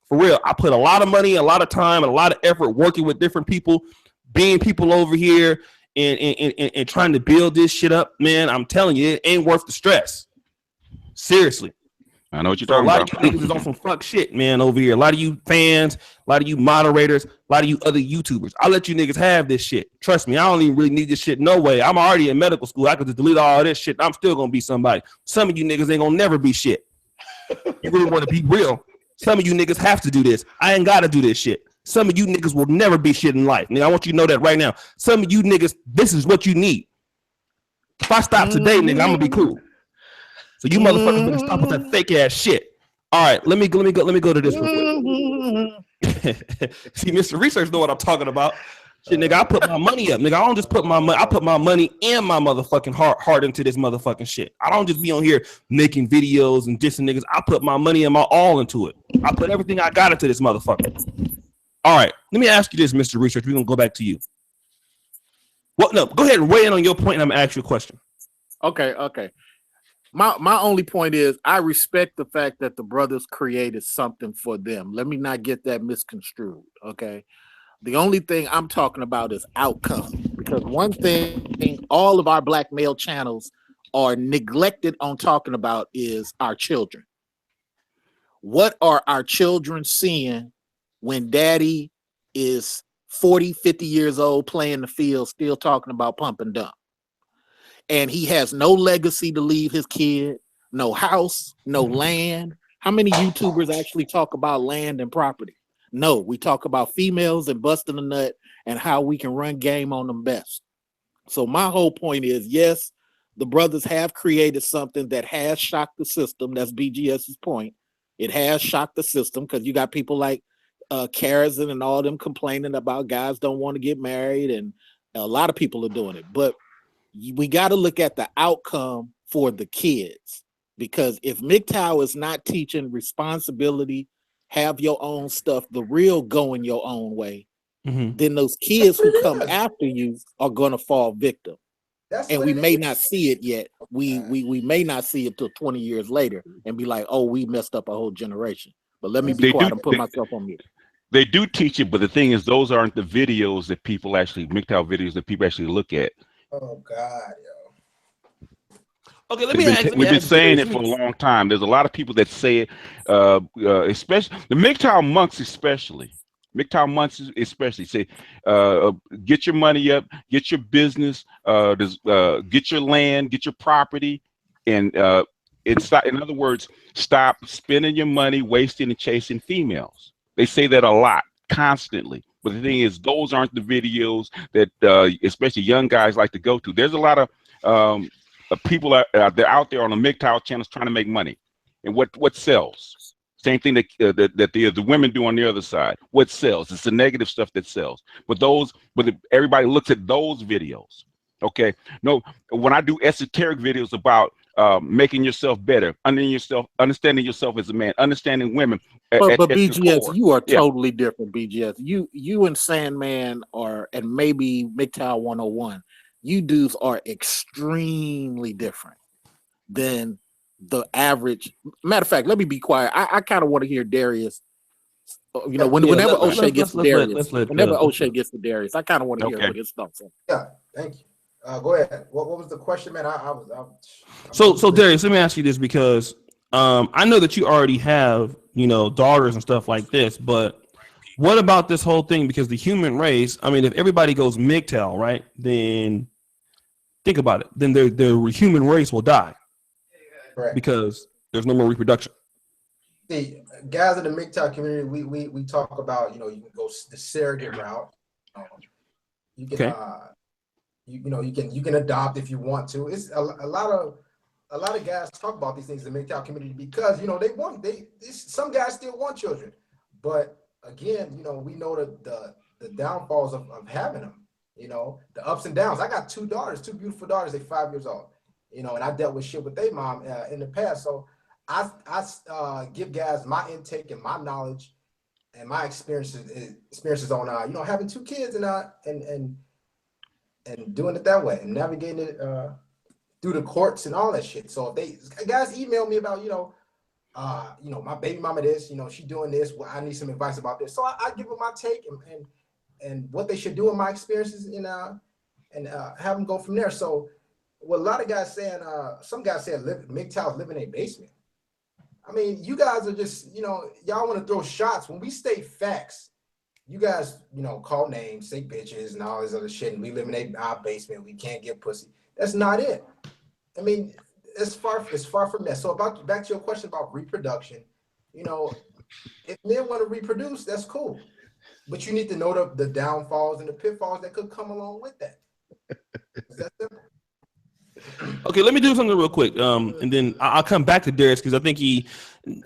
For real. I put a lot of money, a lot of time, and a lot of effort working with different people, being people over here and trying to build this shit up, man. I'm telling you, it ain't worth the stress. Seriously. I know what you're talking about. A lot of you niggas is on some fuck shit, man, over here. A lot of you fans, a lot of you moderators, a lot of you other YouTubers. I'll let you niggas have this shit. Trust me, I don't even really need this shit no way. I'm already in medical school. I could just delete all this shit. I'm still going to be somebody. Some of you niggas ain't going to never be shit. You really want to be real. Some of you niggas have to do this. I ain't got to do this shit. Some of you niggas will never be shit in life. Nigga, I want you to know that right now. Some of you niggas, this is what you need. If I stop today, nigga, I'm gonna be cool. So you motherfuckers better stop with that fake ass shit. All right, let me go to this real quick. See, Mr. Research know what I'm talking about. Shit, nigga, I put my money up, nigga. I don't just put my money. I put my money and my motherfucking heart into this motherfucking shit. I don't just be on here making videos and dissing niggas. I put my money and my all into it. I put everything I got into this motherfucker. All right, let me ask you this, Mr. Research. We're gonna go back to you. What? No, go ahead and weigh in on your point, and I'm gonna ask you a question. Okay. My only point is I respect the fact that the brothers created something for them. Let me not get that misconstrued. Okay. The only thing I'm talking about is outcome, because one thing all of our black male channels are neglected on talking about is our children. What are our children seeing when daddy is 40, 50 years old playing the field, still talking about pump and dump? And he has no legacy to leave his kid, no house, no land. How many YouTubers actually talk about land and property? No, we talk about females and busting a nut and how we can run game on them best. So my whole point is, yes, the brothers have created something that has shocked the system. That's BGS's point. It has shocked the system because you got people like Karazin and all them complaining about guys don't want to get married, and a lot of people are doing it. But we got to look at the outcome for the kids, because if Mgtow is not teaching responsibility, have your own stuff, the real going your own way, then those kids who come after you are going to fall victim. And we may not see it yet. We may not see it till 20 years later and be like, oh, we messed up a whole generation. But let me be quiet and put myself on mute. They do teach it, but the thing is, those aren't the videos that people actually, Mgtow videos that people actually look at. Oh God, yo. Okay, we've been saying it for a long time. There's a lot of people that say it, especially the Mgtow monks, Mgtow monks especially say, get your money up, get your business, get your land, get your property, and in other words, stop spending your money wasting and chasing females. They say that a lot, constantly. But the thing is, those aren't the videos that especially young guys like to go to. There's a lot of people they're out there on the Mgtow channels trying to make money, and what sells? Same thing that the women do on the other side. What sells? It's the negative stuff that sells. But everybody looks at those videos. Okay, no, when I do esoteric videos about making yourself better, understanding yourself as a man, understanding women. But BGS, you are totally different. BGS, you and Sandman and maybe Mgtow 101. You dudes are extremely different than the average. Matter of fact, let me be quiet. I kind of want to hear Darius. Whenever O'Shea gets to Darius, I kind of want to hear what his thoughts are. Yeah, thank you. Go ahead. What was the question, man? So Darius, let me ask you this, because I know that you already have daughters and stuff like this, but what about this whole thing? Because the human race, I mean, if everybody goes Mgtow, right, then think about it. Then the human race will die, right? Because there's no more reproduction. See, guys in the Mgtow community, we talk about, you can go the surrogate route. You can you can adopt if you want to. It's a lot of guys talk about these things in the Mgtow community because some guys still want children, but again, we know the downfalls of having them. The ups and downs. I got two beautiful daughters. They're 5 years old. And I dealt with shit with their mom in the past. So I give guys my intake and my knowledge and my experiences on having two kids and doing it that way and navigating it through the courts and all that shit. So if guys email me about my baby mama this, she doing this. Well, I need some advice about this. So I give them my take and what they should do in my experiences and have them go from there. So what a lot of guys saying, some guys say Mgtow's live in a basement. I mean, you guys are just, y'all want to throw shots. When we state facts, you guys, call names, say bitches and all this other shit, and we live in our basement, we can't get pussy. That's not it. I mean, it's far from that. So back to your question about reproduction, if men want to reproduce, that's cool. But you need to know the downfalls and the pitfalls that could come along with that. Is that simple? Okay, let me do something real quick, and then I'll come back to Darius because I think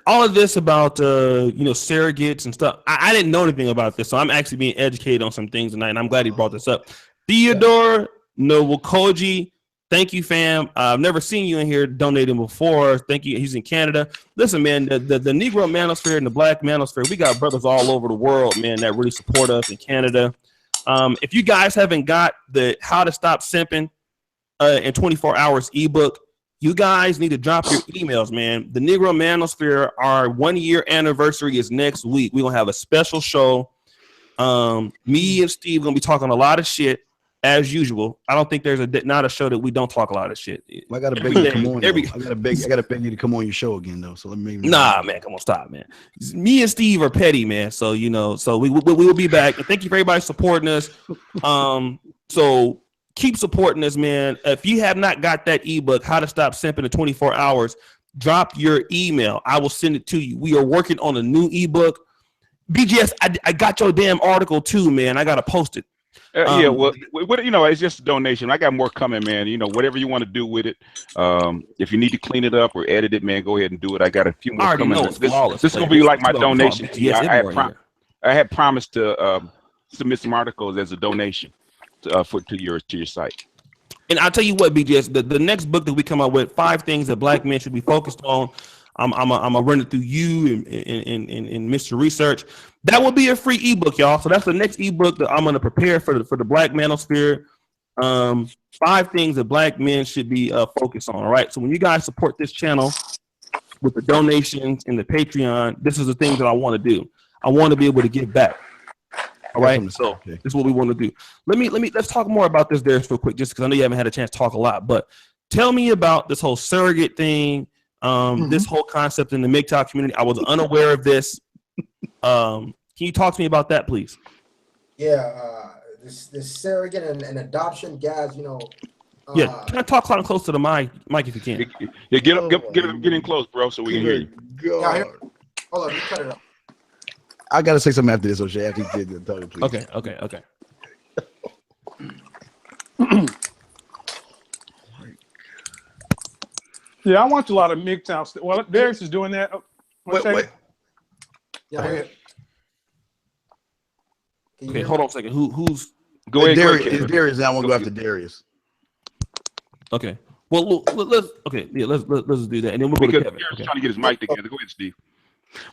all of this about surrogates and stuff. I didn't know anything about this, so I'm actually being educated on some things tonight, and I'm glad he brought this up. Theodore Nowakoji, thank you, fam. I've never seen you in here donating before. Thank you. He's in Canada. Listen, man, the Negro manosphere and the Black manosphere, we got brothers all over the world, man, that really support us in Canada. If you guys haven't got the How to Stop Simping in 24 Hours ebook, you guys need to drop your emails, man. The Negro Manosphere, our 1 year anniversary is next week. We're going to have a special show. Me and Steve going to be talking a lot of shit as usual. I don't think there's not a show that we don't talk a lot of shit. I got to beg you to come on. I got to beg you to come on your show again, though. So let me. Nah, man, come on, stop, man. Me and Steve are petty, man. So, so we will be back. And thank you for everybody supporting us. So keep supporting us, man. If you have not got that ebook, How to Stop Simping in 24 Hours, drop your email. I will send it to you. We are working on a new ebook. BGS, I got your damn article too, man. I got to post it. Yeah, well, it's just a donation. I got more coming, man. Whatever you want to do with it. If you need to clean it up or edit it, man, go ahead and do it. I got a few more coming. This is gonna be like my donation. I had promised to submit some articles as a donation to your site. And I'll tell you what, BGS, the next book that we come out with, 5 things that Black men should be focused on. I'm gonna run it through you and Mr. Research. That will be a free ebook, y'all. So that's the next ebook that I'm gonna prepare for the Black Manosphere. 5 things that Black men should be focused on. All right. So when you guys support this channel with the donations and the Patreon, this is the things that I want to do. I want to be able to give back. All right. So this is what we want to do. Let's talk more about this, Darius, real quick, just because I know you haven't had a chance to talk a lot. But tell me about this whole surrogate thing. This whole concept in the Mgtow community. I was unaware of this. Can you talk to me about that, please? Yeah, this surrogate and adoption, guys. Yeah, can I talk close to the mic if you can? Yeah, get in close, bro, so we can hear you. Yeah, hold on, you cut it up. I gotta say something after this, O'Shea. After you did the talking, please. Okay. Yeah, I watch a lot of Mgtow stuff. Well, Darius is doing that. Wait. Yeah. Okay, hold on a second. Who's go ahead? Darius. Darius. I want to go after Darius. Okay. Well, let's do that, and then we'll go to Kevin. Darius trying to get his mic together. Go ahead, Steve.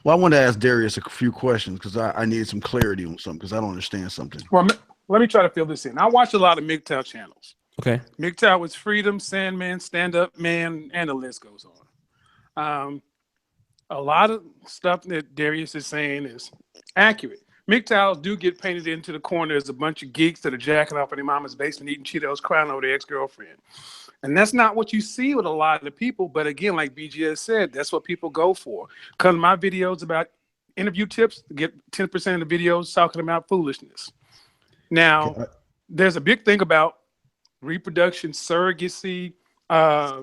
Well, I want to ask Darius a few questions because I needed some clarity on something because I don't understand something. Well, let me try to fill this in. I watch a lot of Mgtow channels. Okay. Mgtow was Freedom, Sandman, Stand Up Man, and the list goes on. A lot of stuff that Darius is saying is accurate. Mgtows do get painted into the corner as a bunch of geeks that are jacking off in their mama's basement, eating Cheetos, crying over their ex-girlfriend. And that's not what you see with a lot of the people. But again, like BGS said, that's what people go for. Because my videos about interview tips, get 10% of the videos talking about foolishness. Now, there's a big thing about reproduction, surrogacy. I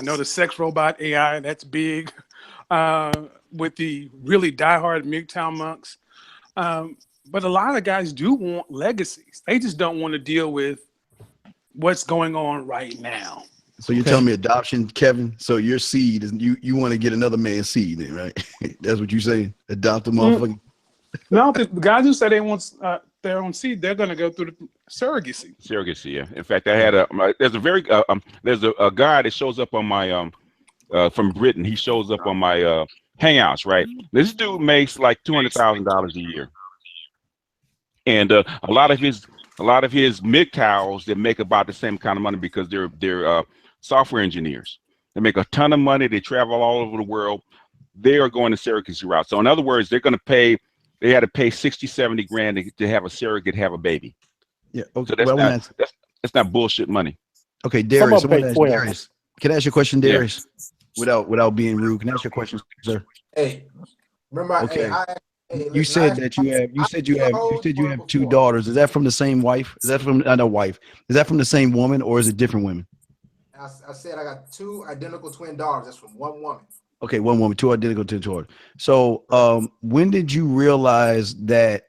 know the sex robot AI, that's big. With the really diehard Mgtow monks. But a lot of guys do want legacies. They just don't want to deal with what's going on right now. So you're telling me adoption, Kevin? So your seed is you want to get another man's seed, then, right? That's what you're saying? Adopt a motherfucker? No, the guys who say they want their own seed, they're going to go through the surrogacy. Surrogacy, yeah. In fact, I had there's a guy that shows up on my from Britain. He shows up on my Hangouts, right? This dude makes like $200,000 a year, and a lot of his Mgtows that make about the same kind of money because they're software engineers. They make a ton of money. They travel all over the world. They are going the surrogacy route. So in other words, they had to pay 60, 70 grand to have a surrogate have a baby. Yeah. Okay. So that's not bullshit money. Okay, Darius. Can I ask you a question, Darius? Yeah. Without being rude, can I ask you a question, sir? Hey, remember? Okay. You said you have 2 daughters. Is that from the same wife? Is that from wife? Is that from the same woman or is it different women? I said I got 2 identical twin daughters. That's from one woman. Okay, one woman, 2 identical twin daughters. So, when did you realize that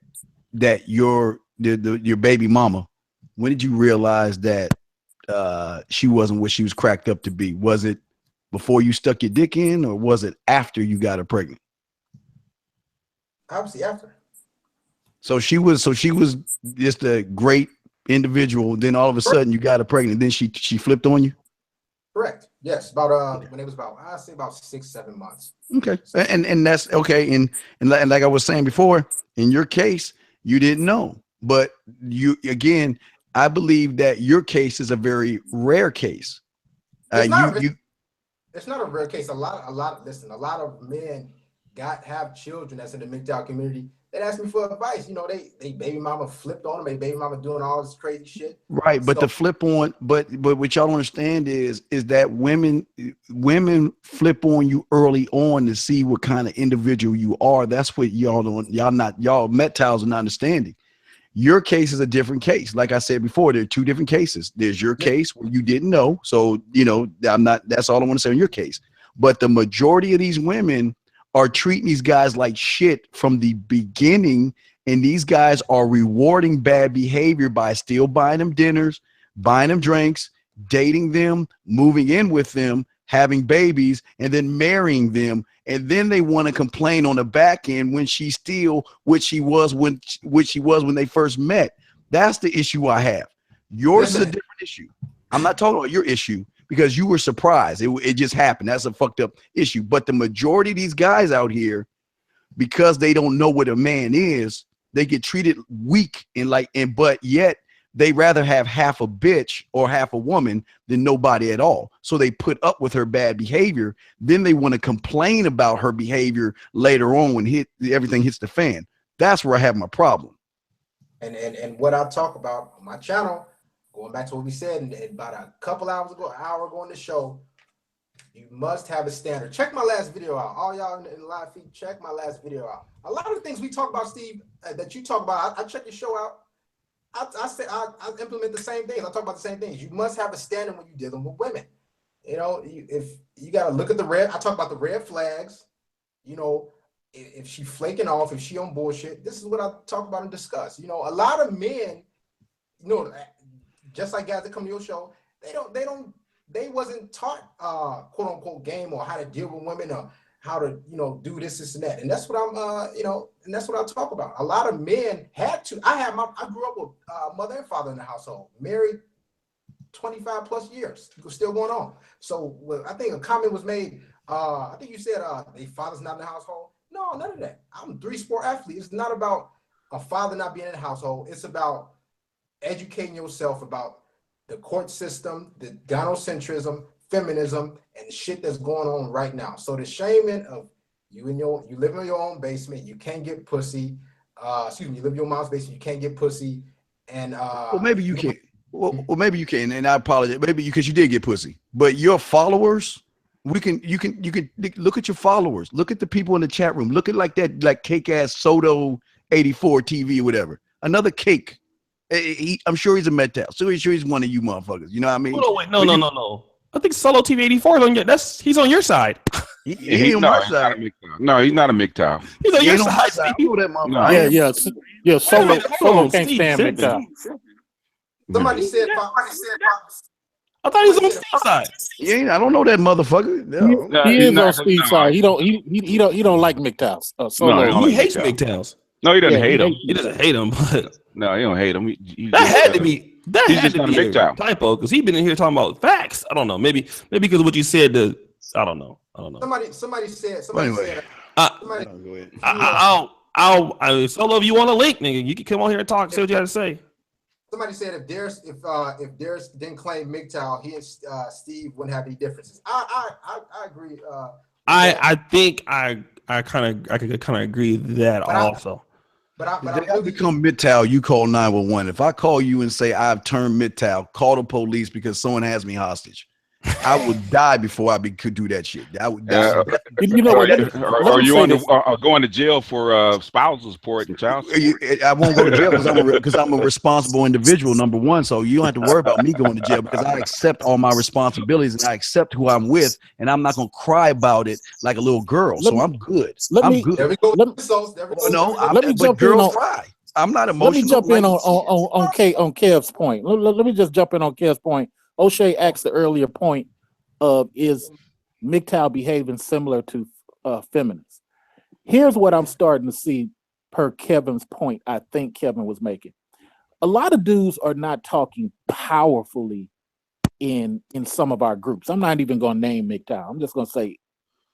your baby mama? When did you realize that she wasn't what she was cracked up to be? Was it before you stuck your dick in, or was it after you got her pregnant? Obviously after. So she was just a great individual. Then all of a sudden you got her pregnant. Then she flipped on you. Correct. Yes. About when it was about, I'd say about 6-7 months. Okay. And that's okay. And like I was saying before, in your case, you didn't know. But you, again, I believe that your case is a very rare case. It's not a rare case. A lot of men have children that's in the Mgtow community that ask me for advice. You know, they baby mama flipped on them, they baby mama doing all this crazy shit. Right, but the flip on, but what y'all don't understand is that women flip on you early on to see what kind of individual you are. That's what y'all Mgtows are not understanding. Your case is a different case. Like I said before, there are two different cases. There's your case where you didn't know. So, you know, that's all I want to say on your case. But the majority of these women are treating these guys like shit from the beginning. And these guys are rewarding bad behavior by still buying them dinners, buying them drinks, dating them, moving in with them, having babies, and then marrying them. And then they want to complain on the back end when she's still what she was when they first met. That's the issue I have. Yours is a different issue. I'm not talking about your issue because you were surprised. It just happened. That's a fucked up issue. But the majority of these guys out here, because they don't know what a man is, they get treated weak but yet they rather have half a bitch or half a woman than nobody at all. So they put up with her bad behavior. Then they want to complain about her behavior later on when everything hits the fan. That's where I have my problem. And what I talk about on my channel, going back to what we said about a couple hours ago, an hour ago on the show, you must have a standard. Check my last video out. All y'all in the live feed, check my last video out. A lot of the things we talk about, Steve, that you talk about, I check your show out. I implement the same things. I talk about the same things. You must have a standard when you're dealing with women. You know, if you got to look at I talk about the red flags. You know, if she flaking off, if she on bullshit, this is what I talk about and discuss. You know, a lot of men, you know, just like guys that come to your show, they wasn't taught quote unquote game or how to deal with women or how to, you know, do this and that. And that's what I'm, you know, and that's what I talk about. A lot of men had to. I grew up with mother and father in the household, married 25 plus years, still going on. So I think a comment was made. I think you said the father's not in the household. No, none of that. I'm a 3-sport athlete. It's not about a father not being in the household. It's about educating yourself about the court system, the gynocentrism, feminism, and shit that's going on right now. So the shaming of you live in your own basement, you can't get pussy. You live in your mom's basement, you can't get pussy. And well, maybe you can. Well, maybe you can. And I apologize, maybe because you did get pussy. But your followers, you can look at your followers. Look at the people in the chat room. Look at like cake ass Soto 84 TV or whatever. Another cake. I'm sure he's a Mgtow. So he's sure he's one of you motherfuckers. You know what I mean? Oh, wait, no. I think Solo TV 84 is on your. He's on your side. He's on my side. No, he's not a Mgtow. He's on your side. Yeah. Solo can't stand Mgtow. Somebody said. I thought he was on Steve's side. Yeah, I don't know that motherfucker. No. He is on Steve's side. He don't like Mgtows. No, he hates Mgtows. No, he doesn't hate him. He doesn't hate him, but no, he don't hate him. That had to be a typo because he's been in here talking about facts. I don't know. Maybe because of what you said. I don't know. Somebody said. I'll Solo, if you want a link, nigga, you can come on here and talk. Say what you got to say. Somebody said if Darius didn't claim Mgtow, he and Steve wouldn't have any differences. I agree. I think I could kind of agree with that also. But I become Mgtow, you call 911. If I call you and say I've turned Mgtow, call the police because someone has me hostage. I would die before I could do that shit. You know what? Are you going to jail for spousal support and child support? I won't go to jail because I'm a responsible individual, number one. So you don't have to worry about me going to jail because I accept all my responsibilities and I accept who I'm with, and I'm not gonna cry about it like a little girl. So I'm good. I'm good. There we go. Let me jump in on. Cry. I'm not emotional. Let me jump in on Kev's point. Let me just jump in on Kev's point O'Shea asked the earlier point of is Mgtow behaving similar to feminists? Here's what I'm starting to see per Kevin's point. I think Kevin was making. A lot of dudes are not talking powerfully in some of our groups. I'm not even going to name Mgtow. I'm just going to say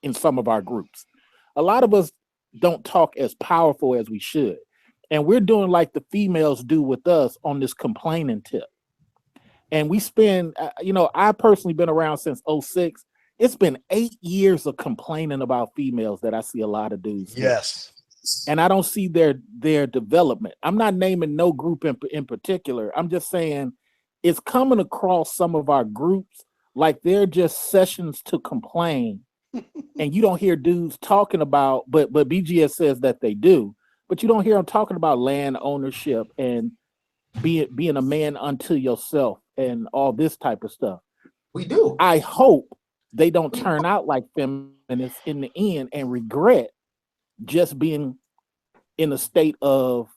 in some of our groups. A lot of us don't talk as powerful as we should. And we're doing like the females do with us on this complaining tip. And we spend, I personally been around since 06. It's been 8 years of complaining about females that I see a lot of dudes. Yes. And I don't see their development. I'm not naming no group in particular. I'm just saying it's coming across some of our groups like they're just sessions to complain. And you don't hear dudes talking about, but BGS says that they do, but you don't hear them talking about land ownership and being a man unto yourself and all this type of stuff. We do. I hope they don't turn out like feminists in the end and regret just being in a state of,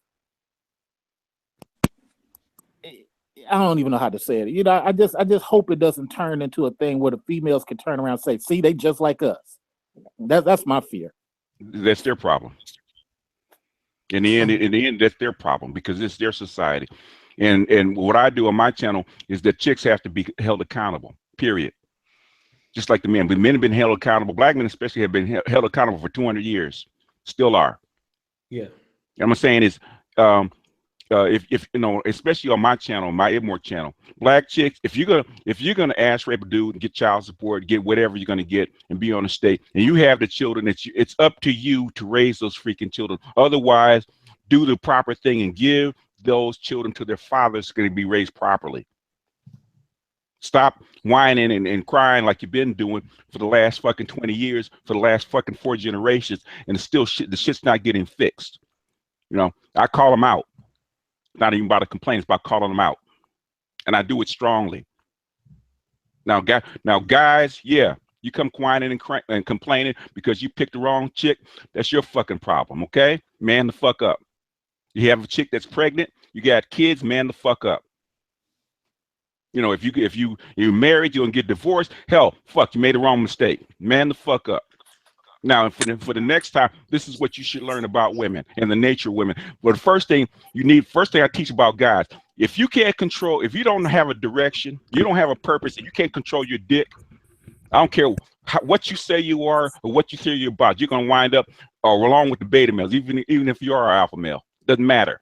I don't even know how to say it. I just hope it doesn't turn into a thing where the females can turn around and say, see, they just like us. That's my fear. That's their problem. In the end, that's their problem because it's their society. And what I do on my channel is that chicks have to be held accountable, period. Just like the men. But men have been held accountable. Black men especially have been held accountable for 200 years. Still are. Yeah. And I'm saying is, if especially on my channel, my Ibmore channel, black chicks, if you're gonna ask rape a dude and get child support, get whatever you're gonna get, and be on the state, and you have the children, it's up to you to raise those freaking children. Otherwise, do the proper thing and give those children to their fathers going to be raised properly. Stop whining and crying like you've been doing for the last fucking 20 years, for the last fucking 4 generations, and the shit's not getting fixed. I call them out. Not even about a complaint, it's about calling them out. And I do it strongly. Now guys, yeah, you come whining and complaining because you picked the wrong chick, that's your fucking problem, okay? Man the fuck up. You have a chick that's pregnant, you got kids, man the fuck up. If you're married, you're gonna get divorced, hell, fuck, you made a wrong mistake. Man the fuck up. Now, for the next time, this is what you should learn about women and the nature of women. But the first thing I teach about guys, if you don't have a direction, you don't have a purpose, and you can't control your dick, I don't care what you say you are or what you say you're about, you're gonna wind up along with the beta males, even if you are an alpha male. Doesn't matter.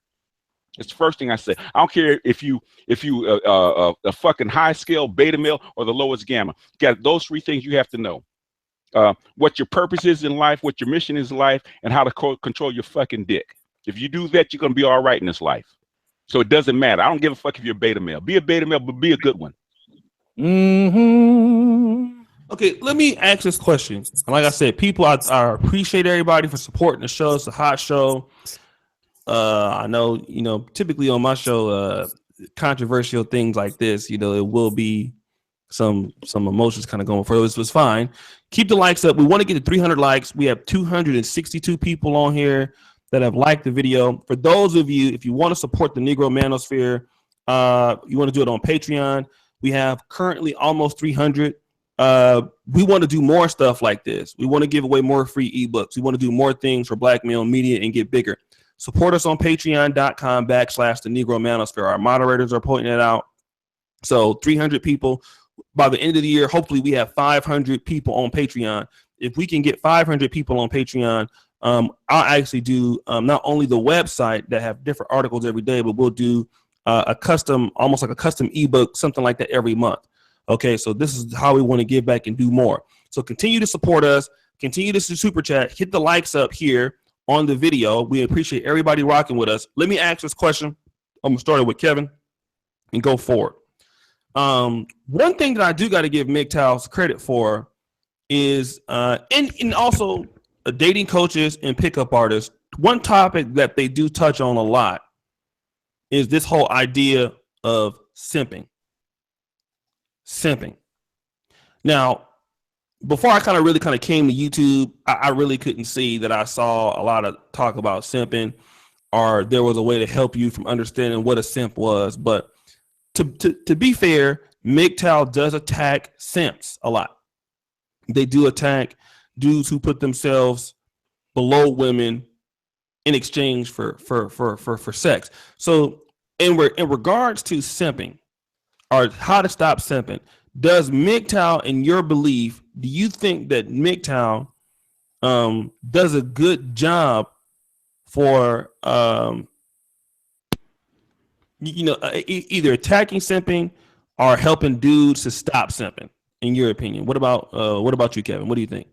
It's the first thing I say. I don't care if you a fucking high scale beta male or the lowest gamma. You got those 3 things you have to know. What your purpose is in life, what your mission is in life, and how to control your fucking dick. If you do that, you're gonna be all right in this life. So it doesn't matter. I don't give a fuck if you're a beta male. Be a beta male, but be a good one. Mm-hmm. Okay, let me ask this question. Like I said, people, I appreciate everybody for supporting the show. It's a hot show. I know, typically on my show, controversial things like this, it will be some emotions kind of going for it. It was fine. Keep the likes up. We want to get to 300 likes. We have 262 people on here that have liked the video. For those of you, if you want to support the Negro Manosphere, you want to do it on Patreon. We have currently almost 300. We want to do more stuff like this. We want to give away more free ebooks. We want to do more things for Black male media and get bigger. Support us on patreon.com/the Negro Manosphere. Our moderators are pointing it out. So 300 people. By the end of the year, hopefully we have 500 people on Patreon. If we can get 500 people on Patreon, I'll actually do not only the website that have different articles every day, but we'll do almost like a custom ebook, something like that every month. Okay, so this is how we want to give back and do more. So continue to support us. Continue to super chat. Hit the likes up here on the video. We appreciate everybody rocking with us. Let me ask this question. I'm going to start it with Kevin and go forward. One thing that I do got to give Mgtow credit for is and also dating coaches and pickup artists. One topic that they do touch on a lot is this whole idea of simping. Now, before I really came to YouTube, I really couldn't see that I saw a lot of talk about simping, or there was a way to help you from understanding what a simp was. But to be fair, Mgtow does attack simps a lot. They do attack dudes who put themselves below women in exchange for sex. So in regards to simping or how to stop simping, does Mgtow, in your belief, do you think that Mgtow does a good job for either attacking simping or helping dudes to stop simping, in your opinion? What about you, Kevin? What do you think?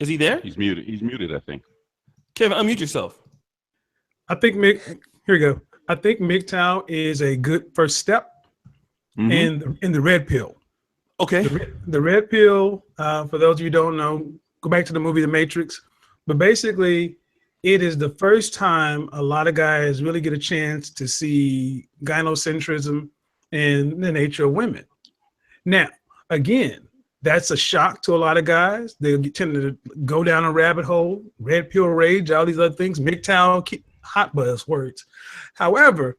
Is he there? He's muted. He's muted, I think. Kevin, unmute yourself. I think here we go. I think Mgtow is a good first step in the red pill. Okay. The red pill, for those of you who don't know, go back to the movie The Matrix. But basically, it is the first time a lot of guys really get a chance to see gynocentrism and the nature of women. Now, again, that's a shock to a lot of guys. They tend to go down a rabbit hole, red pill rage, all these other things. Mgtow, hot buzzwords. However,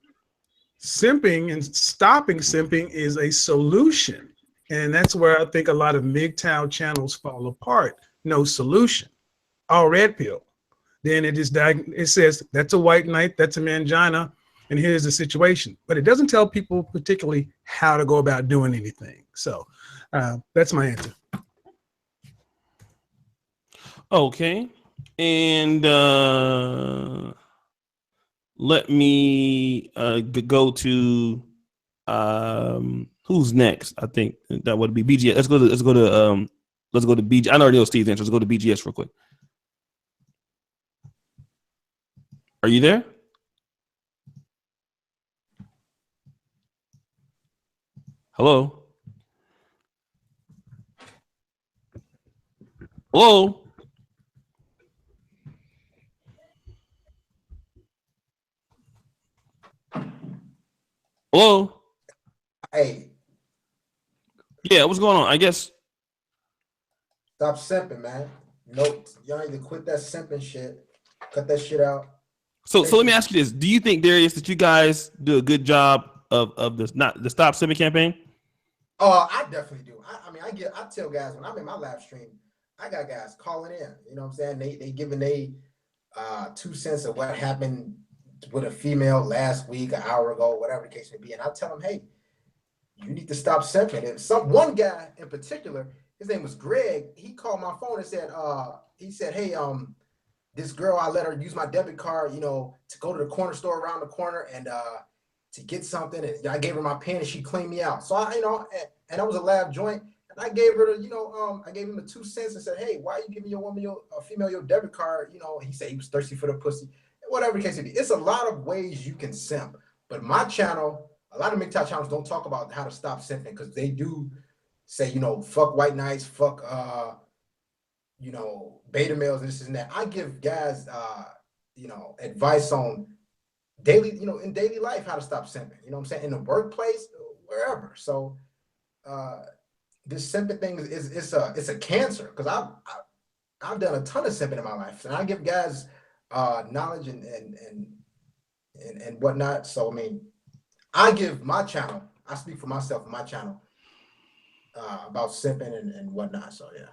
simping and stopping simping is a solution. And that's where I think a lot of Mgtow channels fall apart. No solution. All red pill. Then it says that's a white knight, that's a mangina, and here's the situation. But it doesn't tell people particularly how to go about doing anything. So that's my answer. Okay. And let me go to who's next? I think that would be BGS. Let's go to BG. I already know Steve's answer. Let's go to BGS real quick. Are you there? Hello? Hello? Hello? Hey. Yeah, what's going on? I guess. Stop simping, man. Nope. Y'all need to quit that simping shit. Cut that shit out. So let me ask you this: do you think, Darius, that you guys do a good job of the Stop Simping campaign? I definitely do. I tell guys when I'm in my live stream, I got guys calling in. You know what I'm saying? They giving they 2 cents of what happened with a female last week, an hour ago, whatever the case may be, and I tell them, hey, you need to stop simping. And one guy in particular, his name was Greg. He called my phone and said, hey, this girl, I let her use my debit card, to go to the corner store around the corner and to get something. And I gave her my pen and she cleaned me out. So and that was a lab joint. And I gave her I gave him the 2 cents and said, hey, why are you giving your woman, a female, your debit card? And he said he was thirsty for the pussy. Whatever the case may be. It's a lot of ways you can simp. But my channel, a lot of Mgtow channels don't talk about how to stop simping because they do say, fuck white knights, fuck beta males and this and that. I give guys advice on daily, in daily life, how to stop simping. You know what I'm saying? In the workplace, wherever. So this simping thing is a cancer because I've done a ton of simping in my life, and I give guys knowledge and whatnot. So I give my channel, I speak for myself and my channel about simping and whatnot. So yeah.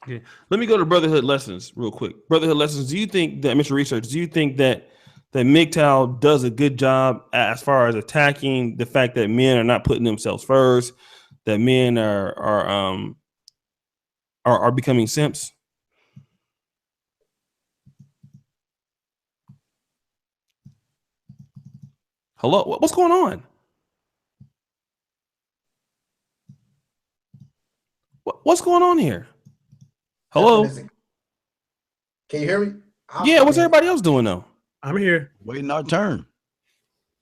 Okay. Let me go to Brotherhood Lessons real quick. Brotherhood Lessons, do you think that, Mr. Research, do you think that Mgtow does a good job as far as attacking the fact that men are not putting themselves first, that men are becoming simps? Hello, what's going on? What's going on here? Hello? Can you hear me? Yeah, what's everybody else doing though? I'm here. Waiting our turn.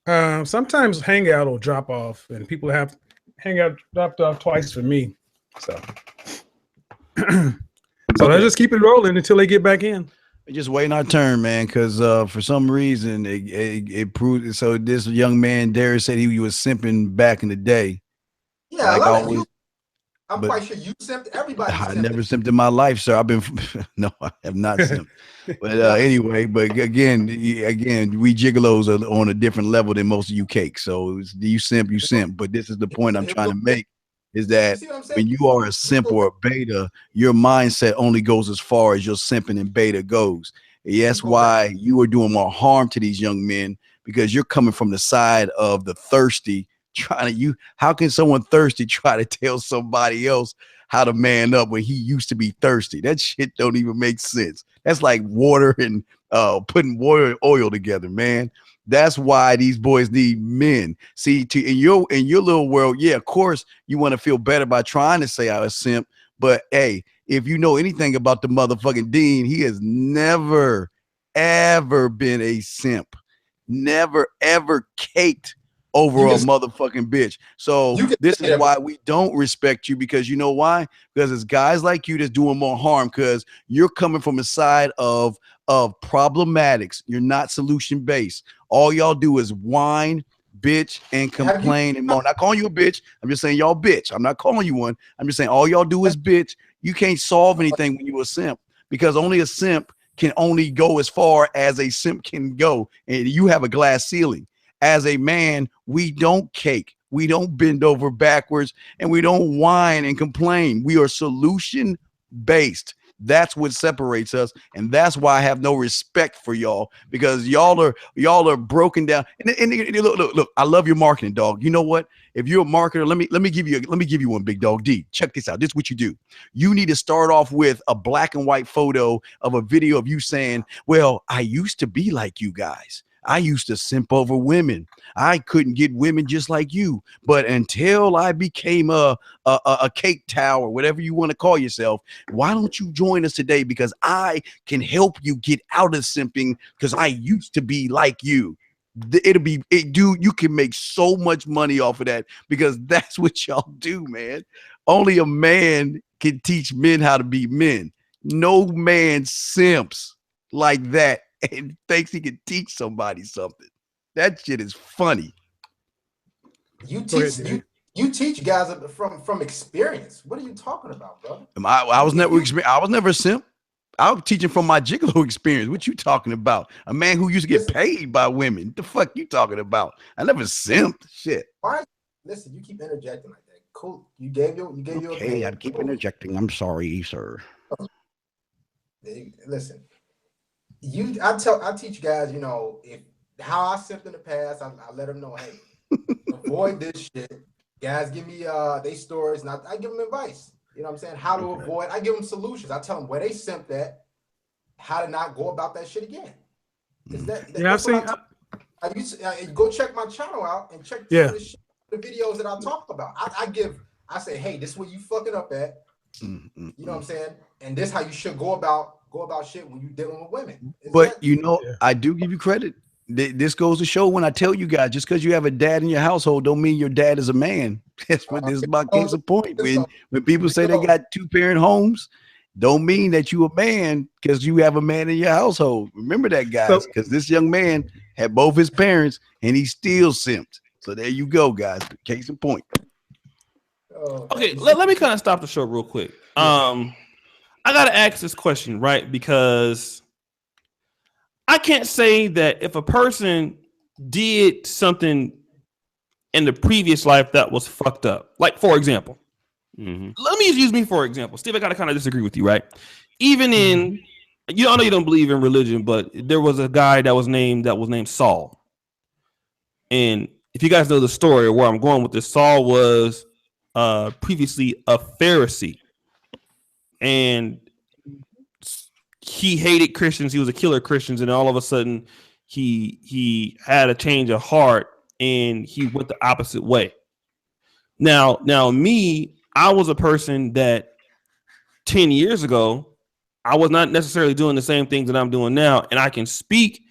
Sometimes Hangout will drop off, and people have Hangout dropped off twice for me. So let's just keep it rolling until they get back in. Just waiting our turn, man, because for some reason it proved. So this young man, Darius, said he was simping back in the day. Yeah, like always. I'm quite sure you simped. Everybody I simped. never simped in my life, sir. I've been no, I have not simped. But anyway, but again, we gigolos are on a different level than most of you cakes. So you simp, you simp. But this is the point I'm trying to make: is that when you are a simp or a beta, your mindset only goes as far as your simping and beta goes. That's why you are doing more harm to these young men, because you're coming from the side of the thirsty. How can someone thirsty try to tell somebody else how to man up when he used to be thirsty? That shit don't even make sense. That's like water and putting water and oil together, man. That's why these boys need men. See, in your little world, yeah, of course you want to feel better by trying to say I was simp, but hey, if you know anything about the motherfucking Dean, he has never ever been a simp, never ever caked over a motherfucking bitch. So this is why we don't respect you, because you know why? Because it's guys like you that's doing more harm, because you're coming from a side of problematics. You're not solution based. All y'all do is whine, bitch, and complain and moan. Not calling you a bitch. I'm just saying y'all bitch. I'm not calling you one. I'm just saying all y'all do is bitch. You can't solve anything when you a simp, because only a simp can only go as far as a simp can go, and you have a glass ceiling. As a man, we don't cake, we don't bend over backwards, and we don't whine and complain. We are solution based. That's what separates us, and that's why I have no respect for y'all, because y'all are broken down. And look, I love your marketing, dog. You know what? If you're a marketer, let me give you one, big dog. D, check this out. This is what you do. You need to start off with a black and white photo of a video of you saying, well, I used to be like you guys. I used to simp over women. I couldn't get women just like you. But until I became a cake towel or whatever you want to call yourself, why don't you join us today? Because I can help you get out of simping, because I used to be like you. Dude, you can make so much money off of that, because that's what y'all do, man. Only a man can teach men how to be men. No man simps like that and thinks he can teach somebody something. That shit is funny. You teach guys from experience. What are you talking about, bro? I was never a simp. I was teaching from my gigolo experience. What you talking about? A man who used to get paid by women. What the fuck you talking about? I never simped. Shit. Why? Listen, you keep interjecting like that. Cool. You gave your okay. I'd keep interjecting. I'm sorry, sir. Listen. I teach guys, you know, if how I simped in the past, I let them know, hey, avoid this shit. Guys give me they stories, and I give them advice. You know what I'm saying? How to avoid. I give them solutions. I tell them where they simped at, how to not go about that shit again. Is that I've seen. Go check my channel out and check the videos that I talk about. I say, hey, this is where you fucking up at. You know what I'm saying? And this how you should go about shit when you're dealing with women. But I do give you credit. This goes to show, when I tell you guys, just because you have a dad in your household don't mean your dad is a man. That's what this is my case of point. When people say they got 2-parent homes, don't mean that you a man because you have a man in your household. Remember that, guys, because this young man had both his parents and he still simped. So there you go, guys. Case in point. Okay, let me kind of stop the show real quick. I gotta ask this question, right? Because I can't say that if a person did something in the previous life that was fucked up. Like, for example, let me just use me for example. Steve, I gotta kind of disagree with you, right? Even in, I know you don't believe in religion, but there was a guy that was named Saul. And if you guys know the story or where I'm going with this, Saul was previously a Pharisee. And he hated Christians. He was a killer of Christians, and all of a sudden, he had a change of heart, and he went the opposite way. Now, me, I was a person that 10 years ago, I was not necessarily doing the same things that I'm doing now, and I can speak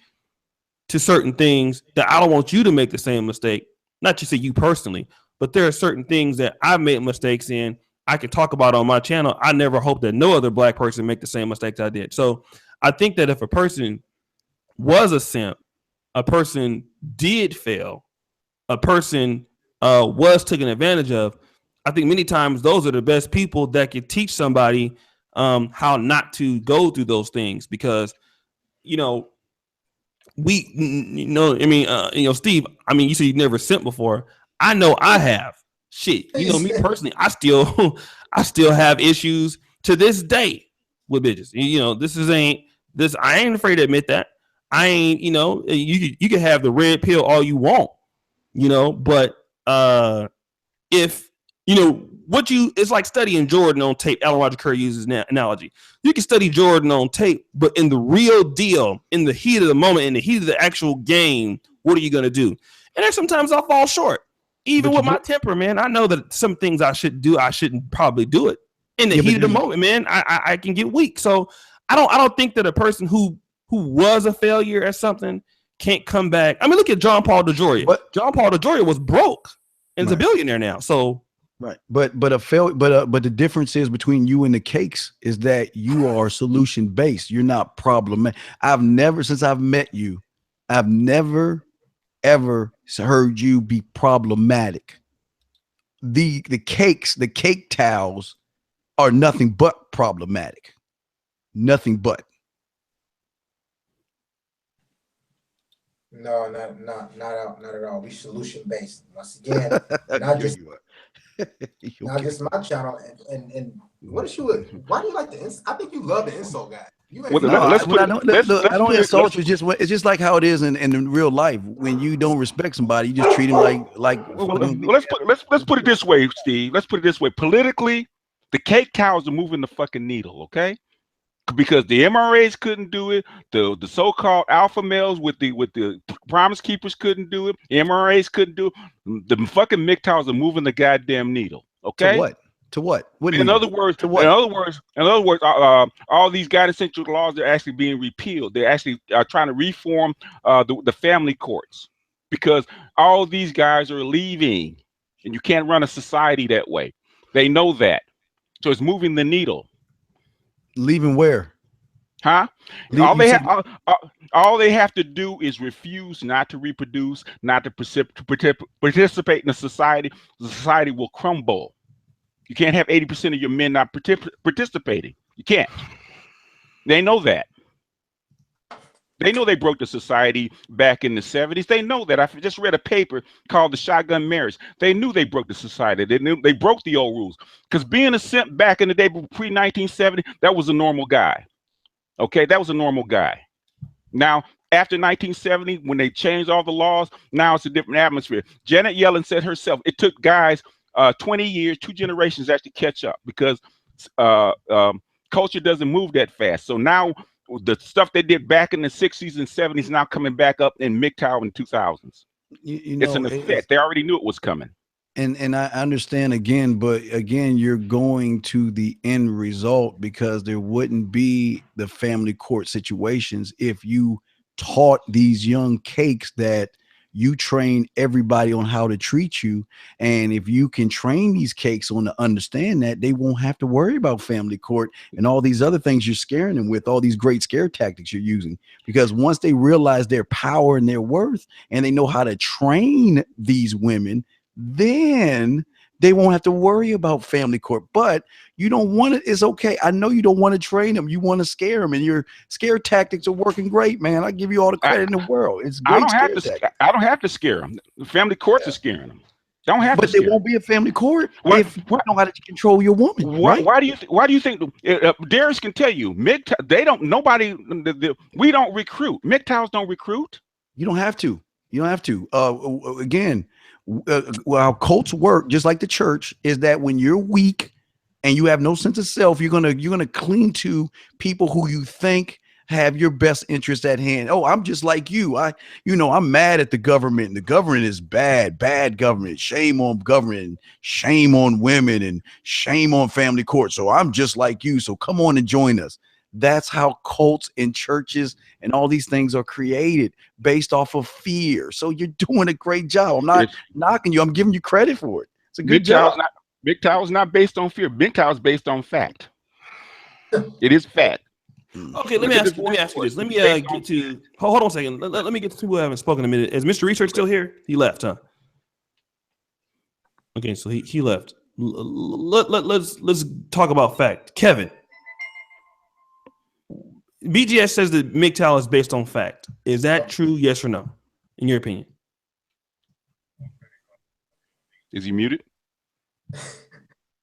to certain things that I don't want you to make the same mistake. Not just say you personally, but there are certain things that I've made mistakes in. I can talk about on my channel. I never hope that no other black person make the same mistakes I did. So I think that if a person was a simp, a person did fail, a person was taken advantage of, I think many times those are the best people that can teach somebody how not to go through those things, because Steve, I mean, you said you've never sent before. I know I have. Shit, me personally, I still have issues to this day with bitches. I ain't afraid to admit that. I ain't, you can have the red pill all you want, but if it's like studying Jordan on tape. Alan Roger Curry uses an analogy. You can study Jordan on tape, but in the real deal, in the heat of the moment, in the heat of the actual game, what are you going to do? And then sometimes I'll fall short. Even with my temper, man, I know that some things I should do, I shouldn't probably do it. In the heat of the moment, man, I can get weak. So I don't think that a person who was a failure at something can't come back. I mean, look at John Paul DeJoria. John Paul DeJoria was broke and is a billionaire now. So right, but the difference is between you and the cakes is that you are solution based. You're not problematic. Since I've met you, I've never ever heard you be problematic. The cakes, the cake towels are nothing but problematic. Nothing but. No, not at all. We solution based. Once again, not just my channel. And what is you? Why do you like the? I think you love the insult guy. I don't insult you. It's just like how it is in real life. When you don't respect somebody, you just treat him like. Let's put it this way, Steve. Let's put it this way. Politically, the cake cows are moving the fucking needle. Okay. Because the MRAs couldn't do it, the so-called alpha males with the promise keepers couldn't do it, MRAs couldn't do it. The fucking Mgtows are moving the goddamn needle. Okay. To what? In other words, all these guidance-centric laws are actually being repealed. They're actually trying to reform the family courts, because all these guys are leaving, and you can't run a society that way. They know that, so it's moving the needle. Leaving where? Huh? All they have to do is refuse not to reproduce, not to participate in the society. The society will crumble. You can't have 80% of your men not participating. You can't. They know that. They know they broke the society back in the 70s. They know that. I just read a paper called The Shotgun Marriage. They knew they broke the society. They knew they broke the old rules. Because being a simp back in the day, pre-1970, that was a normal guy. Okay, that was a normal guy. Now, after 1970, when they changed all the laws, now it's a different atmosphere. Janet Yellen said herself, it took guys 20 years, 2 generations actually catch up, because culture doesn't move that fast. So now the stuff they did back in the 60s and 70s now coming back up in Mgtow in 2000s. It's an effect. They already knew it was coming. And I understand again, but again, you're going to the end result, because there wouldn't be the family court situations if you taught these young cakes that you train everybody on how to treat you. And if you can train these cakes on to understand that, they won't have to worry about family court and all these other things you're scaring them with, all these great scare tactics you're using. Because once they realize their power and their worth, and they know how to train these women, then they won't have to worry about family court. But you don't want it. It's okay. I know you don't want to train them. You want to scare them, and your scare tactics are working great, man. I give you all the credit in the world. It's great. I don't have to scare them. The family courts are scaring them. Don't have but to. But there won't be a family court if you know how to control your woman. Right? Why do you think? Darius can tell you, they don't. Nobody. We don't recruit. Mgtows don't recruit. You don't have to. You don't have to. Again. How cults work, just like the church, is that when you're weak and you have no sense of self, you're gonna cling to people who you think have your best interest at hand. Oh, I'm just like you. I'm mad at the government, and the government is bad government. Shame on government, and shame on women, and shame on family court. So I'm just like you. So come on and join us. That's how cults and churches and all these things are created, based off of fear. So you're doing a great job. I'm not knocking you. I'm giving you credit for it. It's a good job. Mgtow is not based on fear. Mgtow is based on fact. It is fact. Okay, let me ask you this. Let me get to. Hold on a second. Let me get to people who haven't spoken in a minute. Is Mr. Research still here? He left, huh? Okay, so he left. let's talk about fact. Kevin, BGS says that Mgtow is based on fact. Is that true? Yes or no? In your opinion? Is he muted?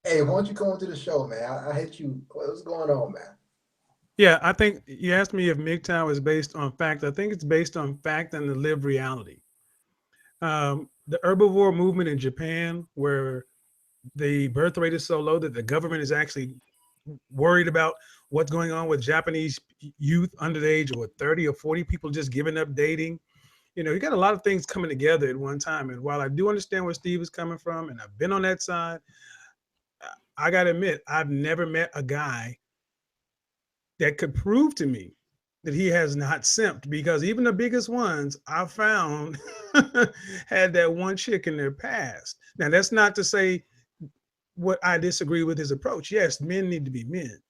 Hey, why don't you come into the show, man? I hate you. What's going on, man? Yeah, I think you asked me if Mgtow is based on fact. I think it's based on fact and the lived reality. The herbivore movement in Japan, where the birth rate is so low that the government is actually worried about what's going on with Japanese youth under the age of 30 or 40, people just giving up dating. You got a lot of things coming together at one time. And while I do understand where Steve is coming from, and I've been on that side, I got to admit, I've never met a guy that could prove to me that he has not simped, because even the biggest ones I found had that one chick in their past. Now, that's not to say what I disagree with his approach. Yes, men need to be men.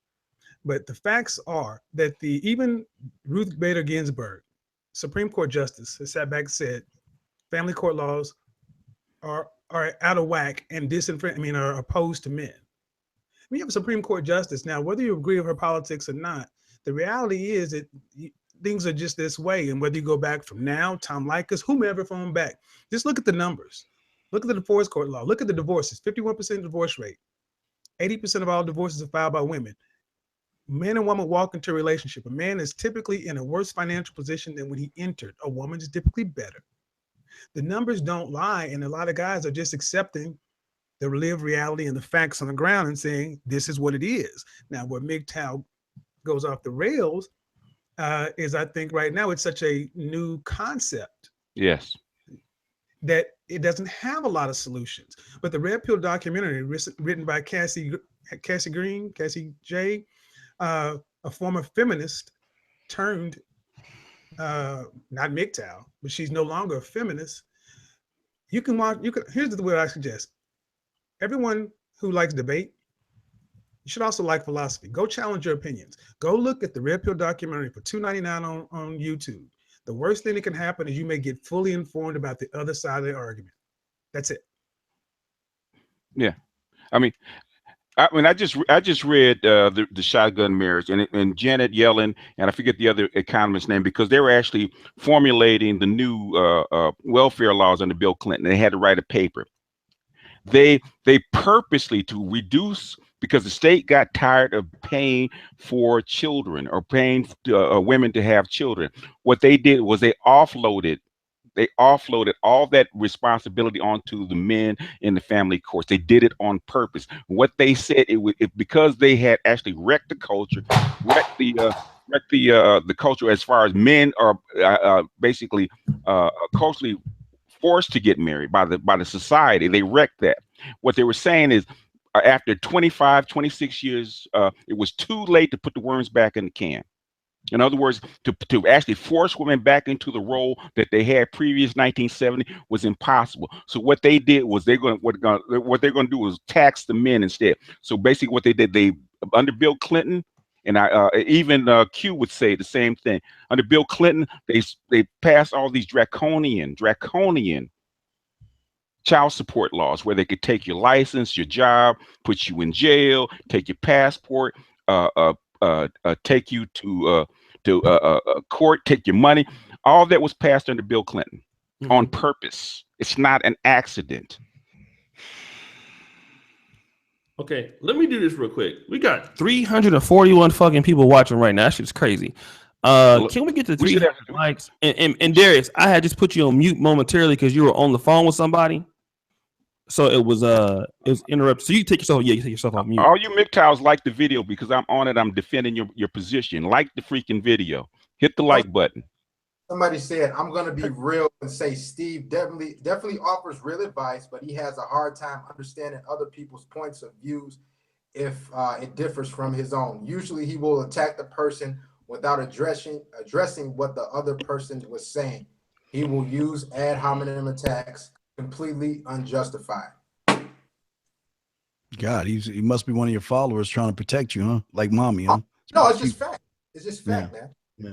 But the facts are that even Ruth Bader Ginsburg, Supreme Court Justice, has sat back and said family court laws are out of whack and are opposed to men. We have a Supreme Court Justice. Now, whether you agree with her politics or not, the reality is that things are just this way. And whether you go back from now, Tom Likas, whomever from back, just look at the numbers. Look at the divorce court law. Look at the divorces, 51% divorce rate. 80% of all divorces are filed by women. Man and woman walk into a relationship. A man is typically in a worse financial position than when he entered. A woman is typically better. The numbers don't lie, and a lot of guys are just accepting the lived reality and the facts on the ground and saying, this is what it is. Now, where Mgtow goes off the rails is, I think right now, it's such a new concept. Yes. That it doesn't have a lot of solutions. But the Red Pill documentary written by Cassie J, a former feminist turned, not Mgtow, but she's no longer a feminist. Here's the way I suggest. Everyone who likes debate, you should also like philosophy. Go challenge your opinions. Go look at the Red Pill documentary for $2.99 on YouTube. The worst thing that can happen is you may get fully informed about the other side of the argument. That's it. Yeah. I just read the shotgun marriage and Janet Yellen, and I forget the other economist's name, because they were actually formulating the new welfare laws under Bill Clinton. They had to write a paper. They purposely, to reduce, because the state got tired of paying for children or paying women to have children. What they did was they offloaded all that responsibility onto the men in the family courts. They did it on purpose. What they said, because they had actually wrecked the culture, wrecked the culture as far as men are basically culturally forced to get married by the society. They wrecked that. What they were saying is, after 25, 26 years, it was too late to put the worms back in the can. In other words, to actually force women back into the role that they had previous 1970 was impossible. So what they did was what they're going to do was tax the men instead. So basically, what they did, they under Bill Clinton, and even Q would say the same thing. Under Bill Clinton, they passed all these draconian child support laws where they could take your license, your job, put you in jail, take your passport, take you to court, take your money. All that was passed under Bill Clinton on purpose. It's not an accident. Okay, let me do this real quick. We got 341 fucking people watching right now. That shit's crazy. Can we get to 300 likes? And Darius, I had just put you on mute momentarily because you were on the phone with somebody. So it was interrupted. So you take yourself off mute. All you Mgtows like the video because I'm on it. I'm defending your position. Like the freaking video. Hit the like button. Somebody said, I'm gonna be real and say Steve definitely offers real advice, but he has a hard time understanding other people's points of views if it differs from his own. Usually he will attack the person without addressing what the other person was saying. He will use ad hominem attacks, completely unjustified. God, he must be one of your followers trying to protect you, huh? Like mommy, huh? No, it's just fact. It's just fact, man.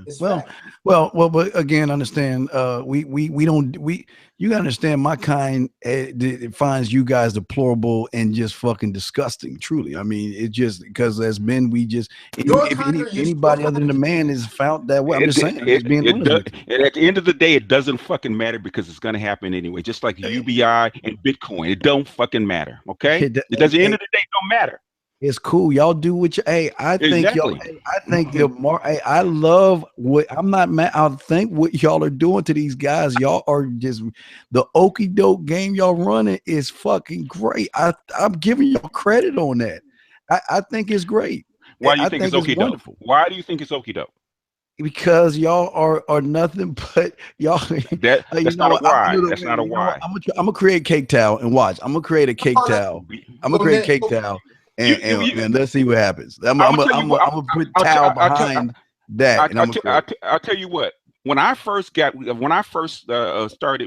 It's Well, fact. but again, understand. We don't. You gotta understand. My kind it finds you guys deplorable and just fucking disgusting. Truly, I mean, it just because as men, we just Your if kind or your anybody other than the man is found that way. I'm just saying. I'm just being honest with you. And at the end of the day, it doesn't fucking matter because it's going to happen anyway. Just like UBI and Bitcoin, it don't fucking matter. Okay, it does. At the end of the day, it don't matter. It's cool. Y'all do what you. Hey, I think y'all. Exactly. I think the more. Hey, I love what I'm not mad. I think what y'all are doing to these guys. Y'all are just the okie doke game y'all running is fucking great. I'm giving y'all credit on that. I think it's great. Why do you think it's okie doke? Wonderful. Why do you think it's okie doke? Because y'all are nothing but y'all. That's not a why. That's not a why. I'm gonna create cake towel and watch. I'm gonna create a cake towel. I'm gonna create a cake towel. And let's see what happens. I'm gonna put towel behind that. I'll tell you what. When I first started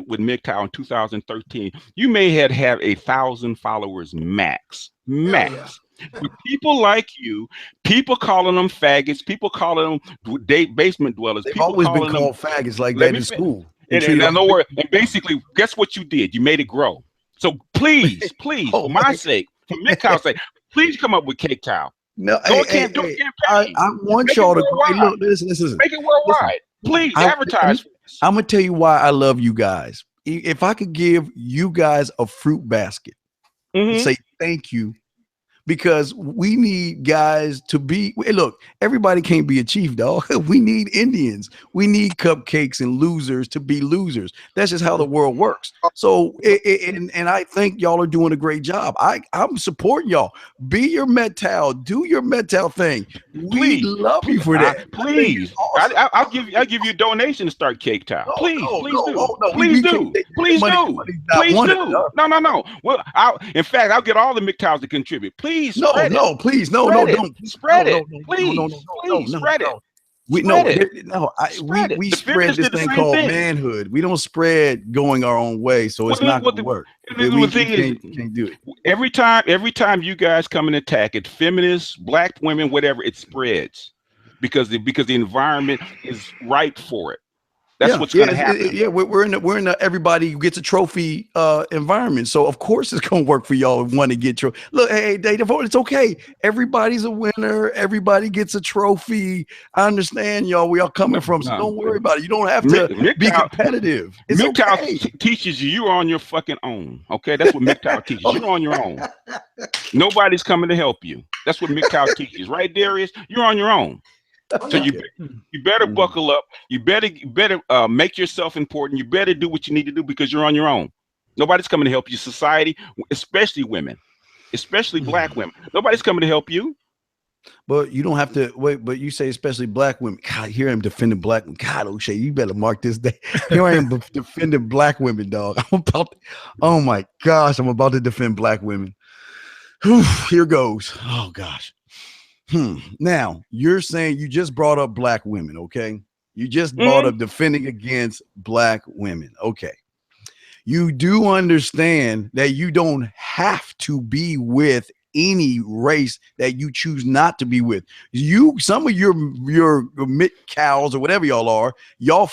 with Mgtow in 2013, you may have 1,000 followers max. Yeah. But people like you, people calling them faggots, people calling them basement dwellers. They've people always been called faggots like that in school. And basically, guess what you did? You made it grow. So please, for my sake, for Mgtow's sake, please come up with cake towel. No, I want y'all to look. Listen. Make it worldwide. Please advertise. I'm gonna tell you why I love you guys. If I could give you guys a fruit basket, and say thank you. Because we need guys to be. Look, everybody can't be a chief, dog. We need Indians. We need cupcakes and losers to be losers. That's just how the world works. So, and I think y'all are doing a great job. I'm supporting y'all. Be your Mgtow. Do your Mgtow thing. We love you for that. Please, awesome. I'll give you a donation to start Cake Town. Please do. No. Well, in fact, I'll get all the Mgtows to contribute. Please, don't. Spread it. Please spread it. We spread this thing called manhood. We don't spread going our own way, so it's not going to work. We can't do it. Every time you guys come and attack it, feminists, black women, whatever, it spreads because the environment is ripe for it. That's what's going to happen. We're in a everybody gets a trophy environment. So of course it's going to work for y'all who want to get trophy. Look, hey, it's okay. Everybody's a winner. Everybody gets a trophy. I understand y'all. We all coming from. So don't worry about it. You don't have to be competitive. It's Mgtow teaches you're on your fucking own. Okay, that's what Mgtow teaches. You're on your own. Nobody's coming to help you. That's what Mgtow teaches, right, Darius? You're on your own. So you better buckle up. You better make yourself important. You better do what you need to do because you're on your own. Nobody's coming to help you. Society, especially women, especially black women. Nobody's coming to help you. But you don't have to wait. But you say especially black women. God, here I am defending black women. God, O'Shea, you better mark this day. Here I am defending black women, dog. Oh my gosh, I'm about to defend black women. Whew, here goes. Oh gosh. Now you're saying you just brought up black women, okay? You just brought up defending against black women, okay? You do understand that you don't have to be with any race that you choose not to be with. Some of your Mgtows or whatever y'all are, y'all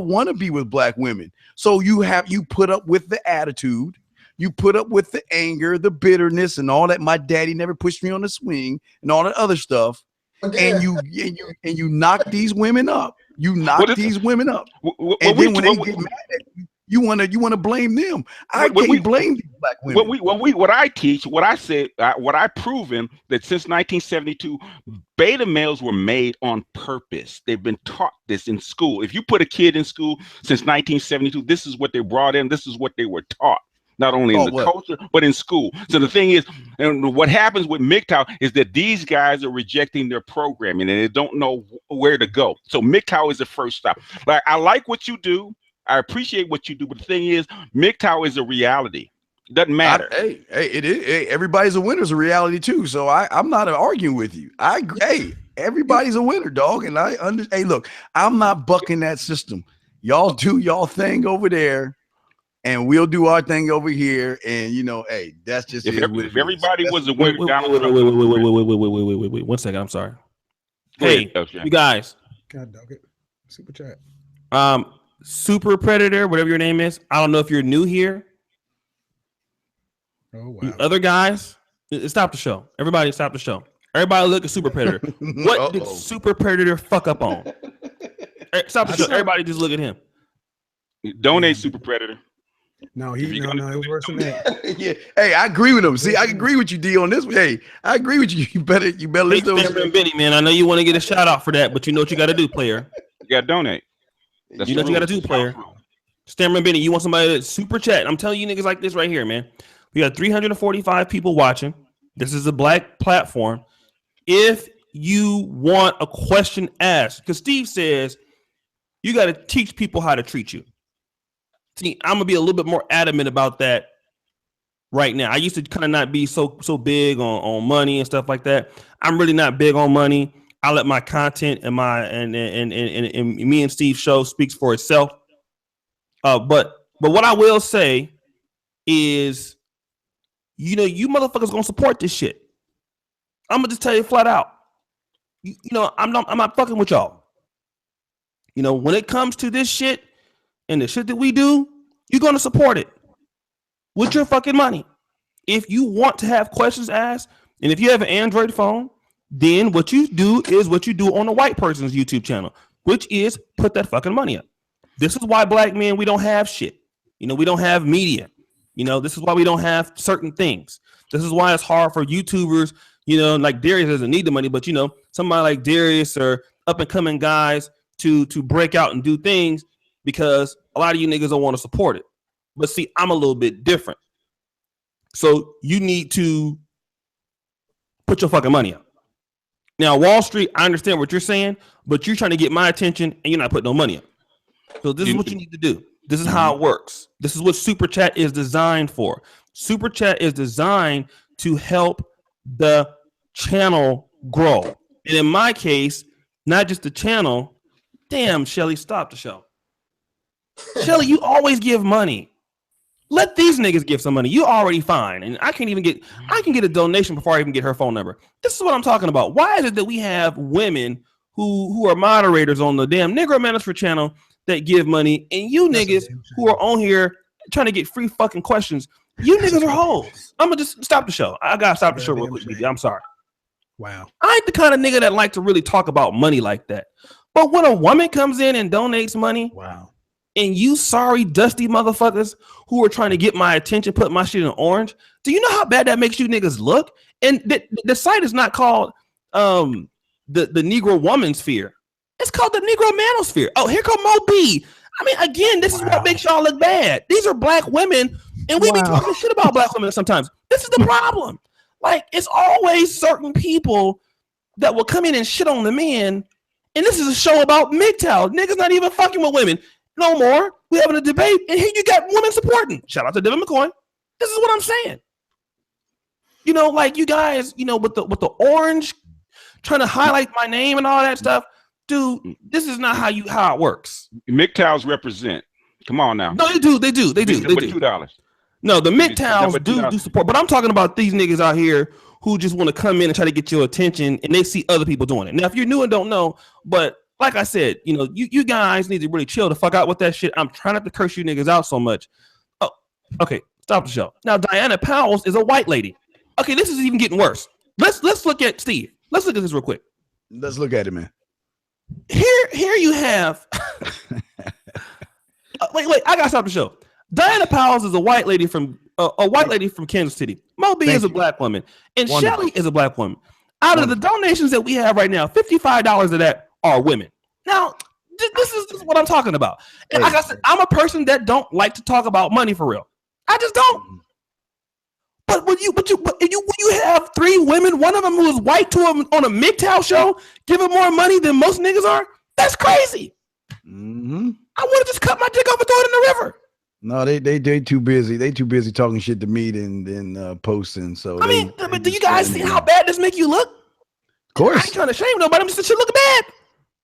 want to be with black women, so you put up with the attitude. You put up with the anger, the bitterness, and all that. My daddy never pushed me on the swing, and all that other stuff. And you knock these women up. You knock these women up, and then when they get mad at you, you want to blame them. I can't blame these black women. What I teach, what I said, what I've proven that since 1972, beta males were made on purpose. They've been taught this in school. If you put a kid in school since 1972, this is what they brought in. This is what they were taught. Not only in the culture, but in school. So the thing is, and what happens with Mgtow is that these guys are rejecting their programming and they don't know where to go. So Mgtow is the first stop. Like, I like what you do. I appreciate what you do. But the thing is, Mgtow is a reality. It doesn't matter. It is. Hey, everybody's a winner is a reality too. So I'm not arguing with you. I agree. Hey, everybody's a winner, dog. And hey, look, I'm not bucking that system. Y'all do y'all thing over there. And we'll do our thing over here, and hey, that's just if everybody was a winner. Wait, 1 second. I'm sorry. Hey, you guys, God dog it. Super chat. Super Predator, whatever your name is. I don't know if you're new here. Oh wow. You other guys, stop the show. Everybody stop the show. Everybody look at Super Predator. What did Super Predator fuck up on? Stop the show. Everybody just look at him. Donate Super Predator. No, it was worse than that. Yeah. Hey, I agree with him. See, I agree with you, D, on this. Hey, I agree with you. You better listen to Stammer and Benny, man. I know you want to get a shout out for that, but you know what you got to do, player. You got to donate. You know what you got to do, player. Stammer and Benny, you want somebody to super chat? I'm telling you niggas like this right here, man. We got 345 people watching. This is a black platform. If you want a question asked, because Steve says you got to teach people how to treat you. See, I'm gonna be a little bit more adamant about that right now. I used to kind of not be so big on money and stuff like that. I'm really not big on money. I let my content and me and Steve's show speaks for itself. But what I will say is, you motherfuckers gonna support this shit. I'm gonna just tell you flat out. I'm not fucking with y'all. When it comes to this shit and the shit that we do, you're gonna support it with your fucking money. If you want to have questions asked, and if you have an Android phone, then what you do is what you do on a white person's YouTube channel, which is put that fucking money up. This is why black men, we don't have shit. We don't have media. This is why we don't have certain things. This is why it's hard for YouTubers, like Darius doesn't need the money, but somebody like Darius or up and coming guys to break out and do things, because a lot of you niggas don't want to support it. But see, I'm a little bit different. So you need to put your fucking money up. Now, Wall Street, I understand what you're saying, but you're trying to get my attention and you're not putting no money up. So this is what you need to do. This is how it works. This is what Super Chat is designed for. Super Chat is designed to help the channel grow. And in my case, not just the channel. Damn, Shelly, stop the show. Shelly, you always give money. Let these niggas give some money. You already fine. And I can get a donation before I even get her phone number. This is what I'm talking about. Why is it that we have women who are moderators on the damn Negro Manosphere channel that give money, and you niggas who are on here trying to get free fucking questions, you niggas are hoes. I'm gonna just stop the show. I gotta stop the show real quick, BB. I'm sorry. Wow. I ain't the kind of nigga that like to really talk about money like that. But when a woman comes in and donates money, wow, and you sorry dusty motherfuckers who are trying to get my attention, put my shit in orange, do you know how bad that makes you niggas look? And the site is not called the Negro Woman Sphere. It's called the Negro Manosphere. Oh, here come Mo B. I mean, again, this is what makes y'all look bad. These are black women, and we be talking shit about black women sometimes. This is the problem. Like, it's always certain people that will come in and shit on the men. And this is a show about Mgtow. Niggas not even fucking with women no more. We having a debate, and here you got women supporting. Shout out to Devin McCoy. This is what I'm saying. Like you guys, with the orange, trying to highlight my name and all that stuff. Dude, this is not how it works. Mgtows represent. Come on now. No, they do. $2. No, the Mgtows do support, but I'm talking about these niggas out here who just want to come in and try to get your attention, and they see other people doing it. Now, if you're new and don't know, but like I said, you guys need to really chill the fuck out with that shit. I'm trying not to curse you niggas out so much. Oh, okay, stop the show. Now, Diana Powell is a white lady. Okay, this is even getting worse. Let's look at Steve. Let's look at this real quick. Let's look at it, man. Here you have. Wait! I gotta stop the show. Diana Powell is a white lady from Kansas City. Mo B is a black woman, and Shelly is a black woman. Out of the donations that we have right now, $55 of that are women. Now, this is what I'm talking about. And like I said, I'm a person that don't like to talk about money for real. I just don't. But when you have three women, one of them who is white on a Mgtow show, giving more money than most niggas are, that's crazy. Mm-hmm. I would have just cut my dick off and throw it in the river. No, they too busy. They too busy talking shit to me than posting. So but do you guys see how bad this make you look? Of course. I ain't trying to shame nobody. I'm just shit looking bad.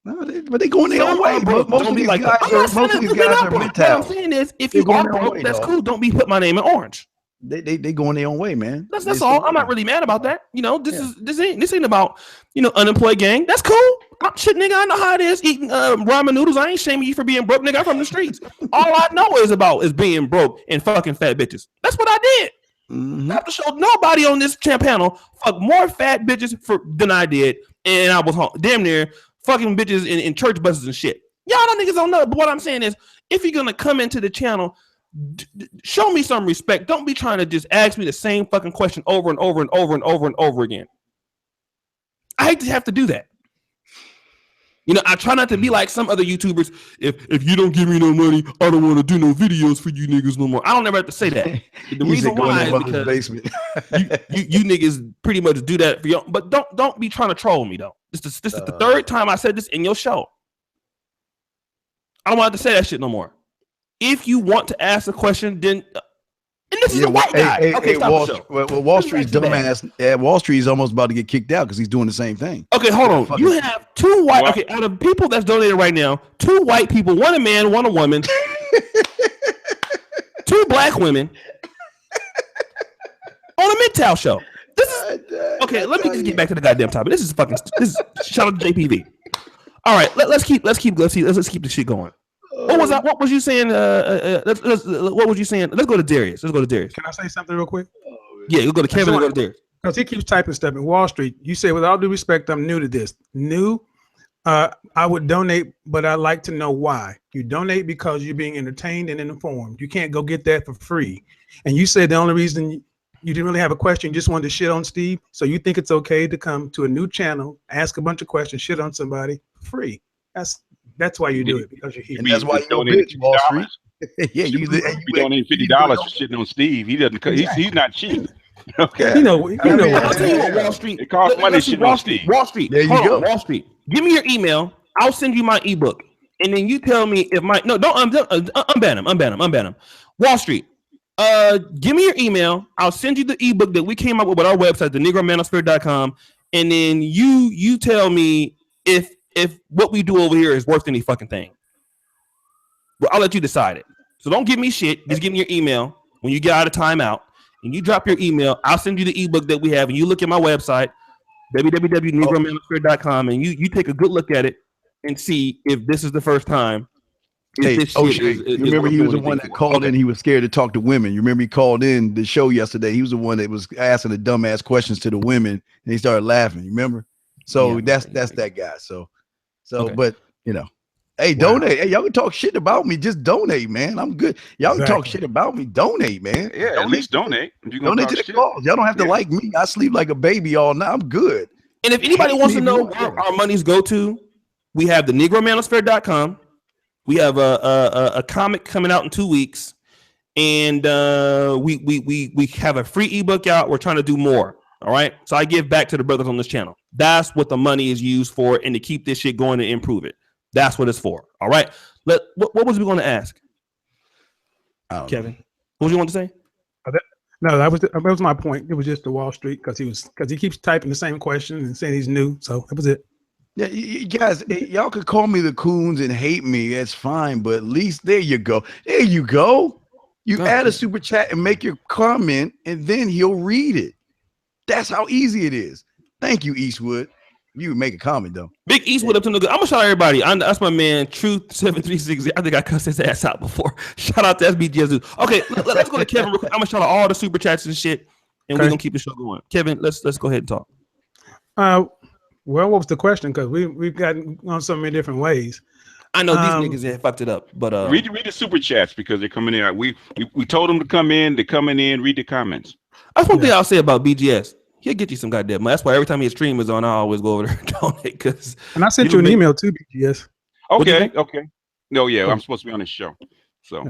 No, but they going their own way. Most of these guys are Mgtow. What I'm saying is, if you are broke, that's cool. Don't be put my name in orange. They going their own way, man. That's all. I'm not really mad about that. This ain't about unemployed gang. That's cool. Shit, nigga, I know how it is eating ramen noodles. I ain't shaming you for being broke, nigga. I'm from the streets. All I know is being broke and fucking fat bitches. That's what I did. I have to show nobody on this panel fuck more fat bitches than I did, and I was damn near fucking bitches in church buses and shit. Y'all niggas don't know, but what I'm saying is, if you're gonna come into the channel, show me some respect. Don't be trying to just ask me the same fucking question over and over and over and over and over again. I hate to have to do that. You know, I try not to be like some other YouTubers. If you don't give me no money, I don't want to do no videos for you niggas no more. I don't ever have to say that. The reason why is because basement. you niggas pretty much do that for you. But don't be trying to troll me though. This is the third time I said this in your show. I don't want to say that shit no more. If you want to ask a question, then and this is a white guy. Okay, Wall Street's dumbass. Wall Street is almost about to get kicked out because he's doing the same thing. Okay, hold on. You have two white. Okay, out of people that's donated right now, two white people, one a man, one a woman, two black women on a Mgtow show. This is okay. Let me just get back to the goddamn topic. This is shout out to JPV. All right, let's keep the shit going. What was you saying? What was you saying? Let's go to Darius. Can I say something real quick? Yeah, we'll go to Kevin and go to Darius. Because he keeps typing stuff in Wall Street. You say, with all due respect, I'm new to this. I would donate, but I'd like to know why. You donate because you're being entertained and informed. You can't go get that for free. And you said the only reason you didn't really have a question, you just wanted to shit on Steve. So you think it's okay to come to a new channel, ask a bunch of questions, shit on somebody for free. That's why you do it, because you're here. And that's why you donate Wall Street. Yeah, you donate $50 for shitting on Steve. He doesn't. He's not cheap. Okay. I'll tell you what, Wall Street. It costs money shitting on Steve. Wall Street. There you go. Wall Street. Give me your email. I'll send you my ebook, and then you tell me if my don't unban him. Wall Street. Give me your email. I'll send you the ebook that we came up with our website, thenegromanosphere.com, and then you tell me if what we do over here is worth any fucking thing. Well, I'll let you decide it. So don't give me shit. Just give me your email when you get out of timeout, and you drop your email. I'll send you the ebook that we have, and you look at my website, www.negromanosphere.com, and you take a good look at it and see if this is the first time. Hey, remember he was the one that called in. He was scared to talk to women. You remember he called in the show yesterday. He was the one that was asking the dumbass questions to the women, and he started laughing. You remember? So that's that guy. So, okay. But you know, hey, donate. Hey, y'all can talk shit about me. Just donate, man. I'm good. Y'all can talk shit about me. Donate, man. Yeah, at least donate. Donate to the cause. Y'all don't have to like me. I sleep like a baby all night. I'm good. And if anybody wants to know where our monies go to, we have the negromanosphere.com. We have a comic coming out in 2 weeks, and we have a free ebook out. We're trying to do more. All right. So I give back to the brothers on this channel. That's what the money is used for, and to keep this shit going and improve it. That's what it's for. All right. What was we going to ask? Kevin, what did you want to say? No, that was my point. It was just the Wall Street because he keeps typing the same question and saying he's new. So that was it. Yeah, you guys, y'all could call me the coons and hate me. That's fine, but at least there you go. There you go. You add a super chat and make your comment, and then he'll read it. That's how easy it is. Thank you, Eastwood. You make a comment though. Big Eastwood up to no good. I'm gonna shout out everybody. That's my man, Truth736. I think I cussed his ass out before. Shout out to SBGS. Okay, let's go to Kevin real quick. I'm gonna shout out all the super chats and shit, and we're gonna keep the show going. Kevin, let's go ahead and talk. Well, what was the question? Because we've gotten on so many different ways. I know these niggas have fucked it up, but read the super chats because they're coming in. We told them to come in. They're coming in. Read the comments. That's one thing I'll say about BGS. He'll get you some goddamn money. That's why every time his stream is on, I always go over there and donate. And I sent you an email too, BGS. Okay. No, yeah, I'm supposed to be on this show. So.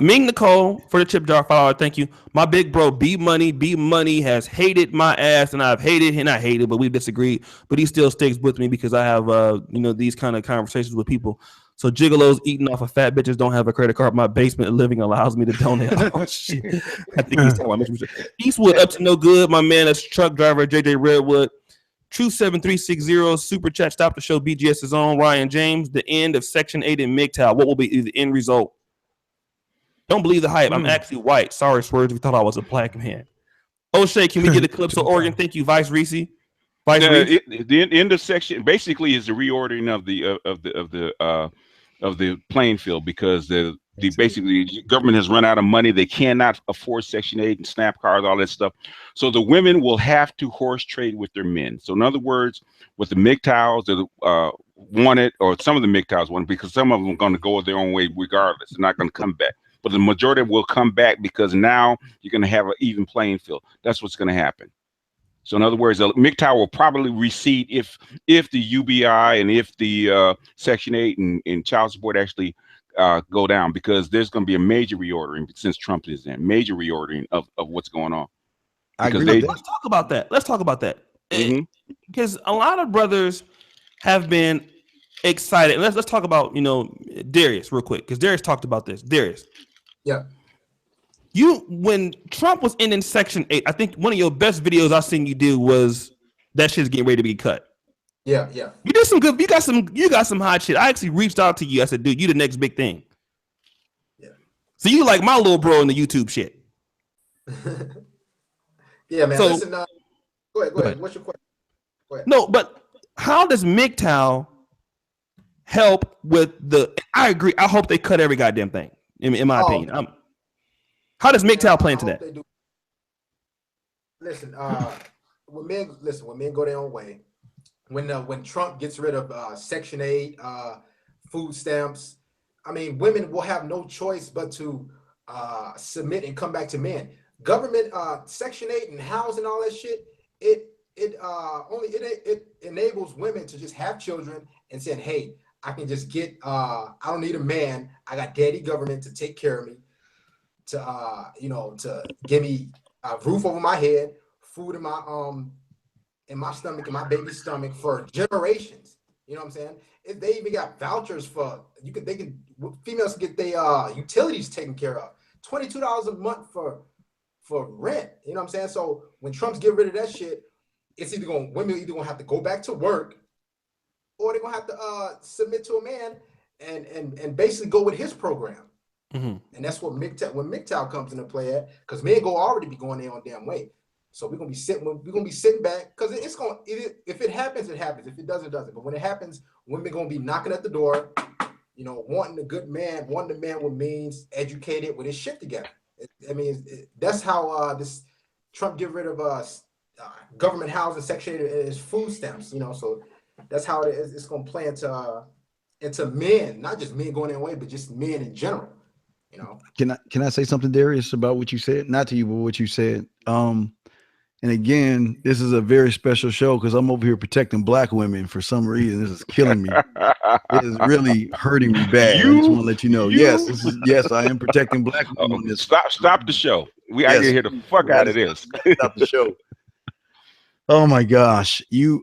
Ming Nicole for the chip jar follower. Thank you. My big bro B Money has hated my ass, and I've hated him. I hated, but we disagreed. But he still sticks with me because I have these kind of conversations with people. So gigolos eating off of fat bitches don't have a credit card. My basement living allows me to donate. Oh, shit. I think he's talking about Eastwood up to no good. My man, that's truck driver JJ Redwood. True7360 super chat. Stop the show. BGS is on. Ryan James. The end of Section 8 in Mgtow. What will be the end result? Don't believe the hype. I'm actually white. Sorry, Swerve. We thought I was a black man. O'Shea, can we get a clip of Oregon? Thank you, Vice Reese. The end of section basically is the reordering of the playing field, because the basically government has run out of money. They cannot afford Section 8 and SNAP cards, all that stuff. So the women will have to horse trade with their men. So in other words, with the MGTOWs that want it, or some of the MGTOWs want it, because some of them are going to go their own way regardless. They're not going to come back. But the majority will come back, because now you're going to have an even playing field. That's what's going to happen. So in other words, the MGTOW will probably recede if the UBI and if the Section 8 and child support actually go down, because there's going to be a major reordering since Trump is in, major reordering of what's going on. Because let's talk about that. Let's talk about that. Because a lot of brothers have been excited. Let's talk about, Darius real quick, because Darius talked about this. Darius. Yeah. When Trump was in Section 8, I think one of your best videos I seen you do was that shit's getting ready to be cut. Yeah. You did some good. You got some hot shit. I actually reached out to you. I said, dude, you the next big thing. Yeah. So you like my little bro in the YouTube shit. Yeah, man. So, listen, go ahead. What's your question? Go ahead. No, but how does MGTOW help with I agree. I hope they cut every goddamn thing. In my opinion. How does MGTOW play into that? Listen, when men go their own way, when Trump gets rid of Section 8, food stamps, I mean, women will have no choice but to submit and come back to men. Government, Section 8 and housing, all that shit, it enables women to just have children and saying, hey, I can just get, I don't need a man. I got daddy government to take care of me, to give me a roof over my head, food in my stomach, in my baby's stomach for generations. You know what I'm saying? If they even got vouchers females can get their utilities taken care of. $22 a month for rent. You know what I'm saying? So when Trump's getting rid of that shit, women are either gonna have to go back to work, or they're gonna have to submit to a man and basically go with his program. Mm-hmm. And that's what MGTOW comes into play at, because men already be going their own damn way. So we're gonna be sitting back, because if it happens, it happens. If it doesn't, it doesn't. But when it happens, women gonna be knocking at the door, wanting a good man, wanting a man with means, educated, with his shit together. That's how this Trump get rid of government housing, Section 8 is food stamps. So that's how it's gonna play into men, not just men going their way, but just men in general. Can I say something, Darius, about what you said? Not to you, but what you said. And again, this is a very special show, because I'm over here protecting Black women for some reason. This is killing me. It is really hurting me bad. I just want to let you know. Yes, I am protecting Black women on this. Stop the show. We gotta get the fuck out of this. Stop the show. Oh my gosh. You're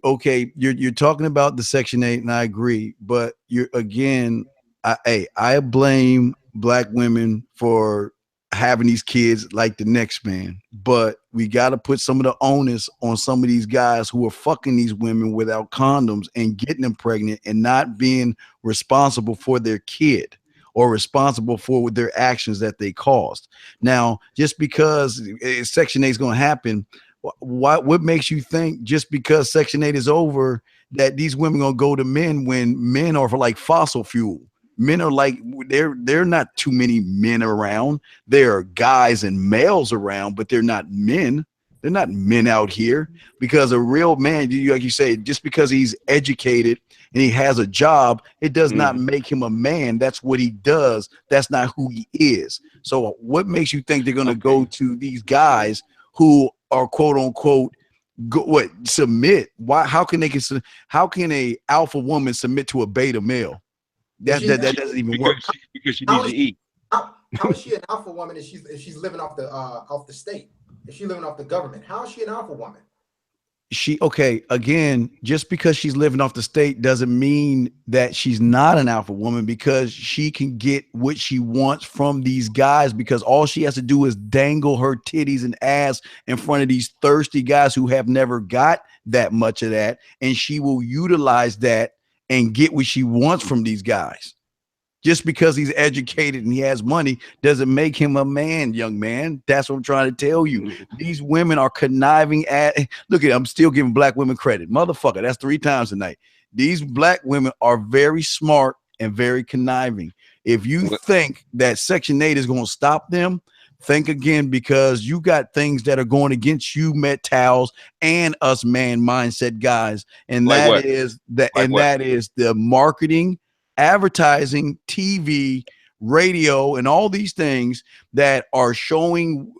talking about the Section 8, and I agree, but I blame Black women for having these kids like the next man, but we got to put some of the onus on some of these guys who are fucking these women without condoms and getting them pregnant and not being responsible for their kid or responsible for their actions that they caused. Now, just because Section 8 is going to happen, what makes you think just because Section 8 is over that these women are going to go to men when men are for like fossil fuel? Men are like, they're not too many men around. There are guys and males around, but they're not men. They're not men out here, because a real man, like you say, just because he's educated and he has a job, it does not make him a man. That's what he does. That's not who he is. So what makes you think they're going to go to these guys who are quote unquote submit? Why? How can a alpha woman submit to a beta male? That doesn't even work. Because she needs to eat. How is she an alpha woman if she's living off the state? If she's living off the government, how is she an alpha woman? Again, just because she's living off the state doesn't mean that she's not an alpha woman, because she can get what she wants from these guys, because all she has to do is dangle her titties and ass in front of these thirsty guys who have never got that much of that, and she will utilize that and get what she wants from these guys. Just because he's educated and he has money doesn't make him a man, young man. That's what I'm trying to tell you. These women are conniving at. Look at, I'm still giving black women credit. Motherfucker, that's 3 times tonight. These black women are very smart and very conniving. If you think that Section 8 is going to stop them, think again, because you got things that are going against you, Mgtows, and us man mindset guys. And Like that is the marketing, advertising, TV, radio, and all these things that are showing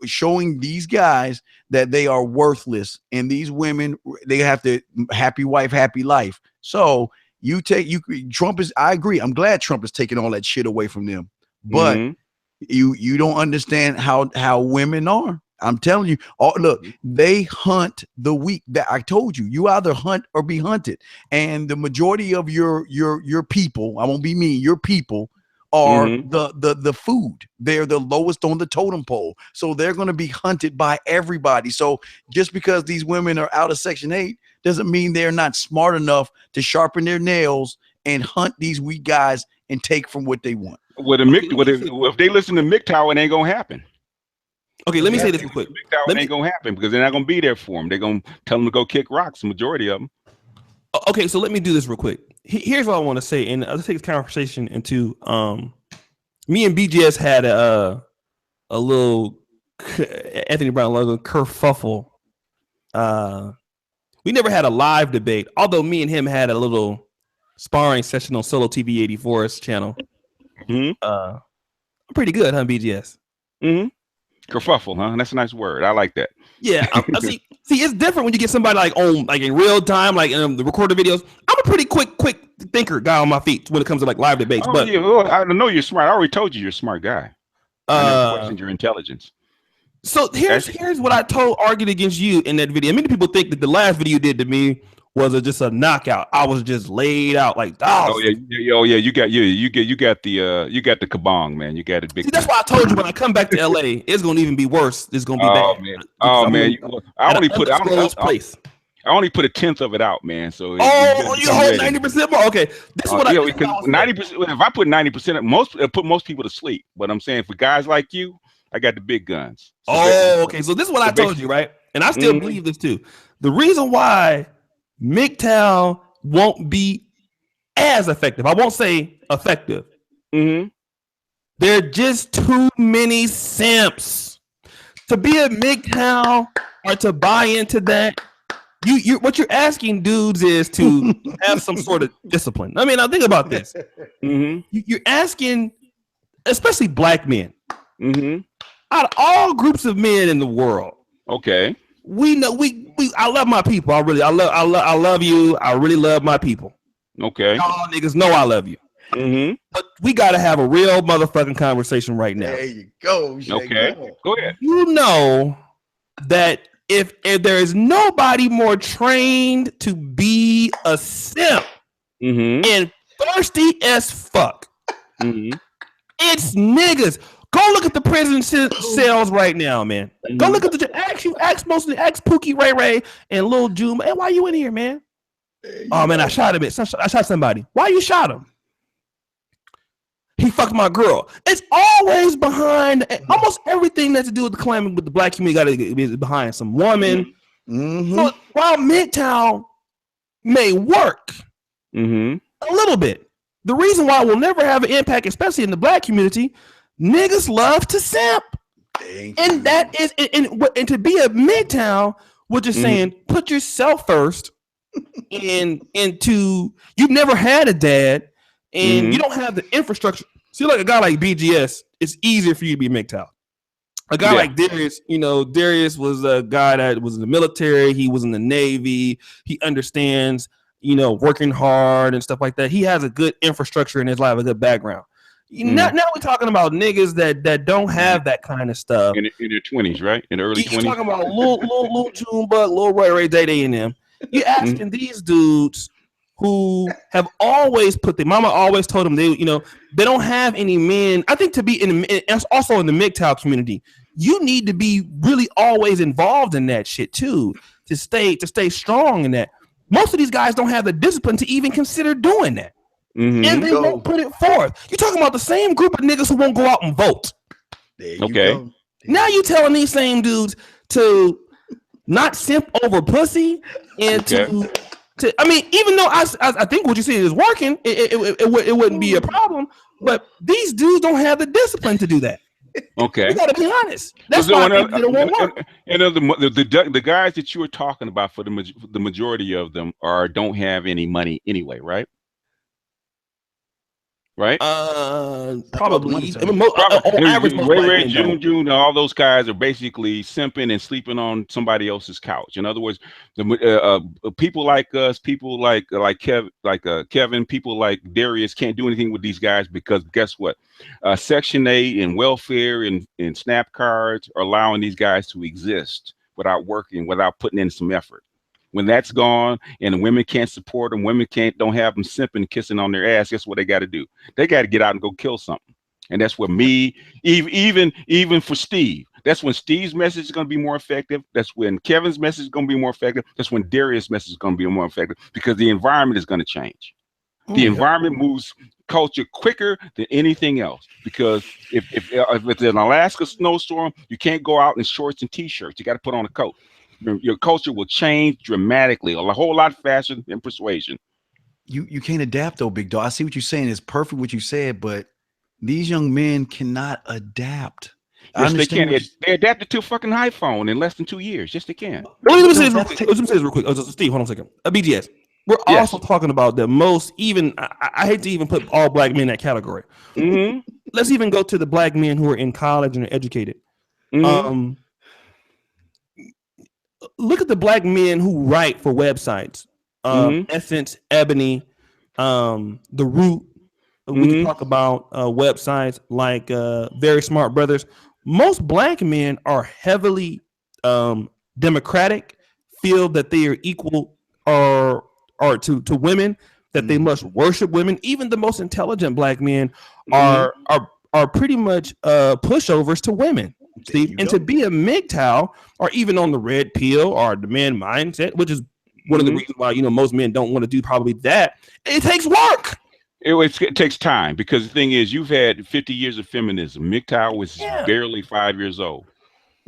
these guys that they are worthless. And these women, they have to happy wife, happy life. So Trump is, I agree. I'm glad Trump is taking all that shit away from them. But you don't understand how women are. I'm telling you. Oh, look, they hunt the weak. That I told you. You either hunt or be hunted. And the majority of your people, I won't be me, your people are the food. They're the lowest on the totem pole. So they're going to be hunted by everybody. So just because these women are out of Section 8 doesn't mean they're not smart enough to sharpen their nails and hunt these weak guys and take from what they want. If they listen to Mgtow, it ain't gonna happen. Okay, let me say this real quick. It ain't gonna happen because they're not gonna be there for them. They're gonna tell them to go kick rocks. The majority of them. Okay, so let me do this real quick. Here's what I want to say, and let's take this conversation into me and BGS had a little Anthony Brown logo kerfuffle. We never had a live debate, although me and him had a little sparring session on Solo TV 84's channel. Pretty good, huh, BGS? Kerfuffle, huh? That's a nice word. I like that. Yeah, I see, it's different when you get somebody like in real time, like in the recorded videos. I'm a pretty quick thinker guy on my feet when it comes to like live debates. But yeah, well, I know you're smart. I already told you you're a smart guy. I never questioned your intelligence. So here's what I argued against you in that video. Many people think that the last video you did to me was just a knockout. I was just laid out like dogs. You got the kabong, man. You got it big. See, that's why I told you when I come back to LA, it's gonna even be worse. It's gonna be bad. Man. Oh man, I only put a 10th of it out, man. So you hold 90% more. Okay, this is what I because 90%. If I put 90%, put most people to sleep. But I'm saying for guys like you, I got the big guns. So okay. So this is what I told you, right? And I still believe this too. The reason why Mgtow won't be as effective, I won't say effective. There are just too many simps to be a Mgtow or to buy into that. You what you're asking dudes is to have some sort of discipline. I mean, now think about this. You're asking, especially black men, out of all groups of men in the world. Okay. We know I love my people. I love you. I really love my people. Okay. Y'all niggas know I love you. But we gotta have a real motherfucking conversation right now. There you go. Okay. Go ahead. You know that if there is nobody more trained to be a simp and thirsty as fuck, it's niggas. Go look at the prison cells right now, man. Go look at ask Pookie, Ray Ray, and Lil June. Hey, why you in here, man? Oh man, I shot him. I shot somebody. Why you shot him? He fucked my girl. It's always behind almost everything that's to do with the clan with the black community. Got to be behind some woman. So while Mgtow may work a little bit, the reason why we'll never have an impact, especially in the black community. Niggas love to simp, and that is and to be a Mgtow, we're just saying put yourself first. You've never had a dad, and you don't have the infrastructure. See, like a guy like BGS, it's easier for you to be Mgtow. A guy like Darius, Darius was a guy that was in the military. He was in the Navy. He understands, working hard and stuff like that. He has a good infrastructure in his life, a good background. Now we're talking about niggas that don't have that kind of stuff in their 20s, right? In the early 20s. You're talking about Lil Junebug, Lil Ray Day and them. You're asking these dudes who have always their mama always told them they don't have any men. I think to be also in the Mgtow community, you need to be really always involved in that shit too to stay strong in that. Most of these guys don't have the discipline to even consider doing that. and they won't put it forth. You're talking about the same group of niggas who won't go out and vote. There you go. Now you telling these same dudes to not simp over pussy and to I mean, even though I think what you see is working, it wouldn't be a problem. But these dudes don't have the discipline to do that. Okay, you gotta be honest. That's why they don't want work. And the guys that you were talking about, for the majority of them, don't have any money anyway, right? Right? Probably. I mean, on average, Ray, June, all those guys are basically simping and sleeping on somebody else's couch. In other words, the people like us, people like Kevin, people like Darius can't do anything with these guys because guess what? Section 8 and welfare and SNAP cards are allowing these guys to exist without working, without putting in some effort. When that's gone and the women can't support them, don't have them simping, kissing on their ass, guess what they got to do? They got to get out and go kill something. And that's where even for Steve, that's when Steve's message is going to be more effective. That's when Kevin's message is going to be more effective. That's when Darius' message is going to be more effective because the environment is going to change. The environment moves culture quicker than anything else because if it's an Alaska snowstorm, you can't go out in shorts and t-shirts. You got to put on a coat. Your culture will change dramatically, a whole lot faster than persuasion. You can't adapt though, big dog. I see what you're saying. It's perfect what you said, but these young men cannot adapt. Yes, they can. They adapted to a fucking iPhone in less than 2 years. Yes, they can. Let me say this real quick. Steve, hold on a second. BGS. We're also talking about the most, even I hate to even put all black men in that category. Let's even go to the black men who are in college and are educated. Look at the black men who write for websites. Essence, Ebony, The Root. We can talk about websites like Very Smart Brothers. Most black men are heavily democratic, feel that they are equal or to women, that they must worship women. Even the most intelligent black men are pretty much pushovers to women. Steve, and to be a Mgtow or even on the red pill or the man mindset, which is one of the reasons why most men don't want to do probably that. It takes work. It takes time because the thing is, you've had 50 years of feminism. Mgtow was barely 5 years old,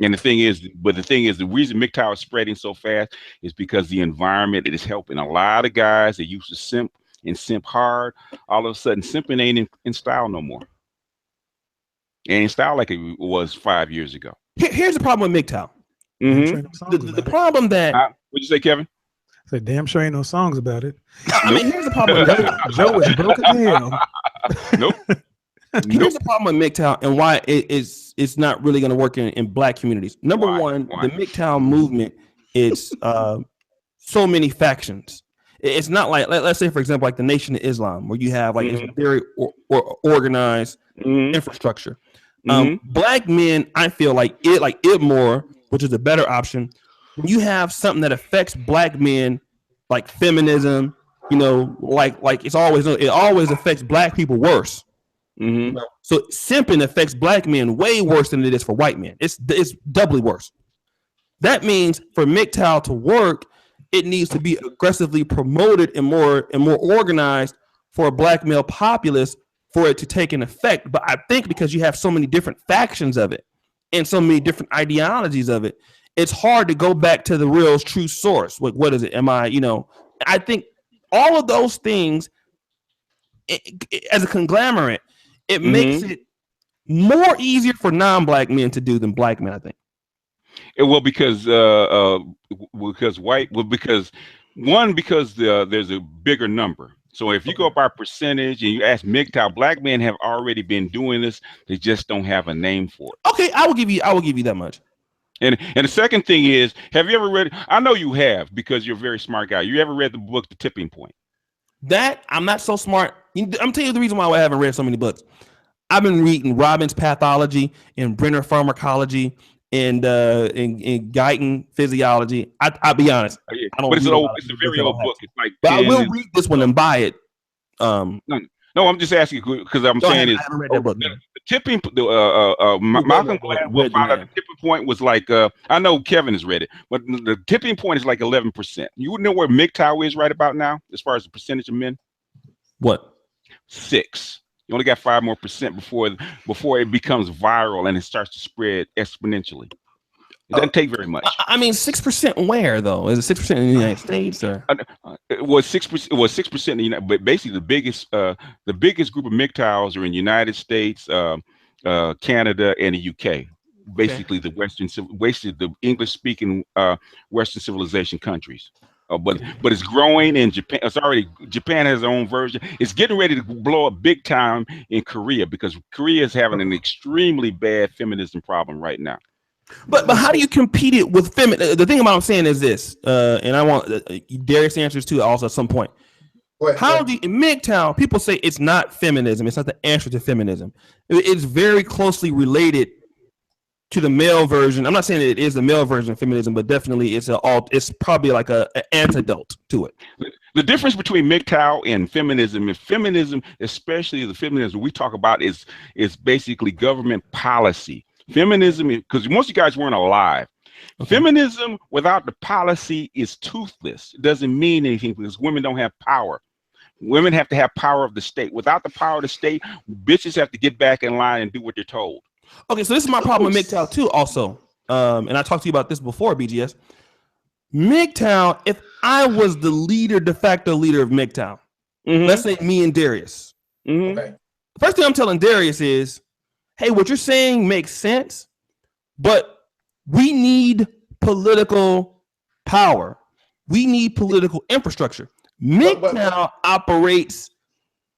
and the thing is, the reason Mgtow is spreading so fast is because the environment is helping. A lot of guys that used to simp and simp hard, all of a sudden simping ain't in style no more. And in style like it was 5 years ago. Here's the problem with Mgtow. The problem that what'd you say, Kevin? I said, damn sure ain't no songs about it. I mean, here's the problem. Joe is broke as hell. Here's the problem with Mgtow and why it's not really going to work in black communities. Number one, the Mgtow movement is so many factions. It's not like, let's say, for example, like the Nation of Islam, where you have like it's very organized infrastructure. Black men, I feel like Ibmore, which is a better option. When you have something that affects black men, like feminism, like it always affects black people worse. So simping affects black men way worse than it is for white men. It's doubly worse. That means for Mgtow to work, it needs to be aggressively promoted and more organized for a black male populace for it to take an effect. But I think because you have so many different factions of it and so many different ideologies of it, it's hard to go back to the real true source. What is it? I think all of those things as a conglomerate, it makes it more easier for non-black men to do than black men, I think. Because there's a bigger number. So if you go by percentage and you ask Mgtow, black men have already been doing this. They just don't have a name for it. Okay, I will give you that much. And the second thing is, have you ever read? I know you have because you're a very smart guy. You ever read the book The Tipping Point? That I'm not so smart. I'm telling you the reason why I haven't read so many books. I've been reading Robbins Pathology and Brenner Pharmacology and Guyton Physiology. I'll be honest. I don't. But it's a very old book. It's like. But I will read this one and buy it. No, I'm just asking because I'm saying I haven't read that book. The tipping. Malcolm Gladwell found out the tipping point was like. I know Kevin has read it, but the tipping point is like 11%. You know where Mgtow is right about now, as far as the percentage of men. What? 6. You only got 5% more before it becomes viral and it starts to spread exponentially. It doesn't take very much. I mean, 6% where though? Is it 6% in the United States or? It was 6%. It was 6% in the United, but basically the biggest group of MGTOWs are in the United States, Canada, and the UK. Basically, the English-speaking Western civilization countries. But it's growing in Japan. Japan has their own version. It's getting ready to blow up big time in Korea because Korea is having an extremely bad feminism problem right now. But how do you compete it with feminism? The thing about I'm saying is this, and I want Darius answers too also at some point. How do you, in MGTOW, people say it's not feminism. It's not the answer to feminism. It's very closely related to the male version. I'm not saying that it is the male version of feminism, but definitely it's probably like an antidote to it. The difference between MGTOW and feminism, especially the feminism we talk about, is basically government policy. Feminism, because most of you guys weren't alive. Okay. Feminism without the policy is toothless. It doesn't mean anything because women don't have power. Women have to have power of the state. Without the power of the state, bitches have to get back in line and do what they're told. Okay, so this is my problem with MGTOW too also. And I talked to you about this before, BGS. MGTOW, if I was the de facto leader of MGTOW, let's say me and Darius. Okay. The first thing I'm telling Darius is, hey, what you're saying makes sense, but we need political power. We need political infrastructure. MGTOW operates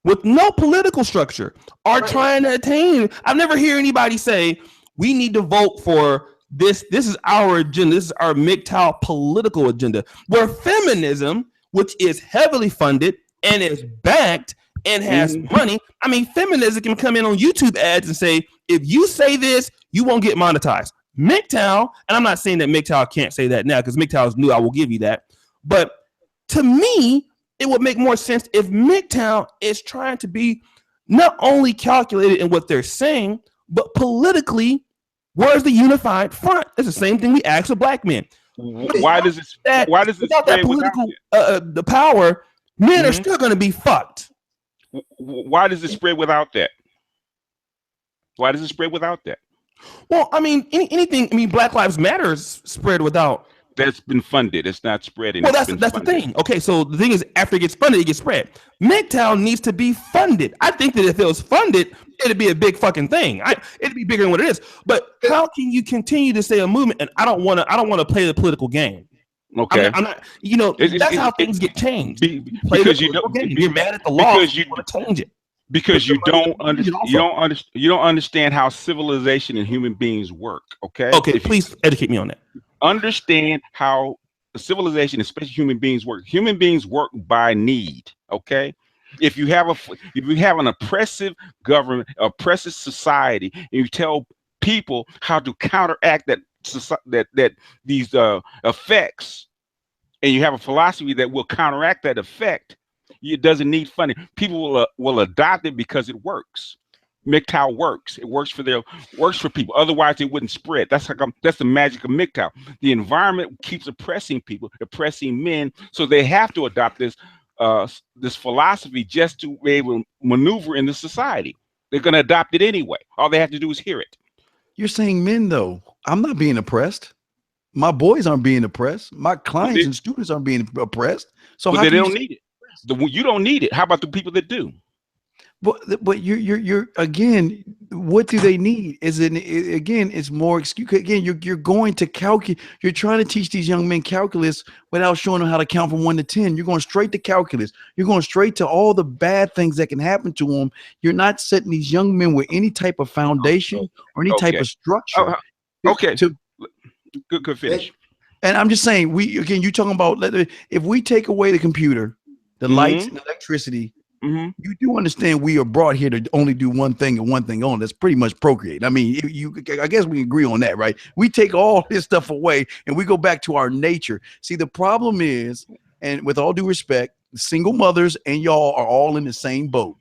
with no political structure, are trying to attain. I've never heard anybody say, we need to vote for this. This is our agenda. This is our MGTOW political agenda. Where feminism, which is heavily funded and is backed and has money. I mean, feminism can come in on YouTube ads and say, if you say this, you won't get monetized. MGTOW, and I'm not saying that MGTOW can't say that now because MGTOW is new, I will give you that. But to me, it would make more sense if MGTOW is trying to be not only calculated in what they're saying, but politically, where's the unified front? It's the same thing we ask of black men. Why does it without that political the power, men are still going to be fucked. Why does it spread without that? Why does it spread without that? Well, I mean, anything. I mean, Black Lives Matter is spread without. That's been funded. It's not spreading. Well, that's the thing. Okay, so the thing is, after it gets funded, it gets spread. MGTOW needs to be funded. I think that if it was funded, it'd be a big fucking thing. It'd be bigger than what it is. But how can you continue to say a movement? And I don't want to play the political game. Okay, I'm not. You know, that's how things get changed. Because you don't. You're mad at the law. Because you want to change it. Because you don't understand how civilization and human beings work. Okay. Okay. Please educate me on that. Understand how civilization, especially human beings, work. Human beings work by need. Okay. If you have an oppressive government, oppressive society, and you tell people how to counteract that these effects, and you have a philosophy that will counteract that effect, it doesn't need funding. People will adopt it because it works. MGTOW works. It works for people. Otherwise, it wouldn't spread. That's the magic of MGTOW. The environment keeps oppressing people, oppressing men, so they have to adopt this philosophy just to be able to maneuver in the society. They're going to adopt it anyway. All they have to do is hear it. You're saying men, though. I'm not being oppressed. My boys aren't being oppressed. My clients and students aren't being oppressed. So they don't need it. You don't need it. How about the people that do? But you're again, what do they need? It's more excuse. Again, you're going to calculate. You're trying to teach these young men calculus without showing them how to count from 1 to 10. You're going straight to calculus. You're going straight to all the bad things that can happen to them. You're not setting these young men with any type of foundation or any type of structure. Okay. Good finish. And I'm just saying, you're talking about if we take away the computer, the lights and electricity, you do understand we are brought here to only do one thing and one thing only. That's pretty much procreate. I mean, I guess we agree on that, right? We take all this stuff away and we go back to our nature. See, the problem is, and with all due respect, single mothers and y'all are all in the same boat.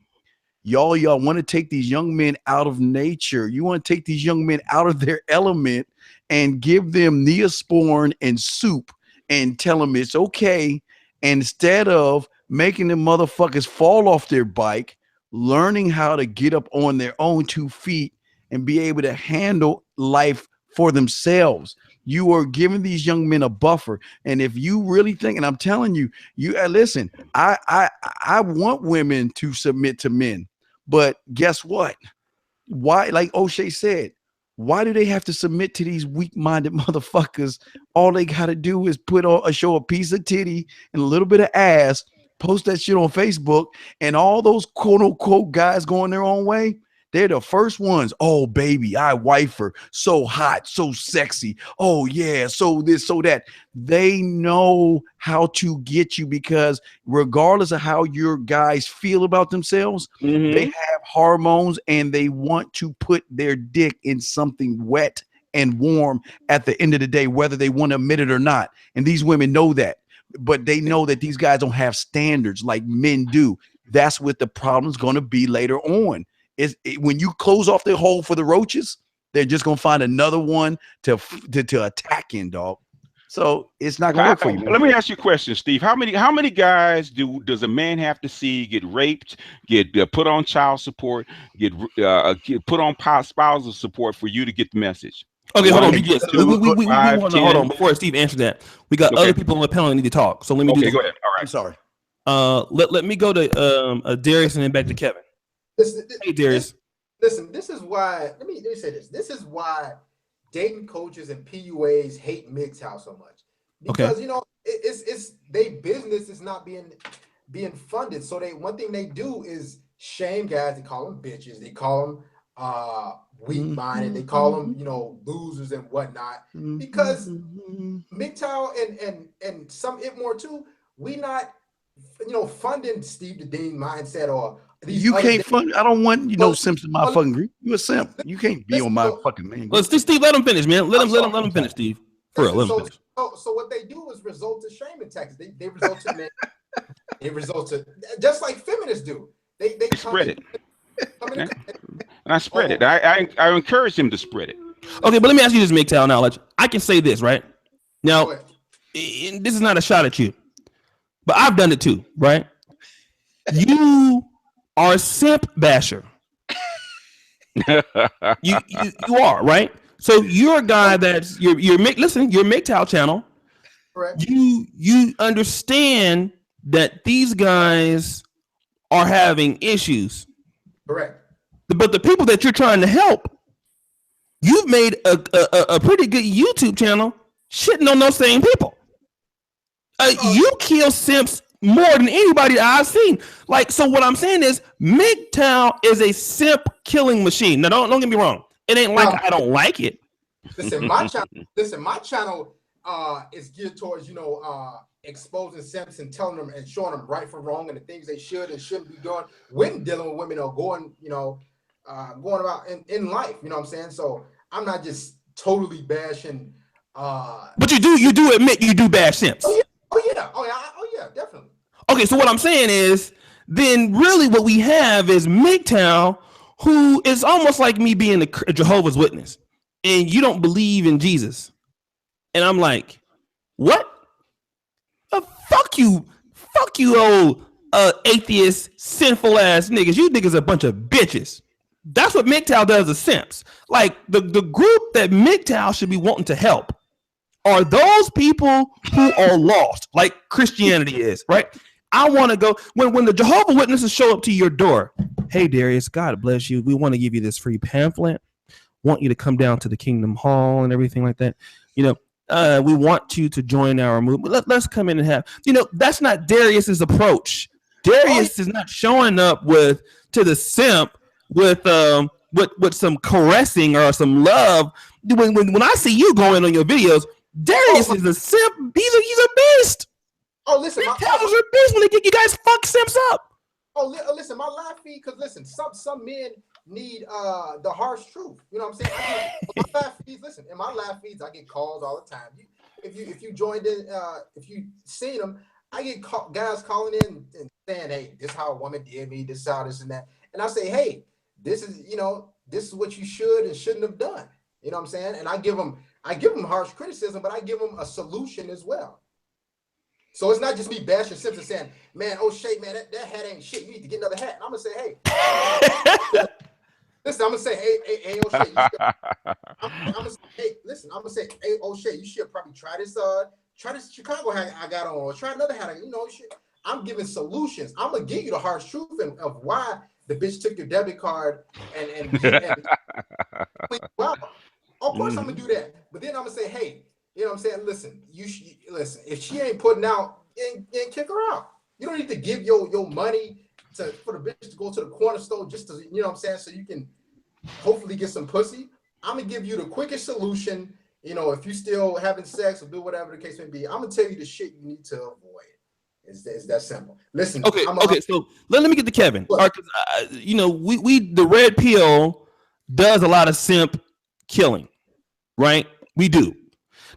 Y'all want to take these young men out of nature. You want to take these young men out of their element and give them Neosporin and soup and tell them it's okay. And instead of making them motherfuckers fall off their bike, learning how to get up on their own 2 feet and be able to handle life for themselves. You are giving these young men a buffer. And if you really think, and I'm telling you, listen, I want women to submit to men, but guess what? Why, like O'Shea said, why do they have to submit to these weak-minded motherfuckers? All they got to do is put on show a piece of titty and a little bit of ass, post that shit on Facebook, and all those quote unquote guys going their own way. They're the first ones. Oh, baby, I wife her. So hot, so sexy. Oh, yeah, so this, so that. They know how to get you because regardless of how your guys feel about themselves, they have hormones and they want to put their dick in something wet and warm at the end of the day, whether they want to admit it or not. And these women know that. But they know that these guys don't have standards like men do. That's what the problem's going to be later on. When you close off the hole for the roaches, they're just gonna find another one to attack in, dog. So it's not gonna work for you, man. Let me ask you a question, Steve. How many guys does a man have to see get raped, get put on child support, get put on spousal support for you to get the message? Okay, hold on. Hold on. Before Steve answers that, we got other people on the panel that need to talk. So let me do this. Go ahead. All right. I'm sorry. Let me go to Darius and then back to Kevin. Hey, Darius. Listen, this is why. Let me say this. This is why dating coaches and PUAs hate Mgtow so much because it's they business is not being funded. So one thing they do is shame guys. They call them bitches. They call them weak-minded. They call them losers and whatnot because Mgtow and some it more too. We not funding Steve the Dean mindset or. You can't fund. I don't want simps in my fucking group. You a simp. You can't be on my fucking man. Well, Steve, let him finish, man. Let him finish, Steve. For real, let him finish. So what they do is result to shaming tactics. They result to men. They result to just like feminists do. They spread it. And I spread it. I encourage him to spread it. Okay, but let me ask you this, Mgtow knowledge. I can say this right now. This is not a shot at you, but I've done it too, right? You are a simp basher. you are, right? So you're a guy that's you're Mgtow channel. Correct. You understand that these guys are having issues. Correct. But the people that you're trying to help, you've made a pretty good YouTube channel shitting on those same people. You kill simps more than anybody I've seen. Like, so what I'm saying is Mgtow is a simp killing machine. Now, don't get me wrong. It ain't like I don't like it. Listen, my channel is geared towards, exposing simps and telling them and showing them right from wrong and the things they should and shouldn't be doing when dealing with women or going about in life. You know what I'm saying? So I'm not just totally bashing. But you do admit you do bash simps. Oh yeah, definitely. Okay, so what I'm saying is, then really what we have is Mgtow, who is almost like me being a Jehovah's Witness, and you don't believe in Jesus, and I'm like, what? Fuck you, old atheist, sinful ass niggas. You niggas are a bunch of bitches. That's what Mgtow does to simps. Like the group that Mgtow should be wanting to help are those people who are lost, like Christianity is, right? I want to go when the Jehovah's Witnesses show up to your door. Hey, Darius, God bless you. We want to give you this free pamphlet. Want you to come down to the Kingdom Hall and everything like that. We want you to join our movement. Let's come in and have. That's not Darius's approach. Darius is not showing up to the simp with some caressing or some love. When I see you going on your videos, Darius is a simp. He's a beast. Oh, listen, Mgtow's a beast when you guys fuck simps up. Oh, listen, my live feed, because listen, some men need the harsh truth. You know what I'm saying? My live feeds, listen, in my live feeds, I get calls all the time. If you joined in, if you seen them, I get guys calling in and saying, "Hey, this is how a woman did me. This is how this and that," and I say, "Hey, this is what you should and shouldn't have done." You know what I'm saying? And I give them harsh criticism, but I give them a solution as well. So it's not just me bashing Simpson saying, man, O'Shea, man, that hat ain't shit. You need to get another hat. And I'm gonna say, hey, listen, I'm gonna say, hey, O'Shea, I'm gonna say, hey, listen, I'm gonna say, hey, O'Shea, you should probably try this Chicago hat I got on, or try another hat. You know, shit. I'm giving solutions. I'm gonna give you the harsh truth of why the bitch took your debit card and wow. Of course I'm gonna do that. But then I'm gonna say, hey, you know what I'm saying? Listen, listen, if she ain't putting out, then kick her out. You don't need to give your money for the bitch to go to the corner store just to, you know what I'm saying, so you can hopefully get some pussy. I'm gonna give you the quickest solution. You know, if you still having sex or do whatever the case may be, I'm gonna tell you the shit you need to avoid. It's that simple. Listen. Okay. So let me get to Kevin. All right, you know, we the red pill does a lot of simp killing, right? We do.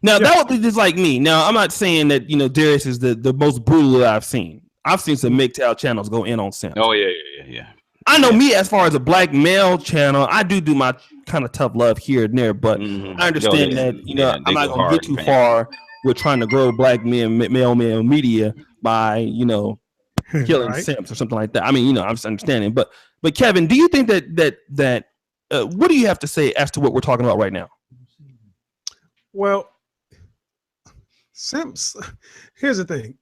Now that would be just like me. Now I'm not saying that, you know, Darius is the most brutal that I've seen. I've seen some Mgtow channels go in on simp. Oh yeah. I know me as far as a black male channel, I do my kind of tough love here and there, but I understand that, you know, I'm not gonna get too far with trying to grow black male media by, you know, killing simps or something like that. I mean, you know, I'm just understanding. But Kevin, do you think that what do you have to say as to what we're talking about right now? Well, simps, here's the thing.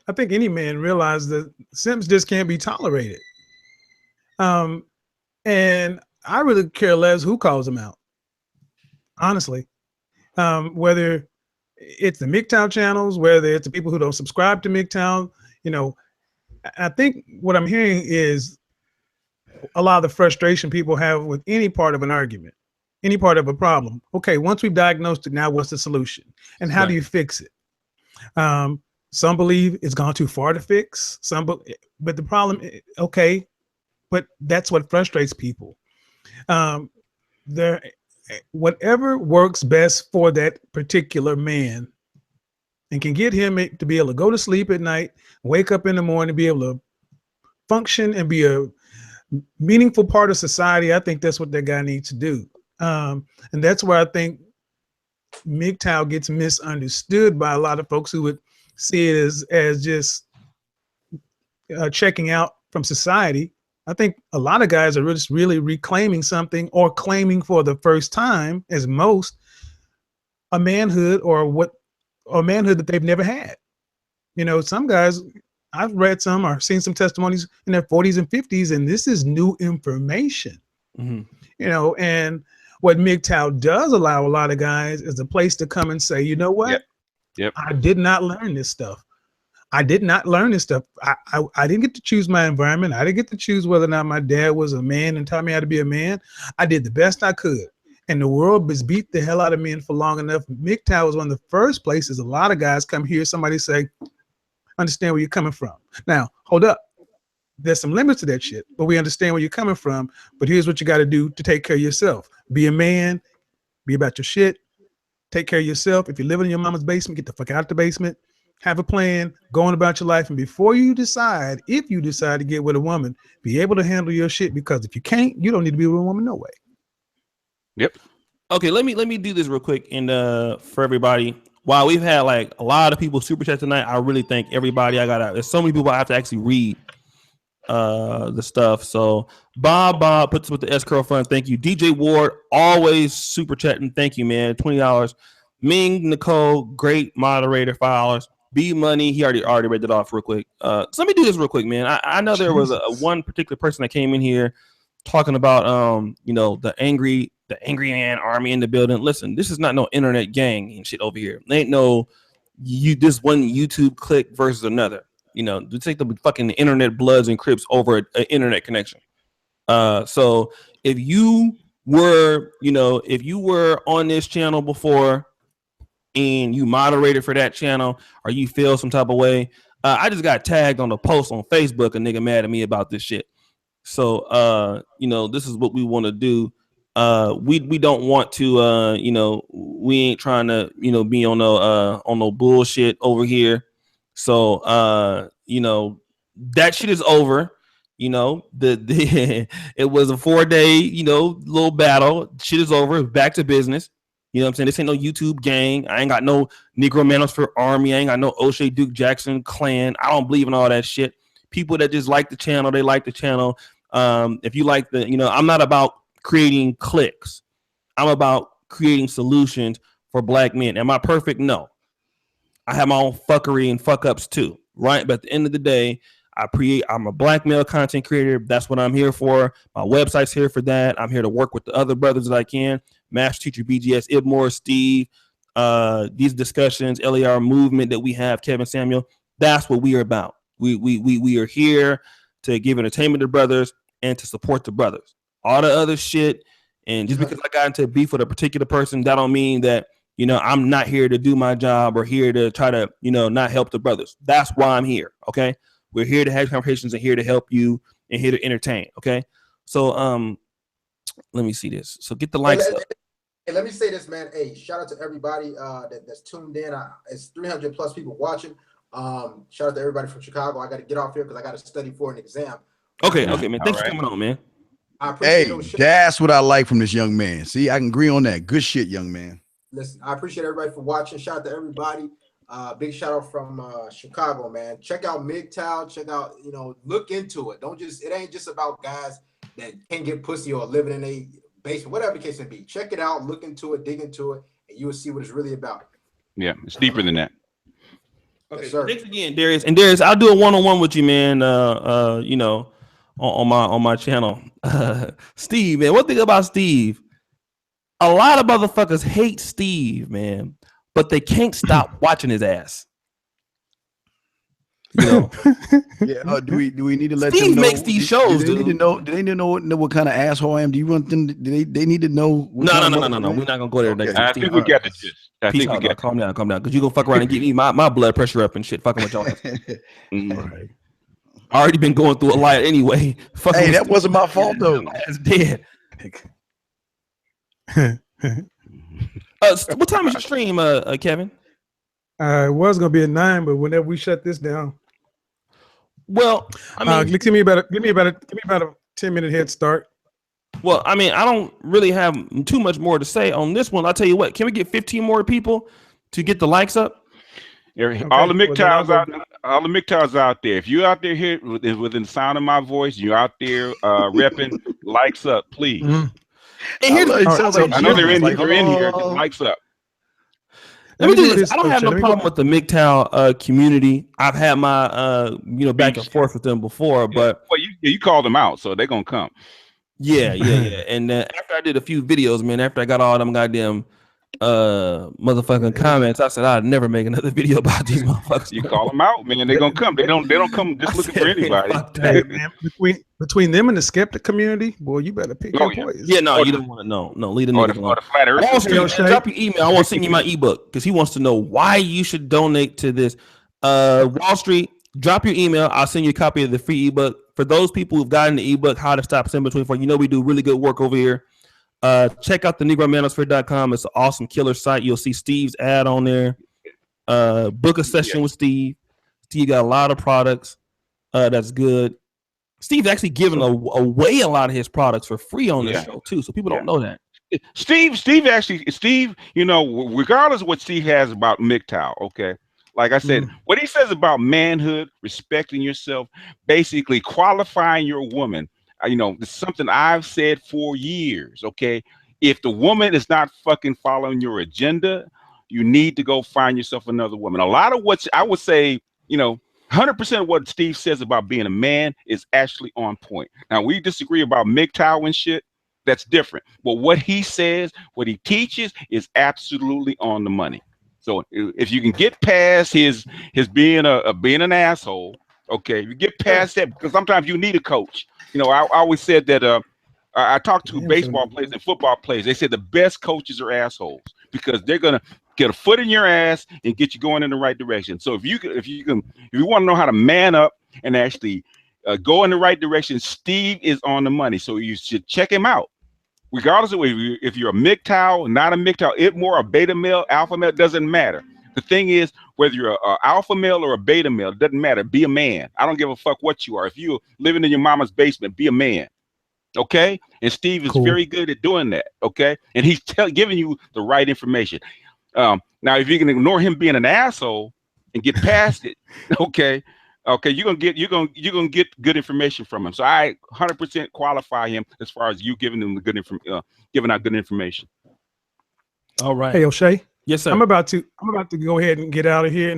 I think any man realizes that simps just can't be tolerated. And I really care less who calls them out, honestly. Whether it's the Mgtow channels, whether it's the people who don't subscribe to Mgtow, you know, I think what I'm hearing is a lot of the frustration people have with any part of an argument, any part of a problem. Okay, once we've diagnosed it, now what's the solution? And how do you fix it? Some believe it's gone too far to fix. But the problem, okay, but that's what frustrates people. Whatever works best for that particular man and can get him to be able to go to sleep at night, wake up in the morning, be able to function and be a meaningful part of society. I think that's what that guy needs to do. And that's where I think Mgtow gets misunderstood by a lot of folks who would see it as just checking out from society. I think a lot of guys are just really reclaiming something or claiming for the first time, as most, a manhood or manhood that they've never had. You know, some guys, I've read some or seen some testimonies in their 40s and 50s, and this is new information. You know, and what Mgtow does allow a lot of guys is a place to come and say, you know what? I did not learn this stuff. I did not learn this stuff. I didn't get to choose my environment. I didn't get to choose whether or not my dad was a man and taught me how to be a man. I did the best I could. And the world has beat the hell out of men for long enough. Mgtow was one of the first places a lot of guys come hear somebody say, understand where you're coming from. Now, hold up. There's some limits to that shit, but we understand where you're coming from. But here's what you got to do to take care of yourself. Be a man. Be about your shit. Take care of yourself. If you're living in your mama's basement, get the fuck out of the basement. Have a plan, go on about your life, and before you decide, if you decide to get with a woman, be able to handle your shit, because if you can't, you don't need to be with a woman no way. Okay, let me do this real quick, and for everybody, while we've had like a lot of people super chat tonight, I really thank everybody. There's so many people I have to actually read the stuff. So Bob puts with the S-Curl Fund, thank you. DJ Ward, always super chatting, thank you, man. $20. Ming Nicole, great moderator, $5. B Money, he already read it off real quick. So let me do this real quick, man. I know there was a one particular person that came in here talking about you know, the angry man army in the building. Listen, this is not no internet gang and shit over here. There ain't no this one YouTube click versus another. You know, to take the fucking internet Bloods and Crips over an internet connection. So if you were on this channel before and you moderated for that channel, or you feel some type of way, I just got tagged on a post on Facebook, a nigga mad at me about this shit. So you know, this is what we want to do. We don't want to you know, we ain't trying to, you know, be on no bullshit over here. So you know, that shit is over. You know, it was a 4-day, you know, little battle. Shit is over. Back to business. You know what I'm saying? This ain't no YouTube gang. I ain't got no Negro Manosphere Army. I ain't got no O'Shea Duke Jackson clan. I don't believe in all that shit. People that just like the channel, they like the channel. If you like I'm not about creating cliques. I'm about creating solutions for black men. Am I perfect? No. I have my own fuckery and fuck ups too, right? But at the end of the day, I'm a black male content creator. That's what I'm here for. My website's here for that. I'm here to work with the other brothers that I can. Master Teacher BGS, Ibmore, Steve, these discussions, LAR movement that we have, Kevin Samuel. That's what we are about. We are here to give entertainment to brothers and to support the brothers. All the other shit, and just because I got into beef with a particular person, that don't mean that I'm not here to do my job or here to try to not help the brothers. That's why I'm here. Okay, we're here to have conversations and here to help you and here to entertain. Okay, so let me see this. So get the likes up. Hey, let me say this, man. Hey, shout out to everybody that's tuned in. It's 300 plus people watching. Shout out to everybody from Chicago. I got to get off here because I got to study for an exam. Okay, man. Thanks for coming on, man. I appreciate that's what I like from this young man. See, I can agree on that. Good shit, young man. Listen, I appreciate everybody for watching. Shout out to everybody. Big shout out from Chicago, man. Check out Mgtow. Check out, look into it. It ain't just about guys that can't get pussy or living in a basement, whatever the case may be. Check it out, look into it, dig into it, and you will see what it's really about. Yeah, it's deeper than that. Okay, sir. Thanks again, Darius. And Darius, I'll do a one-on-one with you, man. On my channel. Steve, man. One thing about Steve, a lot of motherfuckers hate Steve, man, but they can't stop watching his ass. Yeah. Do we need to let Steve them know? makes these shows, do they need to know? Do they need to know what kind of asshole I am? Do you want them? They need to know? No. We're not gonna go there next time. I think we get the gist. Peace out, dog. Calm down, because you gonna fuck around and get me my blood pressure up and shit. Fucking with y'all. Right. I already been going through a lot anyway. Hey, that wasn't my fault though. That's dead. What time is your stream, Kevin? It was gonna be at 9, but whenever we shut this down. Well, I mean, give me about a 10-minute head start. Well, I mean, I don't really have too much more to say on this one. I'll tell you what. Can we get 15 more people to get the likes up? Okay. All the Mgtows all the Mgtows out there. If you're out there here within the sound of my voice, you're out there repping, likes up, please. Mm-hmm. And I know they're in here. Just likes up. Let me do this. I don't have no problem with the Mgtow community. I've had my back and forth with them before, but you called them out, so they're gonna come. Yeah. And after I did a few videos, man, after I got all them goddamn motherfucking comments, I said I'd never make another video about these motherfuckers. You call them out, man. They're gonna come. They don't come just looking for anybody. Hey, man, between them and the skeptic community, boy, you better pick your poison. Yeah, no, you don't want to know. No, leave the nigga alone. Drop your email. I want to send you my ebook because he wants to know why you should donate to this. Wall Street, drop your email. I'll send you a copy of the free ebook. For those people who've gotten the ebook, How to Stop Symbol 24, we do really good work over here. Check out the NegroManosphere.com. It's an awesome killer site. You'll see Steve's ad on there. Book a session with Steve. Steve got a lot of products. That's good. Steve's actually giving away a lot of his products for free on this show too, so people don't know that. Steve, regardless of what Steve has about Mgtow, okay. Like I said, what he says about manhood, respecting yourself, basically qualifying your woman, it's something I've said for years, okay? If the woman is not fucking following your agenda, you need to go find yourself another woman. A lot of what I would say, 100% of what Steve says about being a man is actually on point. Now, we disagree about Mgtow and shit. That's different. But what he says, what he teaches is absolutely on the money. So if you can get past his being an asshole, okay, you get past that, because sometimes you need a coach. I always said that I talked to baseball players and football players. They said the best coaches are assholes because they're gonna get a foot in your ass and get you going in the right direction. So if you want to know how to man up and actually go in the right direction, Steve is on the money. So you should check him out. Regardless of if you're a Mgtow, not a Mgtow, Ibmore, a beta male, alpha male, doesn't matter. The thing is, whether you're an alpha male or a beta male, it doesn't matter. Be a man. I don't give a fuck what you are. If you're living in your mama's basement, be a man. Okay, and Steve is very good at doing that. Okay, and he's giving you the right information. Now, if you can ignore him being an asshole and get past it, okay, you're gonna get good information from him. So I 100% qualify him as far as you giving him the giving out good information. All right. Hey, O'Shea. Yes, sir. I'm about to go ahead and get out of here.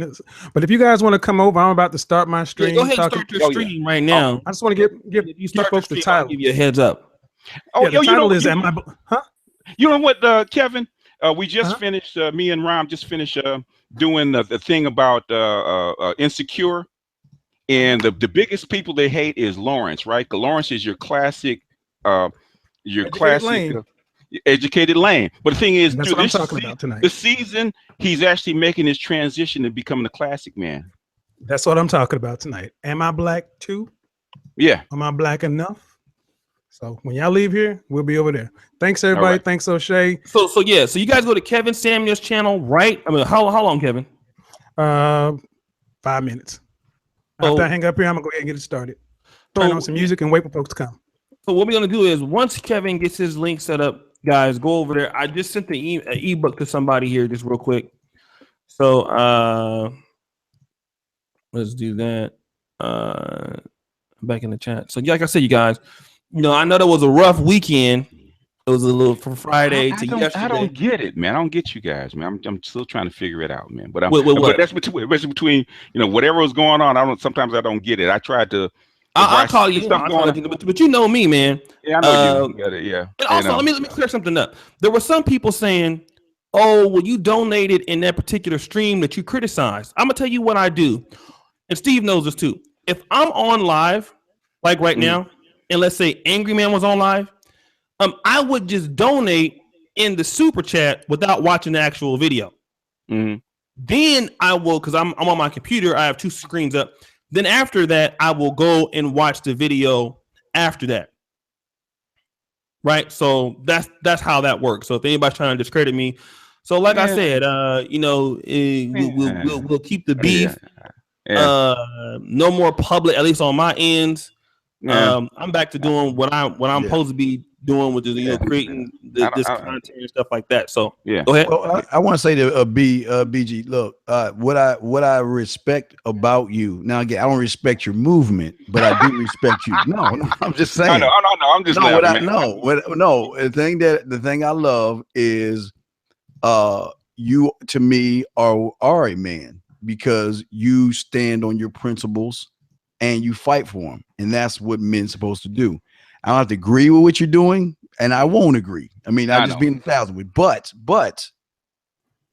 But if you guys want to come over, I'm about to start my stream. Go ahead and start your stream right now. I just want to give folks the title. I'll give you a heads up. The title is "Am I?" Huh? You know what, Kevin? We just finished. Me and Ram just finished doing the thing about Insecure, and the biggest people they hate is Lawrence, right? 'Cause Lawrence is your classic, educated lane. But the thing is, that's what I'm talking about tonight. This season, he's actually making his transition to becoming a classic man. That's what I'm talking about tonight. Am I black too? Yeah. Am I black enough? So when y'all leave here, we'll be over there. Thanks, everybody. Right. Thanks, O'Shea. So you guys go to Kevin Samuel's channel, right? I mean, how long, Kevin? 5 minutes. After I hang up here, I'm gonna go ahead and get it started. Turn on some music and wait for folks to come. So what we're gonna do is once Kevin gets his link set up, guys, go over there. I just sent the ebook to somebody here just real quick. So let's do that. Back in the chat. So like I said, you guys, I know that was a rough weekend. It was a little from Friday to yesterday. I don't get it, man. I don't get you guys, man. I'm still trying to figure it out, man. But what? That's between whatever was going on. Sometimes I don't get it. I tried to. I'll call you. But you know me, man. Yeah, I know you get it. Yeah. And also, let me clear something up. There were some people saying, "Oh, well, you donated in that particular stream that you criticized." I'm gonna tell you what I do, and Steve knows this too. If I'm on live, like right now, and let's say Angry Man was on live, I would just donate in the super chat without watching the actual video. Then I will, because I'm on my computer, I have two screens up. Then after that, I will go and watch the video after that. Right? So that's how that works. So if anybody's trying to discredit me, so like I said, we'll keep the beef. No more public, at least on my ends. I'm back to doing what I'm supposed to be doing, with creating this content and stuff like that. So go ahead. Well, I want to say to BG, look, what I respect about you. Now again, I don't respect your movement, but I do respect you. No, I'm just saying. No, I'm just laughing, the thing I love is you to me are a man, because you stand on your principles and you fight for them, and that's what men's supposed to do. I don't have to agree with what you're doing, and I won't agree. I mean, I'll just be in 1,000 with, but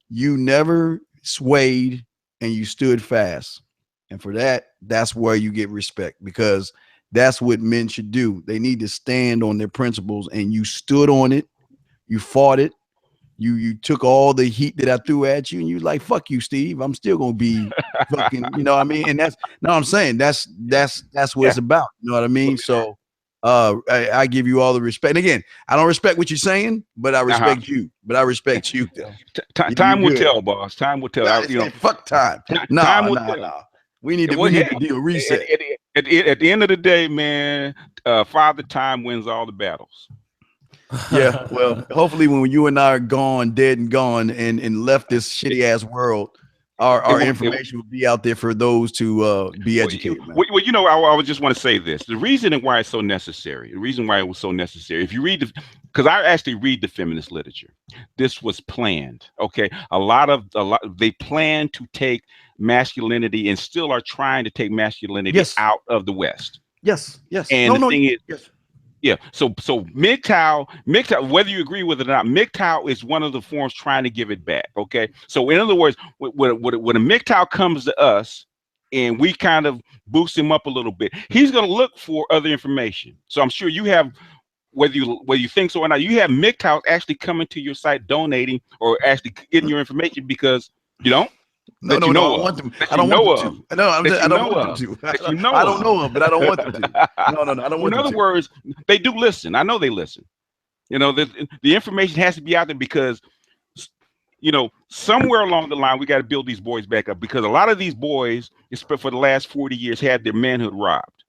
you never swayed and you stood fast. And for that, that's where you get respect, because that's what men should do. They need to stand on their principles, and you stood on it. You fought it. You took all the heat that I threw at you, and you like, fuck you, Steve. I'm still gonna be fucking, you know what I mean? And that's I'm saying that's what it's about. You know what I mean? So I give you all the respect. And again, I don't respect what you're saying, but I respect you. But I respect you. Time will tell, boss. Time will tell. Fuck time. No. We need to do a reset. At the end of the day, man, Father Time wins all the battles. Yeah, well, hopefully when you and I are gone, dead and gone, and left this shitty ass world, our information will be out there for those to be educated. Well, I would just want to say this: the reason why it's so necessary, the reason why it was so necessary, if you read because I actually read the feminist literature, this was planned. Okay, a lot they planned to take masculinity, and still are trying to take masculinity out of the West. Yes. And the thing is. Yeah, so Mgtow, whether you agree with it or not, Mgtow is one of the forms trying to give it back. Okay, so in other words, when a Mgtow comes to us and we kind of boost him up a little bit, he's going to look for other information. So I'm sure you have, whether you think so or not, you have Mgtow actually coming to your site, donating, or actually getting your information because you don't. I don't want them to. I don't want them to. I don't know them, but I don't want them to. No, I don't want them to. In other words, they do listen. I know they listen. The information has to be out there because, somewhere along the line, we got to build these boys back up, because a lot of these boys, for the last 40 years, had their manhood robbed.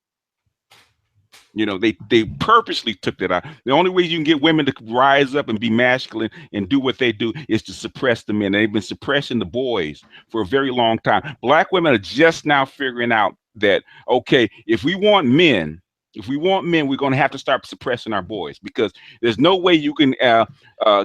You know, they purposely took that out. The only way you can get women to rise up and be masculine and do what they do is to suppress the men. They've been suppressing the boys for a very long time. Black women are just now figuring out that, okay, if we want men, we're going to have to start suppressing our boys, because there's no way you can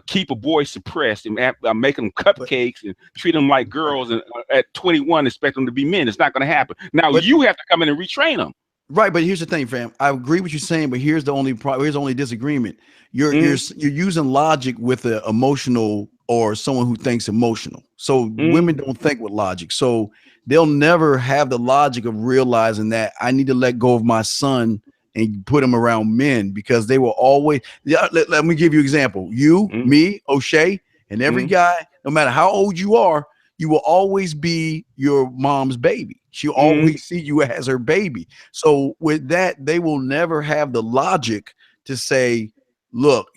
keep a boy suppressed and make them cupcakes and treat them like girls and at 21 expect them to be men. It's not going to happen. Now you have to come in and retrain them. Right, but here's the thing, fam. I agree with you saying, but here's the only disagreement. You're using logic with an emotional or someone who thinks emotional. So women don't think with logic. So they'll never have the logic of realizing that I need to let go of my son and put him around men, because they will always. Let me give you an example. You, me, O'Shea, and every guy, no matter how old you are, you will always be your mom's baby. She'll always see you as her baby. So with that, they will never have the logic to say, look,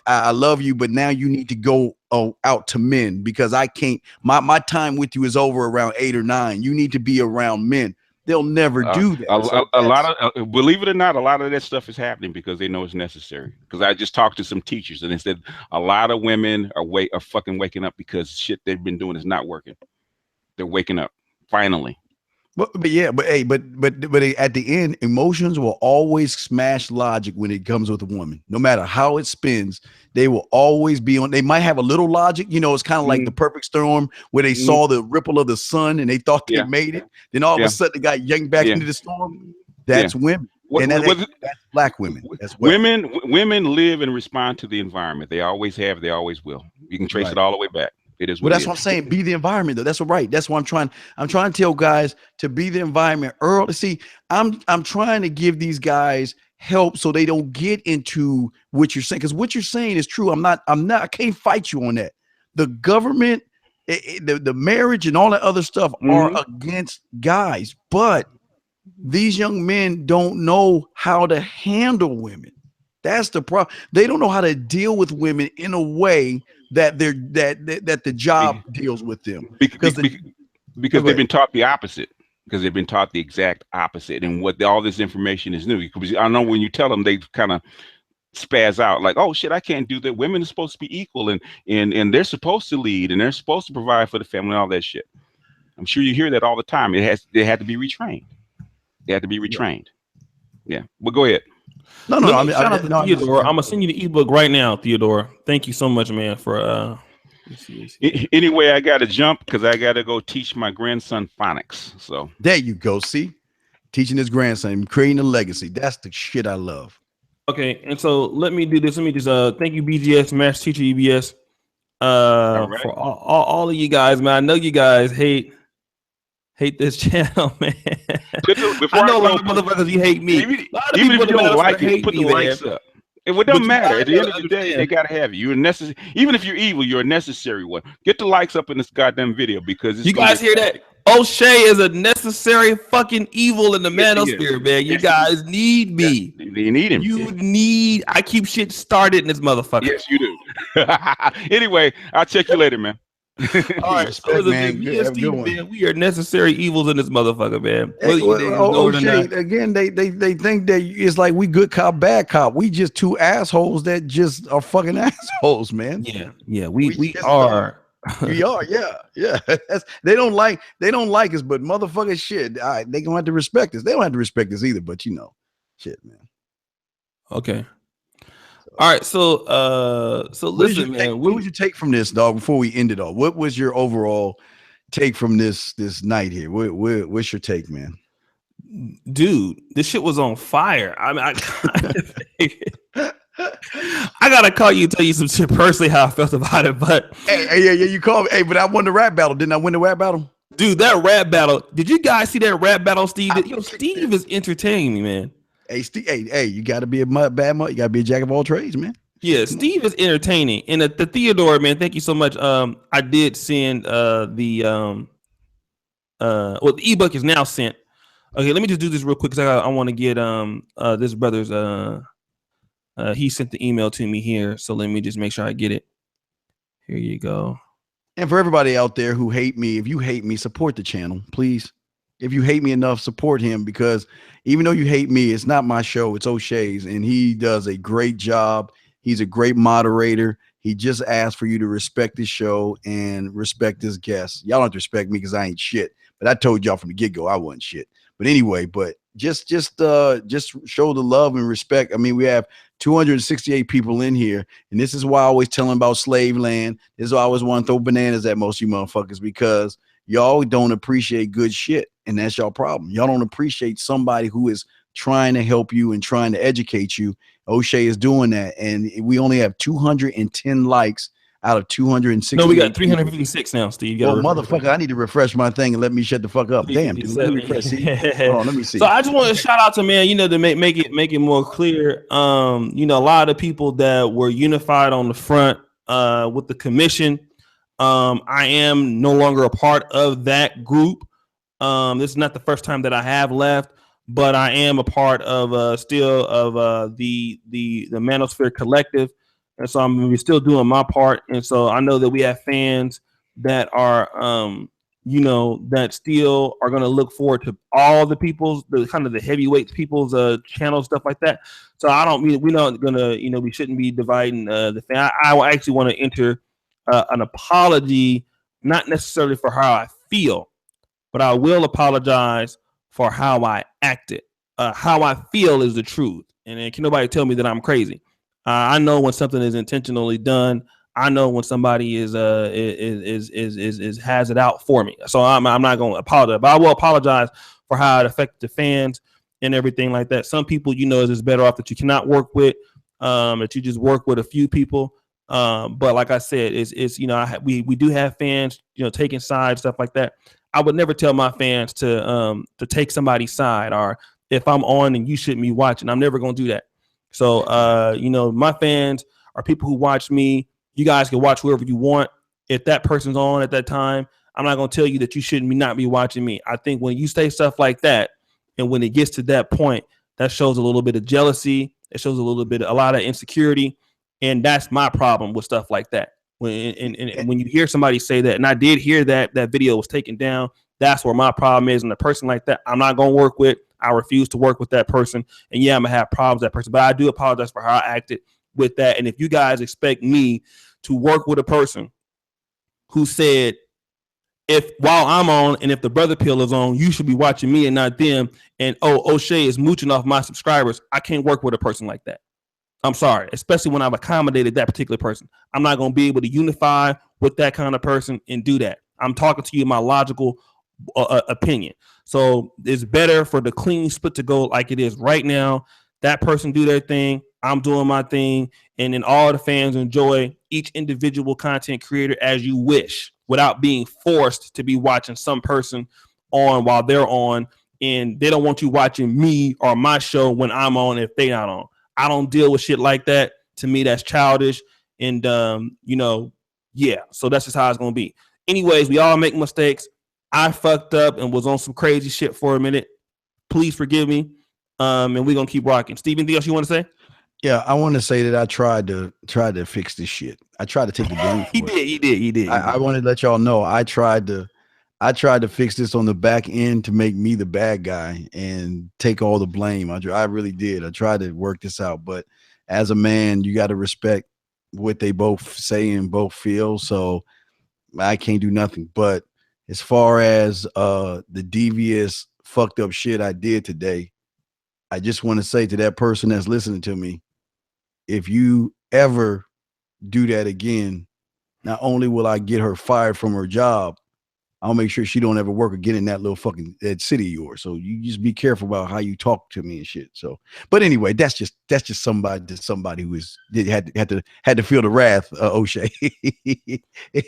I love you, but now you need to go out to men, because I can't, my time with you is over around 8 or 9. You need to be around men. They'll never do that. A lot of, believe it or not, a lot of that stuff is happening because they know it's necessary. Because I just talked to some teachers and they said a lot of women are fucking waking up because shit they've been doing is not working. They're waking up finally. But at the end, emotions will always smash logic when it comes with a woman. No matter how it spins, they will always be on. They might have a little logic, you know. It's kind of like the perfect storm where they saw the ripple of the sun and they thought they made it. Then all of a sudden, they got yanked back into the storm. That's women, and that's black women as well. Women live and respond to the environment. They always have. They always will. You can trace it all the way back. It is. Well, that's what I'm saying. Be the environment, though. That's right. That's what I'm trying to tell guys to be the environment early. See, I'm trying to give these guys help so they don't get into what you're saying, because what you're saying is true. I can't fight you on that. The government, the marriage, and all that other stuff are against guys, but these young men don't know how to handle women. That's the problem. They don't know how to deal with women in a way that the job deals with them, because they've been taught the opposite. Because they've been taught the exact opposite, and what all this information is new. I know when you tell them, they kind of spaz out like, "Oh shit, I can't do that. Women are supposed to be equal, and they're supposed to lead, and they're supposed to provide for the family, and all that shit." I'm sure you hear that all the time. They had to be retrained. They had to be retrained. Yeah, but go ahead. No. Shout out to Theodore. I'm gonna send you the ebook right now, Theodore. Thank you so much, man. For anyway, I gotta jump because I gotta go teach my grandson phonics. So there you go. See, teaching his grandson, creating a legacy. That's the shit I love. Okay, and so let me do this. Let me just thank you, BGS, Master Teacher EBS, for all of you guys, man. I know you guys hate this channel, man. I know a lot of motherfuckers you hate me. Even if you don't like it, put the likes up. It doesn't matter. At the end of the day, they gotta have you. You're necessary. Even if you're evil, you're a necessary one. Get the likes up in this goddamn video, because you guys hear that? O'Shea is a necessary fucking evil in the manosphere, man. You guys need me. You need him. I keep shit started in this motherfucker. Yes, you do. Anyway, I'll check you later, man. All right, so man, we are necessary evils in this motherfucker, man. Again, they think that it's like we good cop, bad cop. We just two assholes that just are fucking assholes, man. Yeah, we are. We are, yeah. They don't like us, but motherfucker, shit. All right, they gonna have to respect us. They don't have to respect us either, but shit, man. Okay. All right, so listen, man. What would you take from this, dog? Before we end it all, what was your overall take from this night here? What's your take, man? Dude, this shit was on fire. I mean, I gotta call you and tell you some shit personally how I felt about it. But yeah, you called me. Hey, but I won the rap battle. Didn't I win the rap battle? Dude, that rap battle. Did you guys see that rap battle, Steve? Steve is entertaining me, man. Hey, Steve. Hey, you gotta be a bad mud. You gotta be a jack of all trades, man. Yeah, Steve is entertaining. And the Theodore, man, thank you so much. I did send the ebook is now sent. Okay, let me just do this real quick because I want to get this brother's he sent the email to me here, so let me just make sure I get it. Here you go. And for everybody out there who hate me, if you hate me, support the channel, please. If you hate me enough, support him, because even though you hate me, it's not my show. It's O'Shea's, and he does a great job. He's a great moderator. He just asked for you to respect his show and respect his guests. Y'all don't have to respect me because I ain't shit. But I told y'all from the get-go I wasn't shit. But anyway, just show the love and respect. I mean, we have 268 people in here, and this is why I always tell them about slave land. This is why I always want to throw bananas at most of you motherfuckers, because y'all don't appreciate good shit, and that's y'all problem. Y'all don't appreciate somebody who is trying to help you and trying to educate you. O'Shea is doing that, and we only have 210 likes out of 260. No, we got 356 now, Steve. Well, motherfucker, I need to refresh my thing and let me shut the fuck up. Damn, dude. Let me refresh. See? Hold on, let me see. So I just want to shout out to, man, to make it more clear. A lot of the people that were unified on the front with the commission. I am no longer a part of that group. This is not the first time that I have left, but I am a part of still of the Manosphere Collective. And so I'm still doing my part. And so I know that we have fans that are, that still are going to look forward to all the the heavyweight people's channel, stuff like that. So we're not going to, we shouldn't be dividing the fan. I actually want to enter an apology, not necessarily for how I feel, but I will apologize for how I acted. How I feel is the truth. And can nobody tell me that I'm crazy? I know when something is intentionally done. I know when somebody is has it out for me. So I'm not going to apologize, but I will apologize for how it affected the fans and everything like that. Some people, is better off that you cannot work with, that you just work with a few people. But like I said, we do have fans, taking sides, stuff like that. I would never tell my fans to take somebody's side, or if I'm on and you shouldn't be watching. I'm never going to do that. So, my fans are people who watch me. You guys can watch whoever you want. If that person's on at that time, I'm not going to tell you that you shouldn't not be watching me. I think when you say stuff like that, and when it gets to that point, that shows a little bit of jealousy. It shows a lot of insecurity. And that's my problem with stuff like that. When you hear somebody say that, and I did hear that video was taken down, that's where my problem is. And a person like that, I'm not going to work with. I refuse to work with that person. And yeah, I'm going to have problems with that person. But I do apologize for how I acted with that. And if you guys expect me to work with a person who said, while I'm on and if the brother pill is on, you should be watching me and not them, and O'Shea is mooching off my subscribers, I can't work with a person like that. I'm sorry, especially when I've accommodated that particular person. I'm not going to be able to unify with that kind of person and do that. I'm talking to you my logical opinion. So it's better for the clean split to go like it is right now. That person do their thing, I'm doing my thing, and then all the fans enjoy each individual content creator as you wish, without being forced to be watching some person on while they're on, and they don't want you watching me or my show when I'm on if they not on. I don't deal with shit like that. To me, that's childish. And, yeah, so that's just how it's going to be. Anyways, we all make mistakes. I fucked up and was on some crazy shit for a minute. Please forgive me. And we're going to keep rocking. Steve, anything else you want to say? Yeah, I want to say that I tried to fix this shit. I tried to take the blame. He did. I want to let y'all know I tried to fix this on the back end to make me the bad guy and take all the blame. I really did. I tried to work this out, but as a man, you got to respect what they both say and both feel. So I can't do nothing. But as far as the devious, fucked up shit I did today, I just want to say to that person that's listening to me, if you ever do that again, not only will I get her fired from her job, I'll make sure she don't ever work again in that little fucking that city of yours. So you just be careful about how you talk to me and shit. So, but anyway, that's just somebody who had to feel the wrath, O'Shea. Yeah,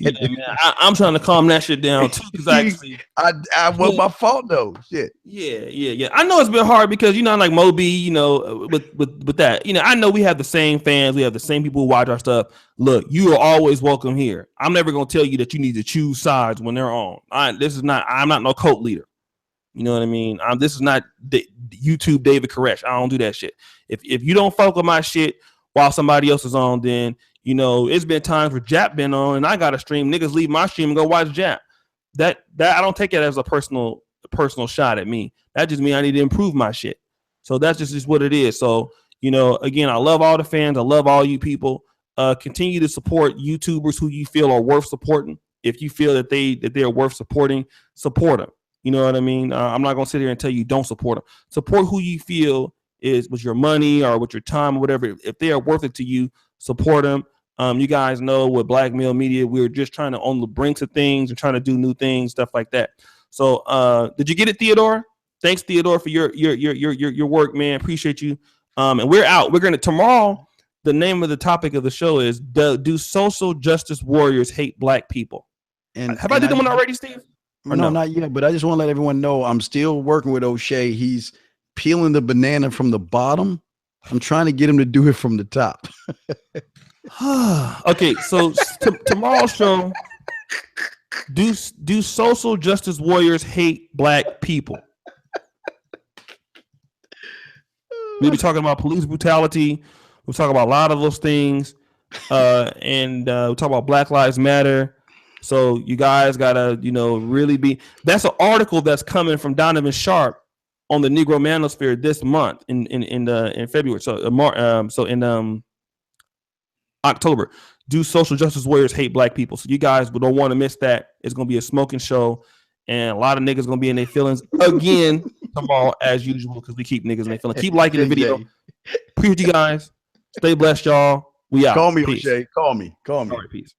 man. I'm trying to calm that shit down too, because actually, I was my fault though. Shit. Yeah. I know it's been hard because like Moby, with that, I know we have the same fans, we have the same people who watch our stuff. Look, you are always welcome here. I'm never gonna tell you that you need to choose sides when they're on. I'm not no cult leader. You know what I mean? This is not YouTube David Koresh. I don't do that shit. If you don't fuck with my shit while somebody else is on, then it's been times where Jap been on and I got to stream. Niggas leave my stream and go watch Jap. That I don't take it as a personal a personal shot at me. That just means I need to improve my shit. So that's just what it is. So, you know, again, I love all the fans. I love all you people. Continue to support YouTubers who you feel are worth supporting. If you feel that they are worth supporting, support them. You know what I mean? I'm not gonna sit here and tell you don't support them. Support who you feel is with your money or with your time or whatever. If they are worth it to you, support them. You guys know with Black Male Media, we're just trying to on the brinks of things and trying to do new things, stuff like that. So, did you get it, Theodore? Thanks, Theodore, for your work, man. Appreciate you. And we're out. We're gonna tomorrow. The name of the topic of the show is do social justice warriors hate Black people? And have I did them one already, Steve? No, not yet. But I just want to let everyone know I'm still working with O'Shea. He's peeling the banana from the bottom. I'm trying to get him to do it from the top. Okay, so tomorrow's show, do social justice warriors hate Black people? We'll be talking about police brutality. We'll talk about a lot of those things, and we'll talk about Black Lives Matter. So you guys gotta, you know, really be. That's an article that's coming from Donovan Sharp on the Negro Manosphere this month in February. So in October. Do social justice warriors hate Black people? So you guys don't want to miss that. It's gonna be a smoking show, and a lot of niggas gonna be in their feelings again tomorrow as usual because we keep niggas in their feelings. Keep liking the video. Appreciate you guys. Stay blessed, y'all. We out. Call me, Peace. O'Shea. Call me. All right, peace.